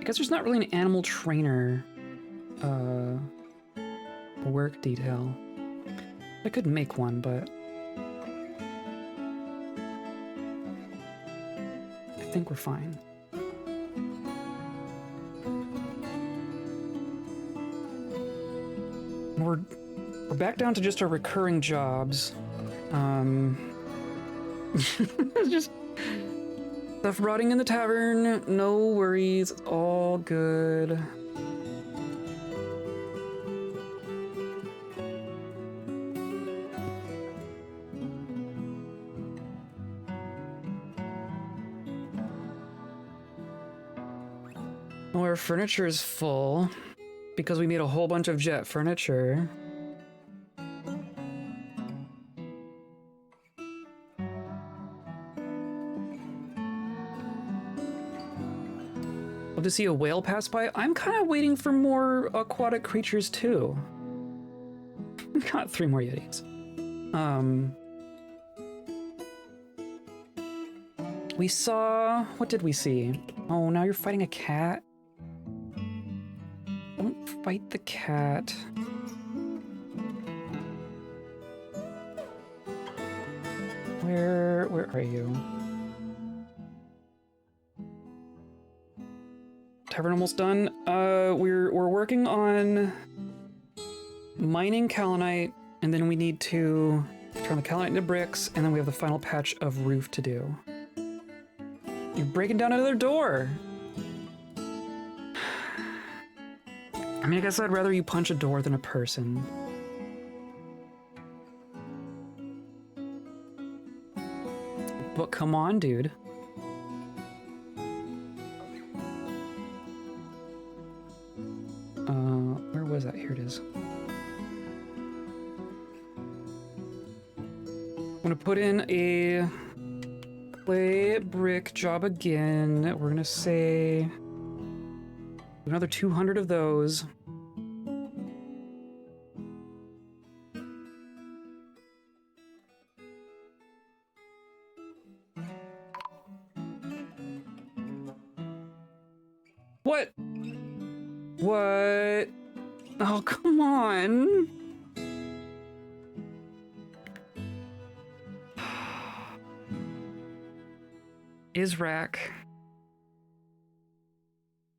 I guess there's not really an animal trainer work detail. I could make one, but... I think we're fine. We're back down to just our recurring jobs. Just stuff rotting in the tavern. No worries. It's all good. Well, our furniture is full because we made a whole bunch of jet furniture. To see a whale pass by. I'm kind of waiting for more aquatic creatures too. We got 3 more yetis. We saw... What did we see? Oh, now you're fighting a cat? Don't fight the cat. Where are you? Tavern almost done. We're working on mining kaolinite, and then we need to turn the kaolinite into bricks, and then we have the final patch of roof to do. You're breaking down another door. I mean, I guess I'd rather you punch a door than a person. But come on, dude. Where was that? Here it is. I'm gonna put in a clay brick job again. We're gonna say another 200 of those. What? What? Oh, come on. Israk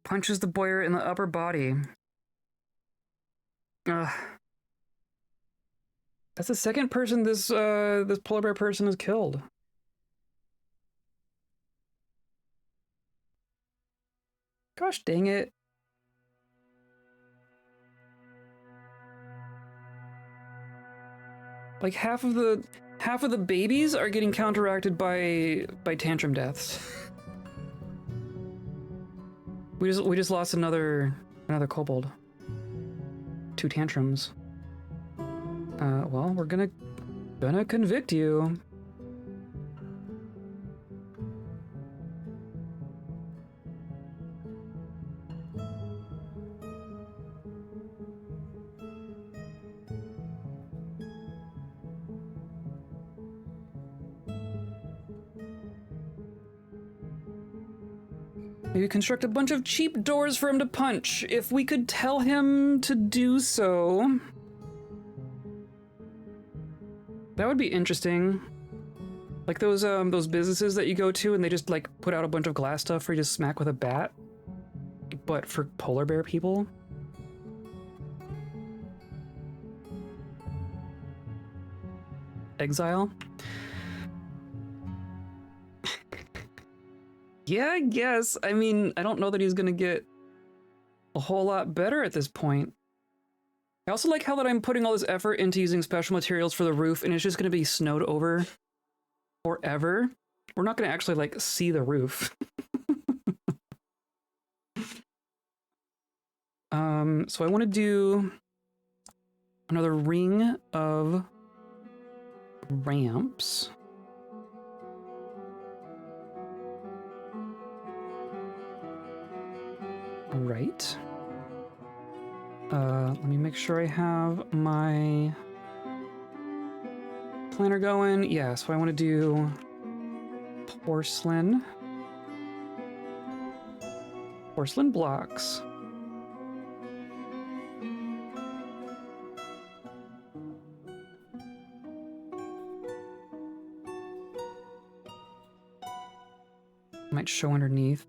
punches the boyer in the upper body. Ugh. That's the second person this this polar bear person has killed. Gosh dang it. Like half of the babies are getting counteracted by tantrum deaths. We just lost another kobold. 2 tantrums. Well, we're gonna convict you. Maybe construct a bunch of cheap doors for him to punch, if we could tell him to do so. That would be interesting. Like those businesses that you go to and they just like put out a bunch of glass stuff for you to smack with a bat, but for polar bear people. Exile? Yeah, I guess. I mean, I don't know that he's gonna get a whole lot better at this point. I also like how that I'm putting all this effort into using special materials for the roof and it's just gonna be snowed over forever. We're not gonna actually like see the roof. So I want to do another ring of ramps. All right. Let me make sure I have my planner going. Yeah, so I want to do porcelain blocks. Might show underneath.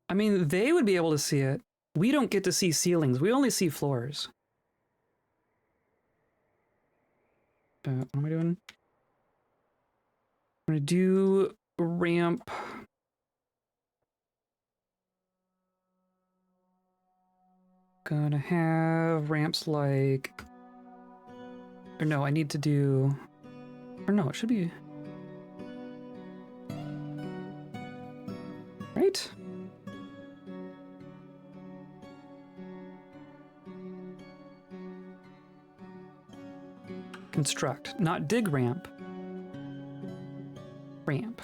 I mean, they would be able to see it. We don't get to see ceilings. We only see floors. What am I doing? I'm gonna do a ramp. Gonna have ramps like... Or no, I need to do... Or no, it should be... Right? Construct, not dig ramp. Ramp.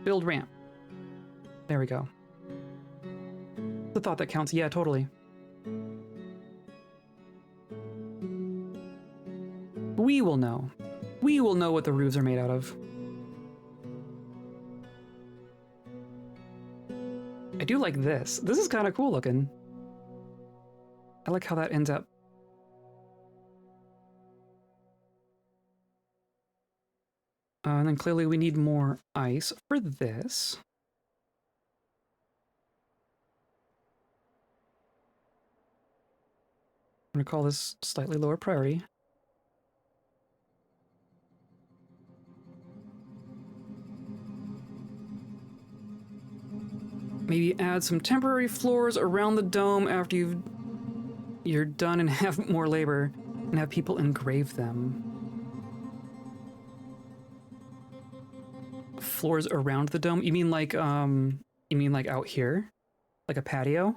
Build ramp. There we go. The thought that counts. Yeah, totally. We will know. We will know what the roofs are made out of. I do like this. This is kind of cool looking. I like how that ends up. And then clearly we need more ice for this. I'm gonna call this slightly lower priority. Maybe add some temporary floors around the dome after you're done and have more labor, and have people engrave them. Floors around the dome? You mean like out here? Like a patio?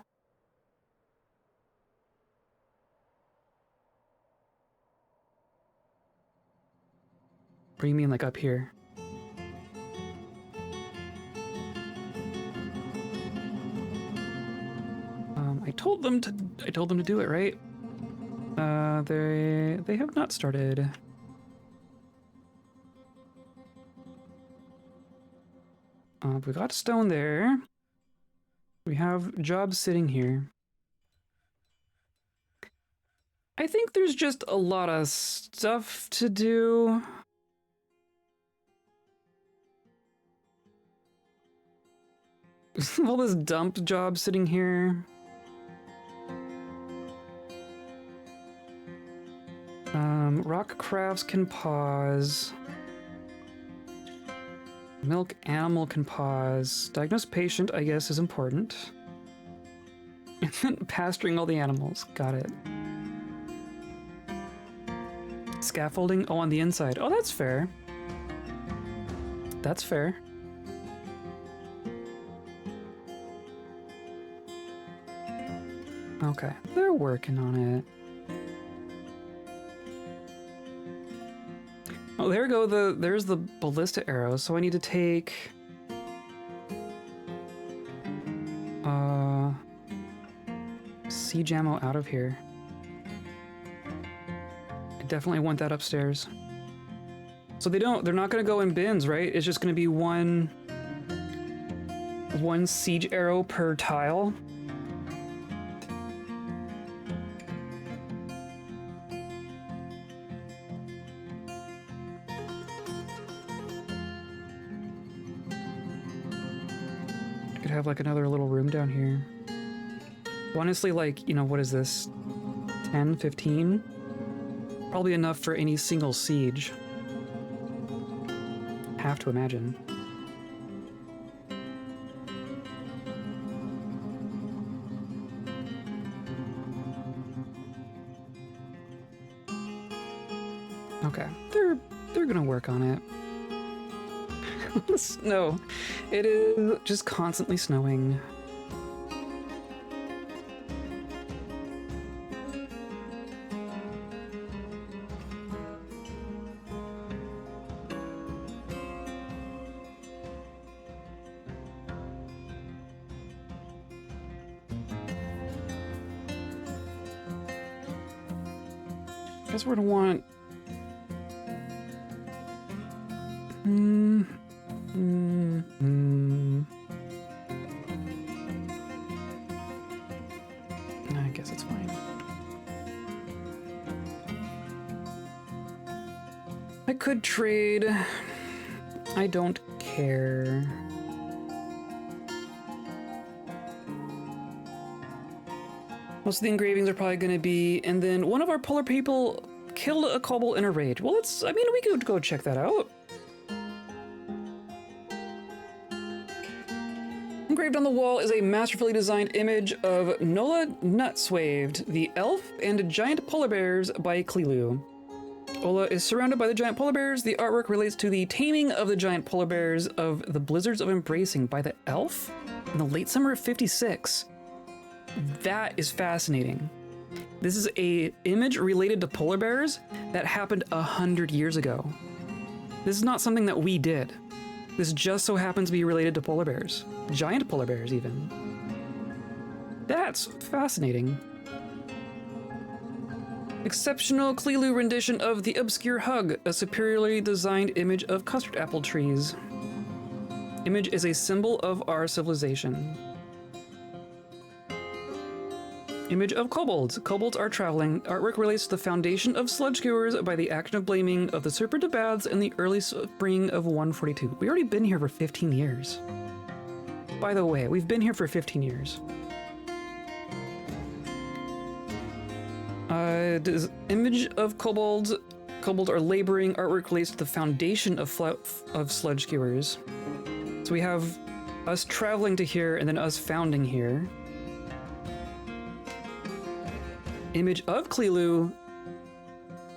Or you mean like up here? I told them to do it, right? They have not started. We got stone there. We have jobs sitting here. I think there's just a lot of stuff to do. All this dump job sitting here. Rock crafts can pause. Milk animal can pause. Diagnose patient, I guess, is important. Pasturing all the animals. Got it. Scaffolding? Oh, on the inside. Oh, that's fair. That's fair. Okay, they're working on it. Oh, there we go. There's the ballista arrows. So I need to take siege ammo out of here. I definitely want that upstairs. So they're not gonna go in bins, right? It's just gonna be one siege arrow per tile. Have like another little room down here. Honestly, like, you know, what is this? 10, 15? Probably enough for any single siege. Have to imagine. Okay, they're gonna work on it. Snow. It is just constantly snowing. I guess we're gonna want I guess it's fine. I could trade. I don't care. Most of the engravings are probably going to be, and then one of our polar people killed a kobold in a raid. Well, I mean, we could go check that out. Engraved on the wall is a masterfully designed image of Nola Nutswaved, the elf and giant polar bears by Klilu. Ola is surrounded by the giant polar bears. The artwork relates to the taming of the giant polar bears of the Blizzards of Embracing by the elf in the late summer of 56. That is fascinating. This is a image related to polar bears that happened 100 years ago. This is not something that we did. This just so happens to be related to polar bears. Giant polar bears, even. That's fascinating. Exceptional Klilu rendition of The Obscure Hug, a superiorly designed image of custard apple trees. Image is a symbol of our civilization. Image of kobolds. Kobolds are traveling. Artwork relates to the foundation of sludge skewers by the action of blaming of the serpent of baths in the early spring of 142. We've already been here for 15 years. By the way, we've been here for 15 years. Image of kobolds. Kobolds are laboring. Artwork relates to the foundation of sludge skewers. So we have us traveling to here and then us founding here. Image of Klilu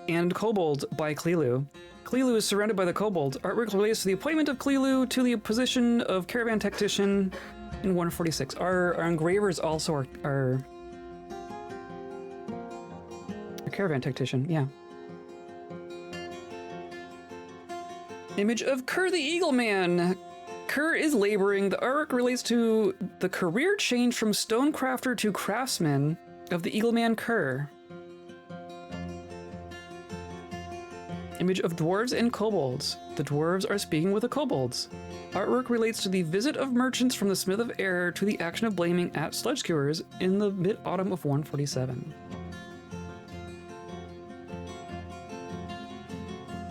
and kobolds by Klilu. Klilu is surrounded by the kobolds. Artwork relates to the appointment of Klilu to the position of caravan tactician in 146. Our engravers also are a caravan tactician, yeah. Image of Kerr the Eagle Man. Kerr is laboring. The artwork relates to the career change from stonecrafter to craftsman of the Eagle Man Kerr. Image of dwarves and kobolds. The dwarves are speaking with the kobolds. Artwork relates to the visit of merchants from the Smith of Air to the action of blaming at sledge skewers in the mid-autumn of 147.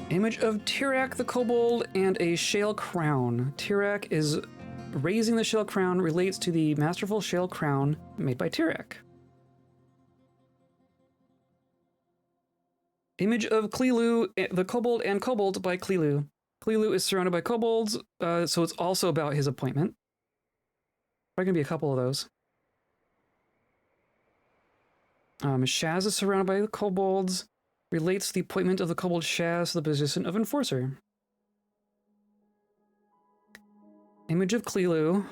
Image of Tirak the Kobold and a shale crown. Tirak is raising the shale crown, relates to the masterful shale crown made by Tirak. Image of Klilu, the Kobold and Kobold by Klilu. Klilu is surrounded by kobolds, so it's also about his appointment. Probably gonna be a couple of those. Shaz is surrounded by the kobolds, relates to the appointment of the kobold Shaz to the position of enforcer. Image of Klilu,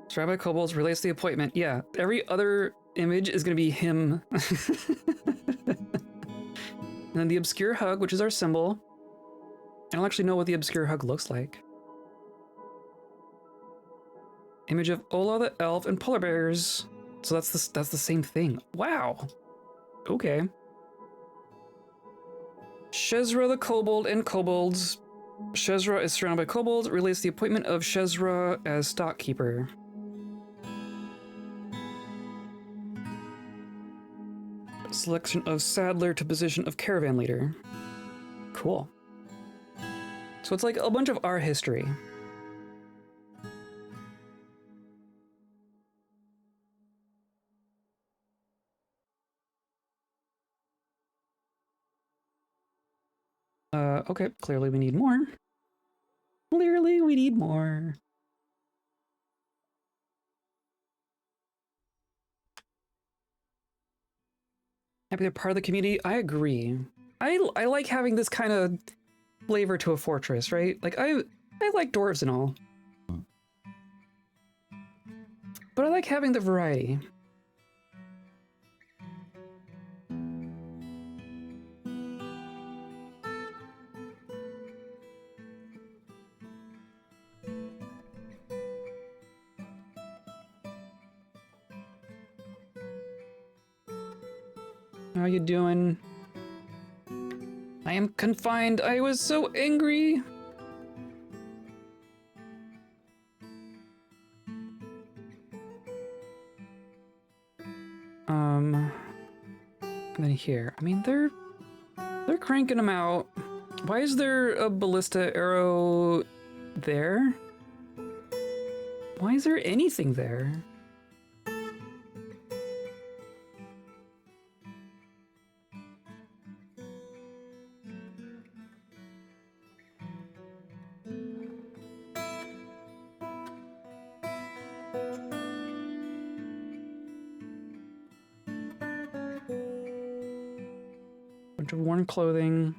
surrounded by kobolds, relates to the appointment. Yeah, every other image is gonna be him. And then the obscure hug, which is our symbol. I don't actually know what the obscure hug looks like. Image of Ola the elf and polar bears. So that's the same thing. Wow. Okay. Shezra the kobold and kobolds. Shezra is surrounded by kobolds. Relates the appointment of Shezra as stockkeeper. Selection of saddler to position of caravan leader. Cool. So it's like a bunch of our history. Okay, clearly we need more. Clearly we need more. Happy they're part of the community. I agree. I like having this kind of flavor to a fortress, right? Like I like dwarves and all. But I like having the variety. How you doing? I am confined. I was so angry. And then here. I mean, they're cranking them out. Why is there a ballista arrow there? Why is there anything there? Bunch of worn clothing.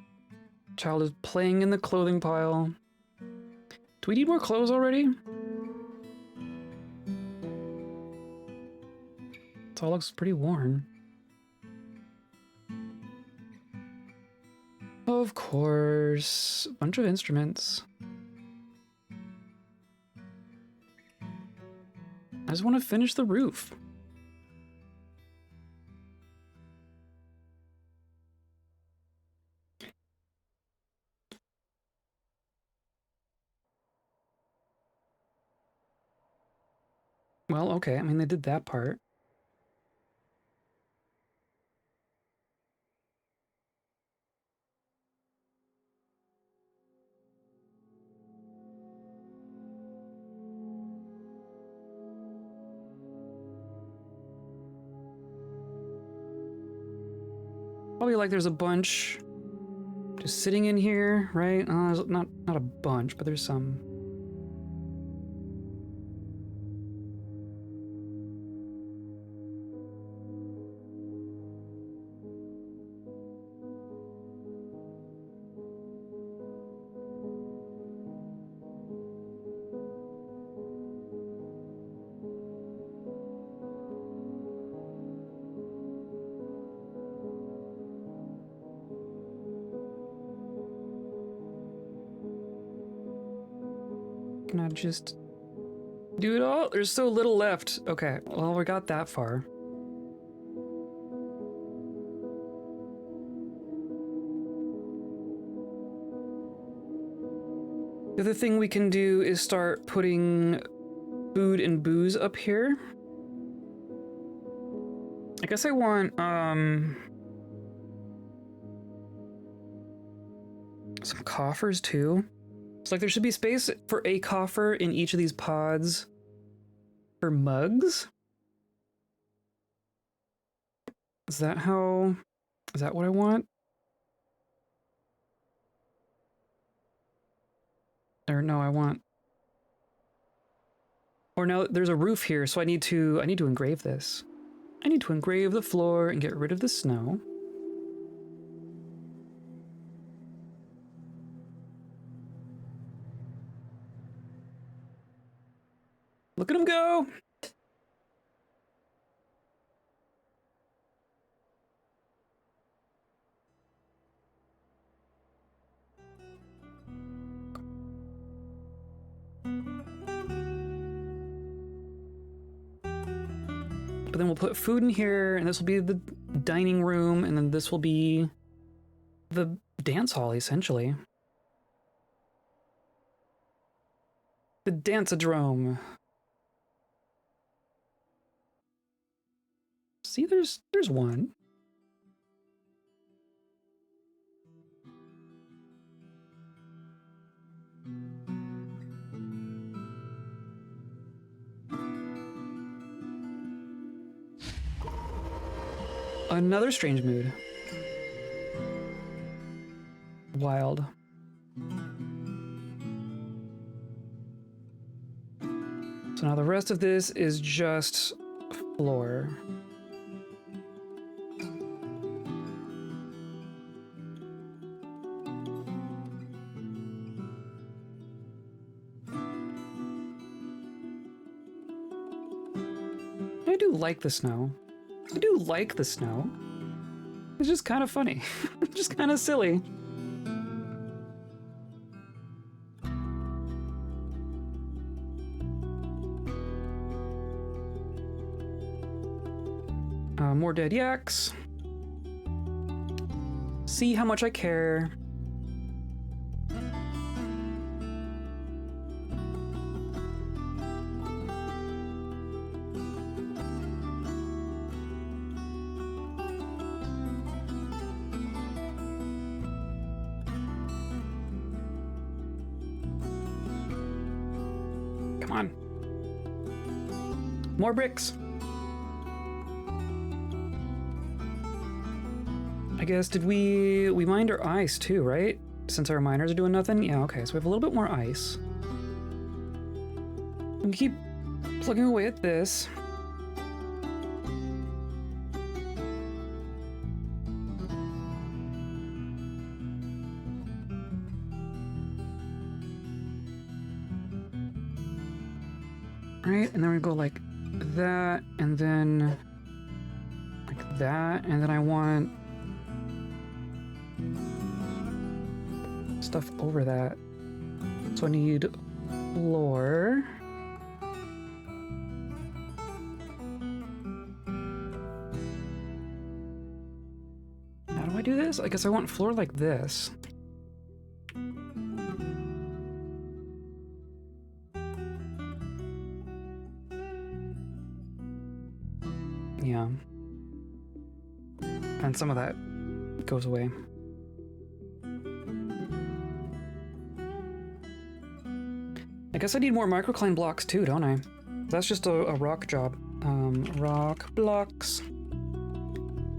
Child is playing in the clothing pile. Do we need more clothes already? It all looks pretty worn. Of course. A bunch of instruments. I just want to finish the roof. Well, okay, I mean, they did that part. Probably like there's a bunch just sitting in here, right? There's not a bunch, but there's some. Can I just do it all? There's so little left. Okay, well, we got that far. The other thing we can do is start putting food and booze up here. I guess I want, some coffers too. It's like there should be space for a coffer in each of these pods for mugs. Is that what I want? Or no, I want... Or no, there's a roof here, so I need to engrave this. I need to engrave the floor and get rid of the snow. Look at him go! But then we'll put food in here, and this will be the dining room, and then this will be the dance hall, essentially. The dance-a-drome. See, there's one. Another strange mood. Wild. So now the rest of this is just floor. I do like the snow. I do like the snow. It's just kind of funny. Just kind of silly. More dead yaks. See how much I care. Come on. More bricks. I guess, did we mined our ice too, right? Since our miners are doing nothing? Yeah, okay, so we have a little bit more ice. We can keep plugging away at this. Right, and then we go like that, and then like that, and then I want stuff over that. So I need floor. How do I do this? I guess I want floor like this. Yeah. And some of that goes away. I guess I need more microcline blocks too, don't I? That's just a rock job. Rock blocks. I'm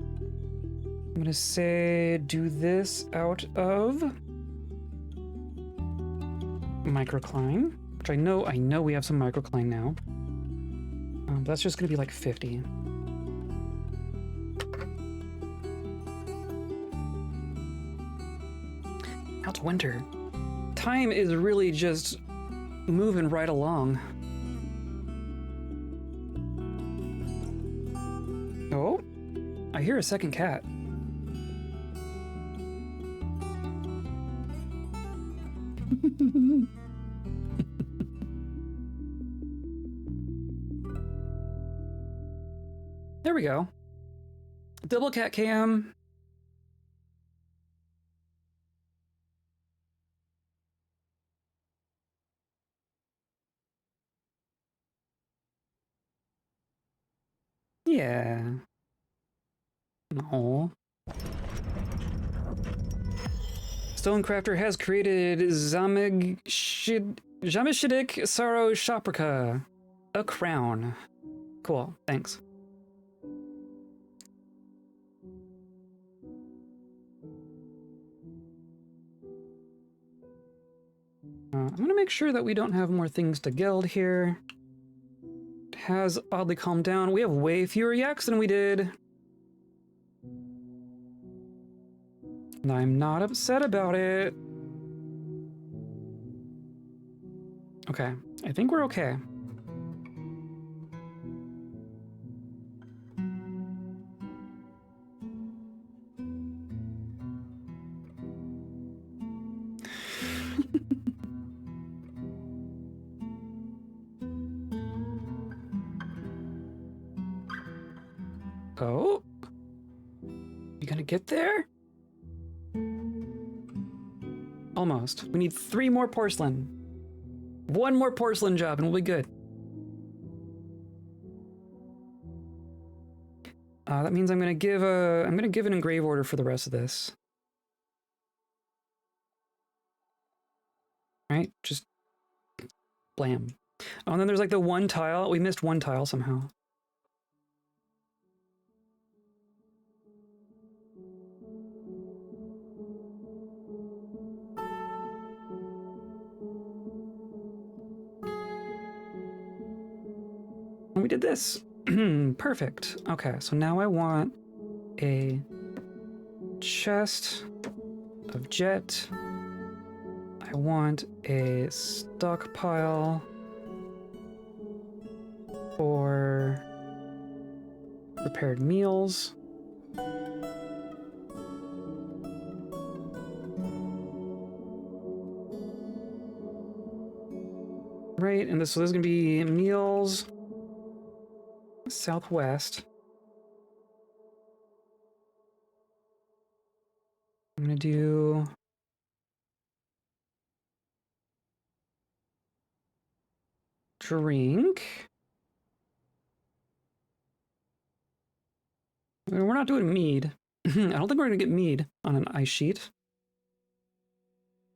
gonna say do this out of microcline, which I know we have some microcline now. But that's just gonna be like 50. Now it's winter. Time is really just moving right along. Oh, I hear a second cat. There we go. Double cat cam. Yeah. No. Stonecrafter has created Jameshidik Saro Shaprika, a crown. Cool, thanks. I'm gonna make sure that we don't have more things to geld here. It has oddly calmed down. We have way fewer yaks than we did. And I'm not upset about it. Okay, I think we're okay. Oh? You gonna get there? Almost. We need 3 more porcelain. 1 more porcelain job and we'll be good. That means I'm gonna give an engrave order for the rest of this. Right? Just blam. Oh, and then there's like the 1 tile. We missed 1 tile somehow. And we did this. Perfect. Okay, so now I want a chest of jet. I want a stockpile for prepared meals. Right, and so this is gonna be meals southwest. I'm gonna do drink. We're not doing mead. I don't think we're gonna get mead on an ice sheet.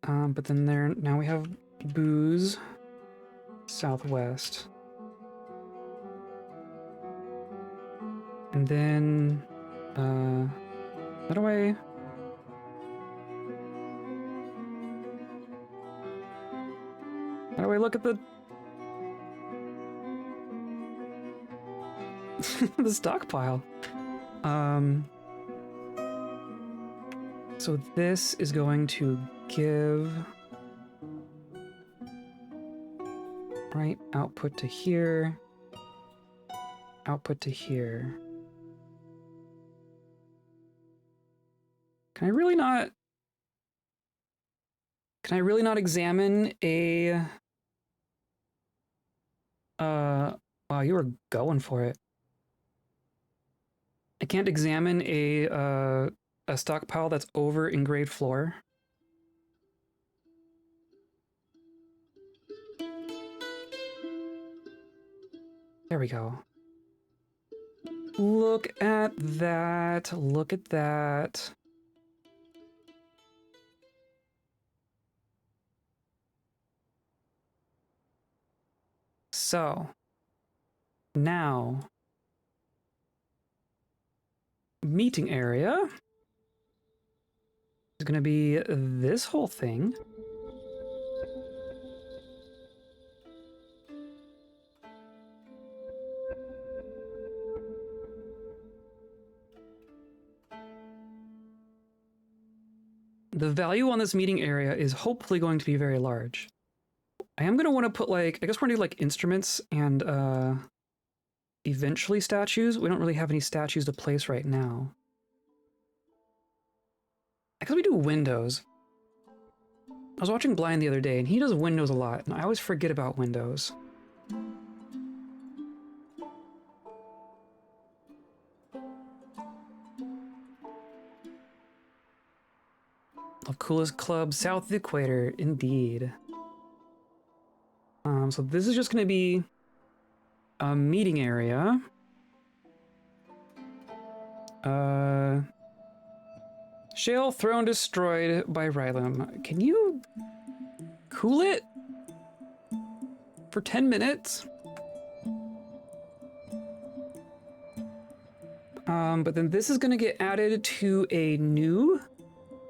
But then now we have booze southwest. And then, how do I look at the the stockpile? So this is going to give right output to here, output to here. Can I really not examine a wow, you were going for it. I can't examine a stockpile that's over engraved floor. There we go. Look at that. Look at that. So, now, meeting area is going to be this whole thing. The value on this meeting area is hopefully going to be very large. I am going to want to put like, I guess we're going to do like instruments and eventually statues. We don't really have any statues to place right now. I guess we do windows. I was watching Blind the other day and he does windows a lot and I always forget about windows. Of coolest club south of the equator, indeed. So this is just going to be a meeting area. Shale throne destroyed by Rylem. Can you cool it for 10 minutes? But then this is gonna get added to a new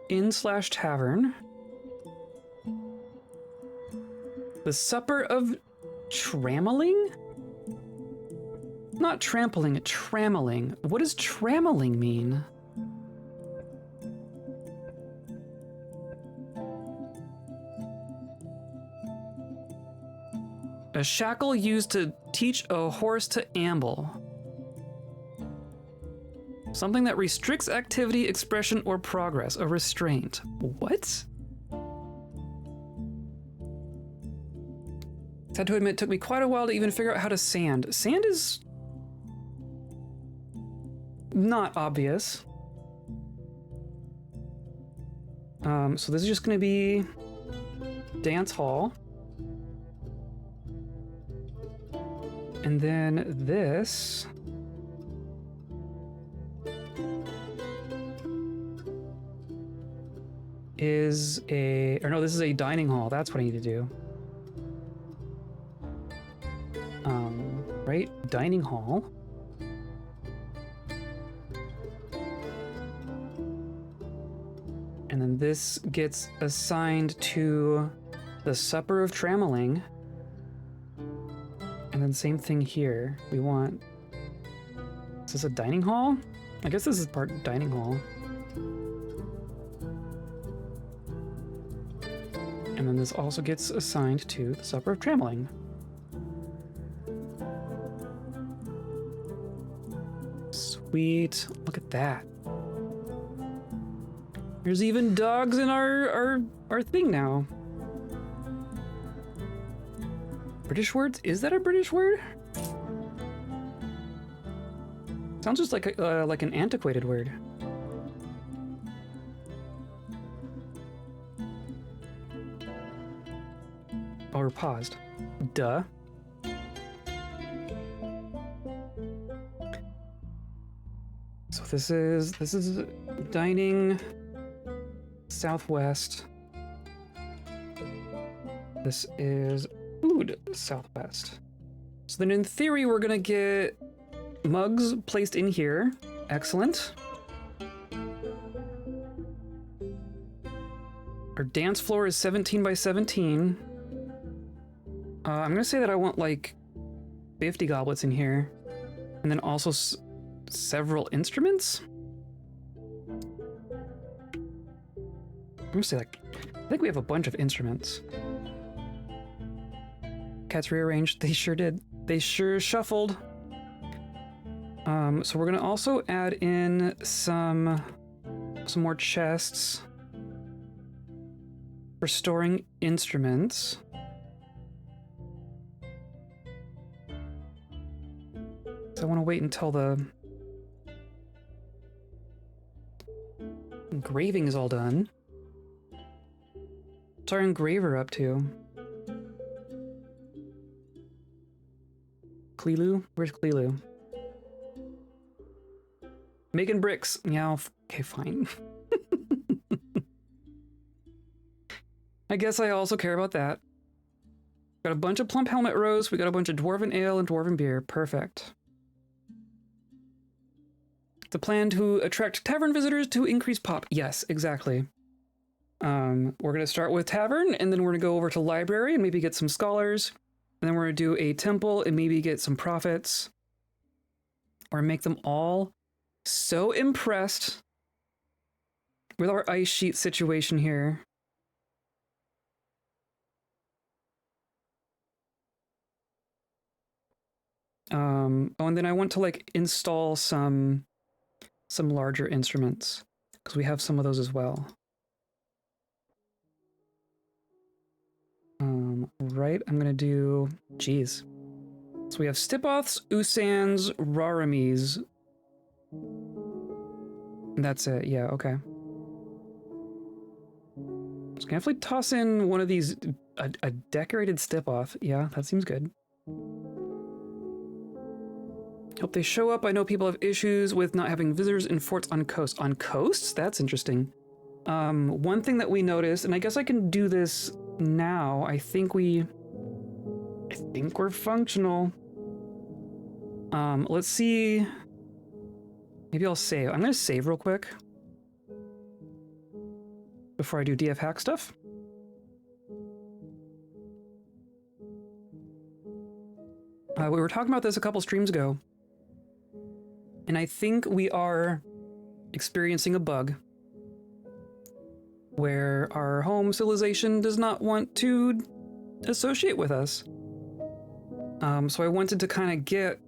inn/tavern. The Supper of Trammeling? Not trampling, trammeling. What does trammeling mean? A shackle used to teach a horse to amble. Something that restricts activity, expression, or progress. A restraint. What? I had to admit, it took me quite a while to even figure out how to sand. Sand is not obvious. So this is just gonna be dance hall. And then this is this is a dining hall. That's what I need to do. Right? Dining hall. And then this gets assigned to the Supper of Trammeling. And then same thing here. We want... Is this a dining hall? I guess this is part dining hall. And then this also gets assigned to the Supper of Trammeling. Sweet. Look at that. There's even dogs in our thing now. British words? Is that a British word? Sounds just like an antiquated word. Oh, we're paused. Duh. So this is dining southwest. This is food southwest. So then in theory, we're gonna get mugs placed in here. Excellent. Our dance floor is 17 by 17. I'm gonna say that I want like 50 goblets in here. And then also several instruments. I'm gonna say like, I think we have a bunch of instruments. Cats rearranged, they sure did. They sure shuffled. So we're gonna also add in some more chests for storing instruments. So I want to wait until the engraving is all done. What's our engraver up to? Clelu? Where's Clelu? Making bricks. Yeah, okay, fine. I guess I also care about that. Got a bunch of plump helmet rows. We got a bunch of dwarven ale and dwarven beer. Perfect. The plan to attract tavern visitors to increase pop. Yes, exactly. We're going to start with tavern, and then we're going to go over to library and maybe get some scholars. And then we're going to do a temple and maybe get some prophets. Or make them all so impressed with our ice sheet situation here. Oh, and then I want to like install some larger instruments because we have some of those as well. Right, I'm gonna do, geez. So we have Stipoths, Usans, Raramis. That's it, yeah, okay. So can I definitely toss in one of these, a decorated Stipoth. Yeah, that seems good. Hope they show up. I know people have issues with not having visitors in forts on coasts. On coasts? That's interesting. One thing that we noticed, and I guess I can do this now. I think we're functional. Let's see. Maybe I'll save. I'm gonna save real quick before I do DF hack stuff. We were talking about this a couple streams ago, and I think we are experiencing a bug where our home civilization does not want to associate with us. So I wanted to kind of get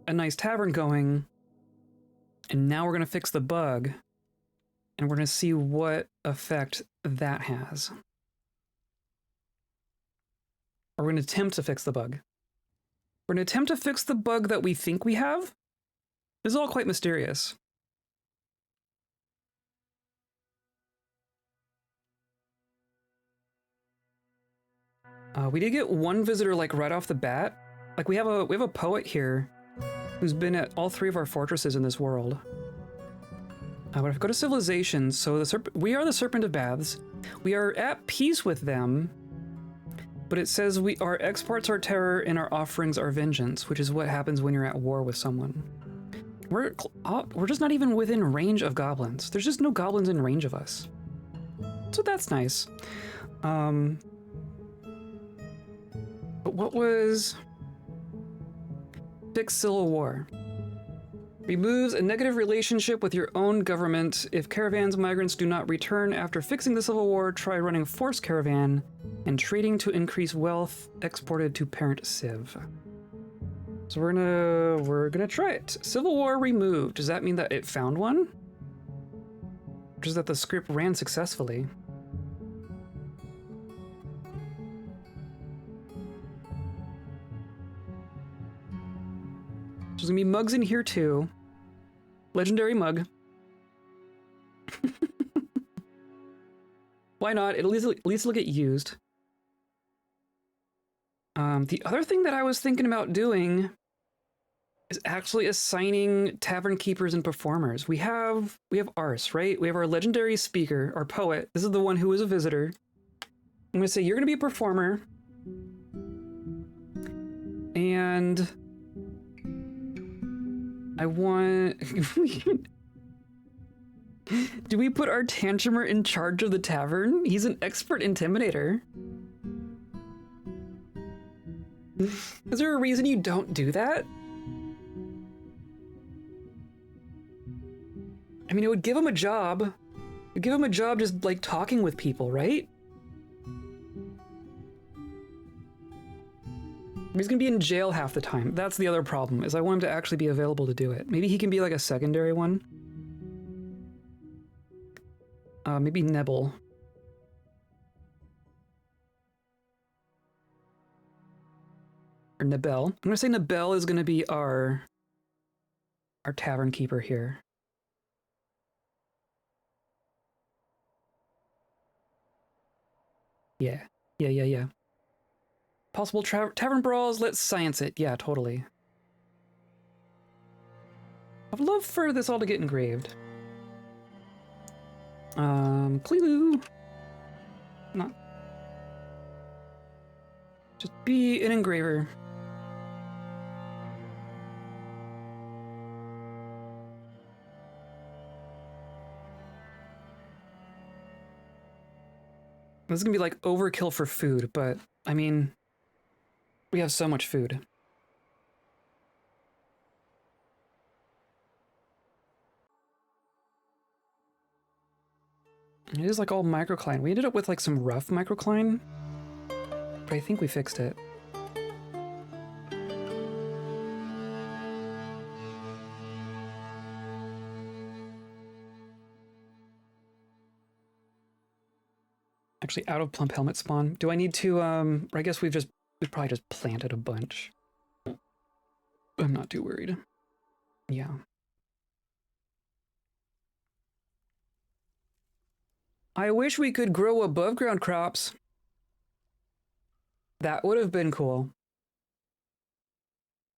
a nice tavern going, and now we're going to fix the bug, and we're going to see what effect that has. Or we're going to attempt to fix the bug. We're going to attempt to fix the bug that we think we have. This is all quite mysterious. We did get one visitor like right off the bat. Like we have a poet here who's been at all 3 of our fortresses in this world. But if I go to civilization, so we are the Serpent of Baths. We are at peace with them, but it says our exports are terror and our offerings are vengeance, which is what happens when you're at war with someone. We're just not even within range of goblins. There's just no goblins in range of us. So that's nice. But what was fix civil war? Removes a negative relationship with your own government. If caravans migrants do not return after fixing the civil war, try running forced caravan and trading to increase wealth exported to parent civ. So we're gonna try it. Civil war removed. Does that mean that it found one? Or does that the script ran successfully? There's gonna be mugs in here too. Legendary mug. Why not? It'll at least it'll get used. The other thing that I was thinking about doing is actually assigning tavern keepers and performers. We have Ars, right? We have our legendary speaker, our poet. This is the one who is a visitor. I'm gonna say you're gonna be a performer. And I want... Do we put our tantrumer in charge of the tavern? He's an expert intimidator. Is there a reason you don't do that? I mean, it would give him a job. It would give him a job just, like, talking with people, right? He's gonna be in jail half the time. That's the other problem, is I want him to actually be available to do it. Maybe he can be like a secondary one. Maybe Nebel. Or Nebel. I'm gonna say Nebel is gonna be our tavern keeper here. Yeah. Yeah. Possible tavern brawls, let's science it. Yeah, totally. I'd love for this all to get engraved. Clelu. Not. Just be an engraver. This is gonna be like overkill for food, but I mean, we have so much food. It is like all microcline. We ended up with like some rough microcline, but I think we fixed it. Actually, out of plump helmet spawn. Do I need to, I guess we probably just planted a bunch. I'm not too worried. Yeah. I wish we could grow above ground crops. That would have been cool.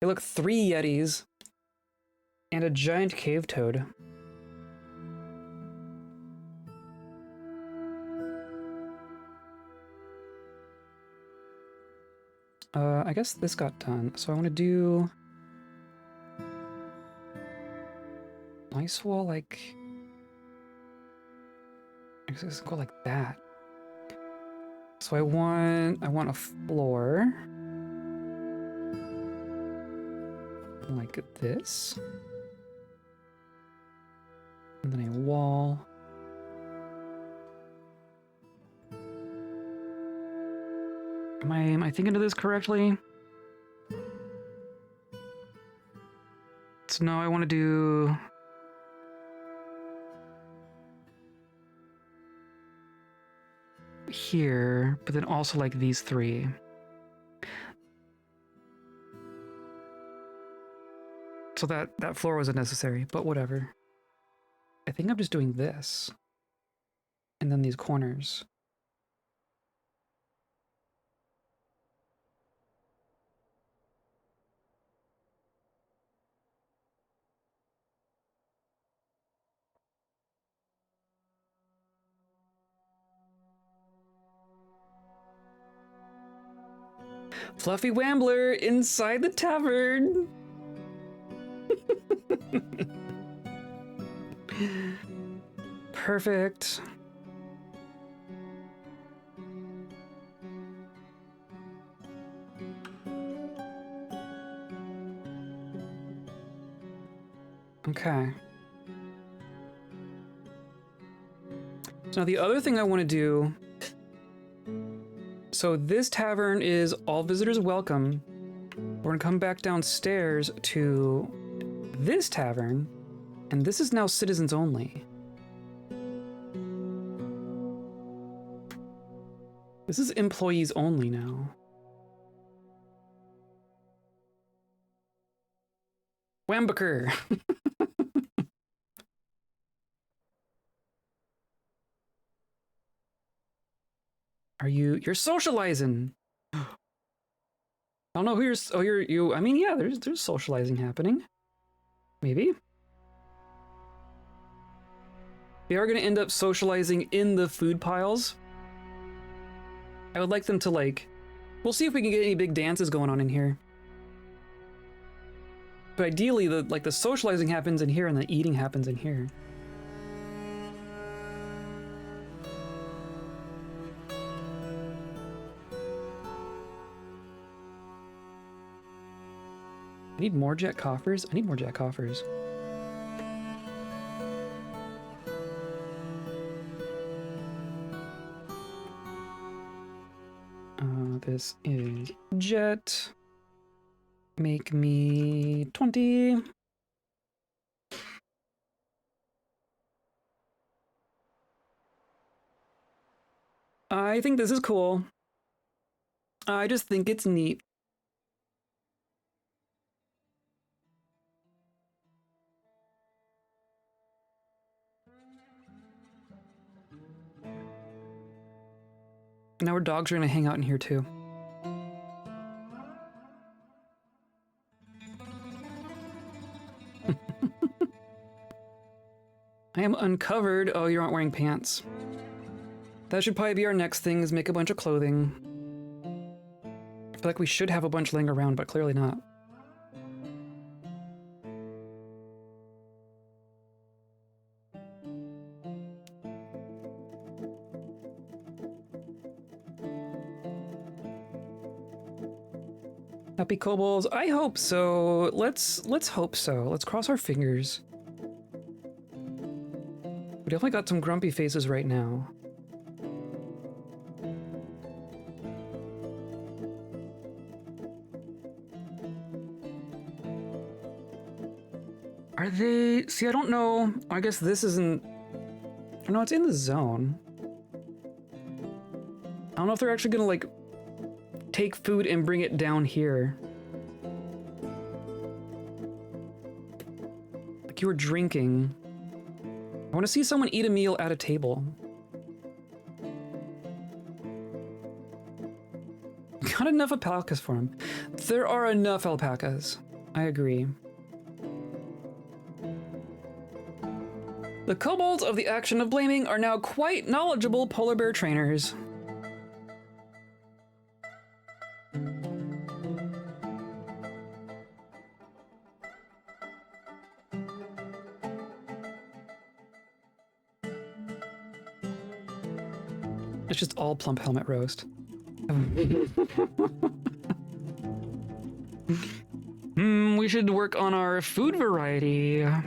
Hey, look, 3 Yetis. And a giant cave toad. I guess this got done. So I want to do ice wall like. I guess it's go like that. So I want a floor like this, and then a wall. Am I thinking of this correctly? So now I want to do here, but then also like these three. So that floor wasn't necessary, but whatever. I think I'm just doing this. And then these corners. Fluffy Wambler inside the tavern! Perfect. Okay. So now the other thing I want to do, so this tavern is all visitors welcome. We're gonna come back downstairs to this tavern, and this is now citizens only. This is employees only now. Wambaker! You're socializing. I don't know who you're, I mean, yeah, there's socializing happening. Maybe. They are gonna end up socializing in the food piles. I would like them to we'll see if we can get any big dances going on in here. But ideally, the socializing happens in here and the eating happens in here. I need more jet coffers. I need more jet coffers. This is jet. Make me 20. I think this is cool. I just think it's neat. Now our dogs are gonna hang out in here too. I am uncovered. Oh, you aren't wearing pants. That should probably be our next thing, is make a bunch of clothing. I feel like we should have a bunch laying around, but clearly not. Happy kobolds. I hope so. Let's hope so. Let's cross our fingers. We definitely got some grumpy faces right now. Are they... See, I don't know. I guess this isn't... No, it's in the zone. I don't know if they're actually gonna, take food and bring it down here. Like you were drinking. I want to see someone eat a meal at a table. Got enough alpacas for him. There are enough alpacas. I agree. The kobolds of the action of blaming are now quite knowledgeable polar bear trainers. It's just all plump helmet roast. We should work on our food variety. I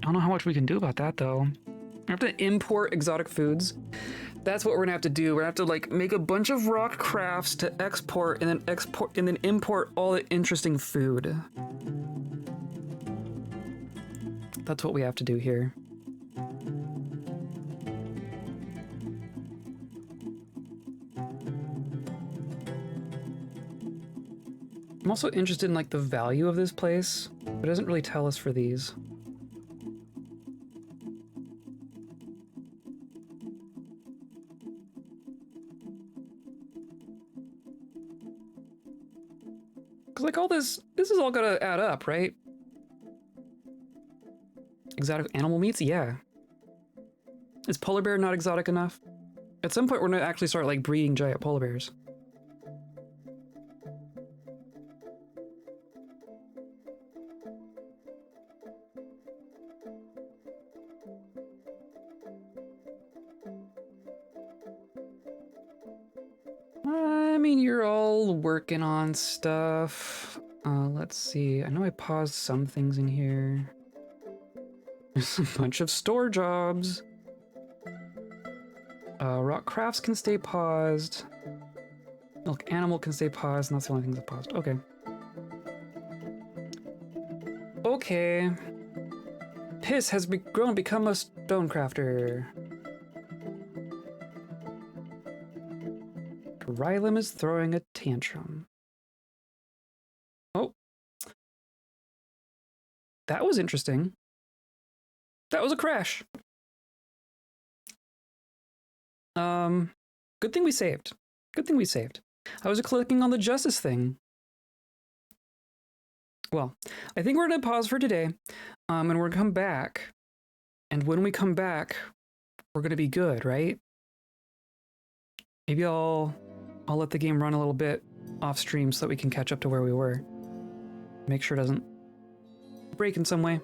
don't know how much we can do about that though. We have to import exotic foods. That's what we're gonna have to do. We're gonna have to like make a bunch of rock crafts to export and then import all the interesting food. That's what we have to do here. I'm also interested in like the value of this place, but it doesn't really tell us for these. Cause like all this is all gonna add up, right? Exotic animal meats, yeah. Is polar bear not exotic enough? At some point we're gonna actually start like breeding giant polar bears. I mean, you're all working on stuff. Let's see. I know I paused some things in here. There's a bunch of store jobs. Rock crafts can stay paused. Milk animal can stay paused, and that's the only things that paused. Okay. Okay. Piss has grown to become a stone crafter. Rylam is throwing a tantrum. Oh. That was interesting. That was a crash. Good thing we saved. Good thing we saved. I was clicking on the justice thing. Well, I think we're gonna pause for today, and we're gonna come back. And when we come back, we're gonna be good, right? Maybe I'll let the game run a little bit off stream so that we can catch up to where we were. Make sure it doesn't break in some way.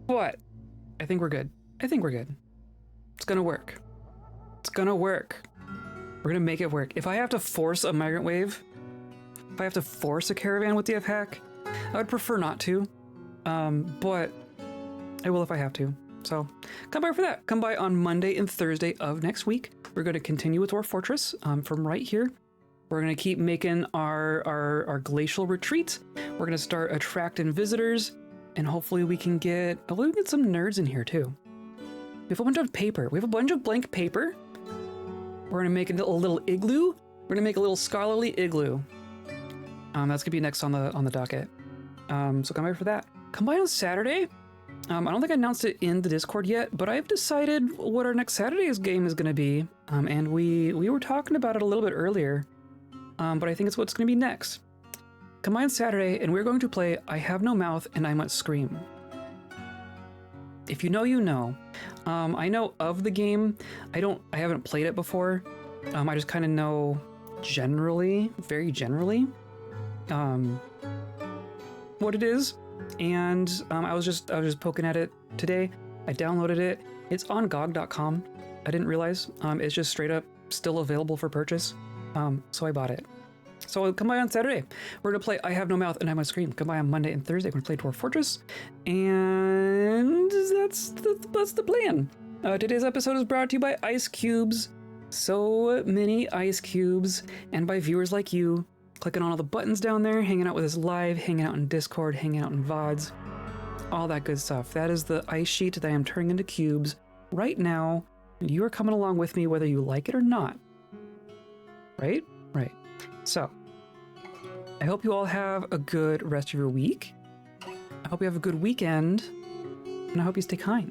But I think we're good. I think we're good. It's gonna work. It's gonna work. We're gonna make it work. If I have to force a migrant wave, if I have to force a caravan with DF hack, I would prefer not to. But I will if I have to. So come by for that. Come by on Monday and Thursday of next week. We're going to continue with Dwarf Fortress from right here. We're going to keep making our glacial retreat. We're going to start attracting visitors, and hopefully we can get some nerds in here too. We have a bunch of paper. We have a bunch of blank paper. We're going to make a little igloo. We're going to make a little scholarly igloo. That's going to be next on the docket. So come by for that. Come by on Saturday. I don't think I announced it in the Discord yet, but I've decided what our next Saturday's game is going to be. And we were talking about it a little bit earlier, but I think it's what's going to be next. Come by on Saturday, and we're going to play I Have No Mouth and I Must Scream. If you know, you know. I know of the game. I haven't played it before. I just kind of know generally, very generally, what it is. And I was just poking at it today. I downloaded it. It's on GOG.com. I didn't realize. It's just straight up still available for purchase. So I bought it. So come by on Saturday. We're gonna play I Have No Mouth and I Must Scream. Come by on Monday and Thursday. We're gonna play Dwarf Fortress, and that's the plan. Today's episode is brought to you by Ice Cubes. So many ice cubes, and by viewers like you. Clicking on all the buttons down there, hanging out with us live, hanging out in Discord, hanging out in VODs, all that good stuff. That is the ice sheet that I am turning into cubes right now. You are coming along with me whether you like it or not. Right? Right. So, I hope you all have a good rest of your week. I hope you have a good weekend, and I hope you stay kind.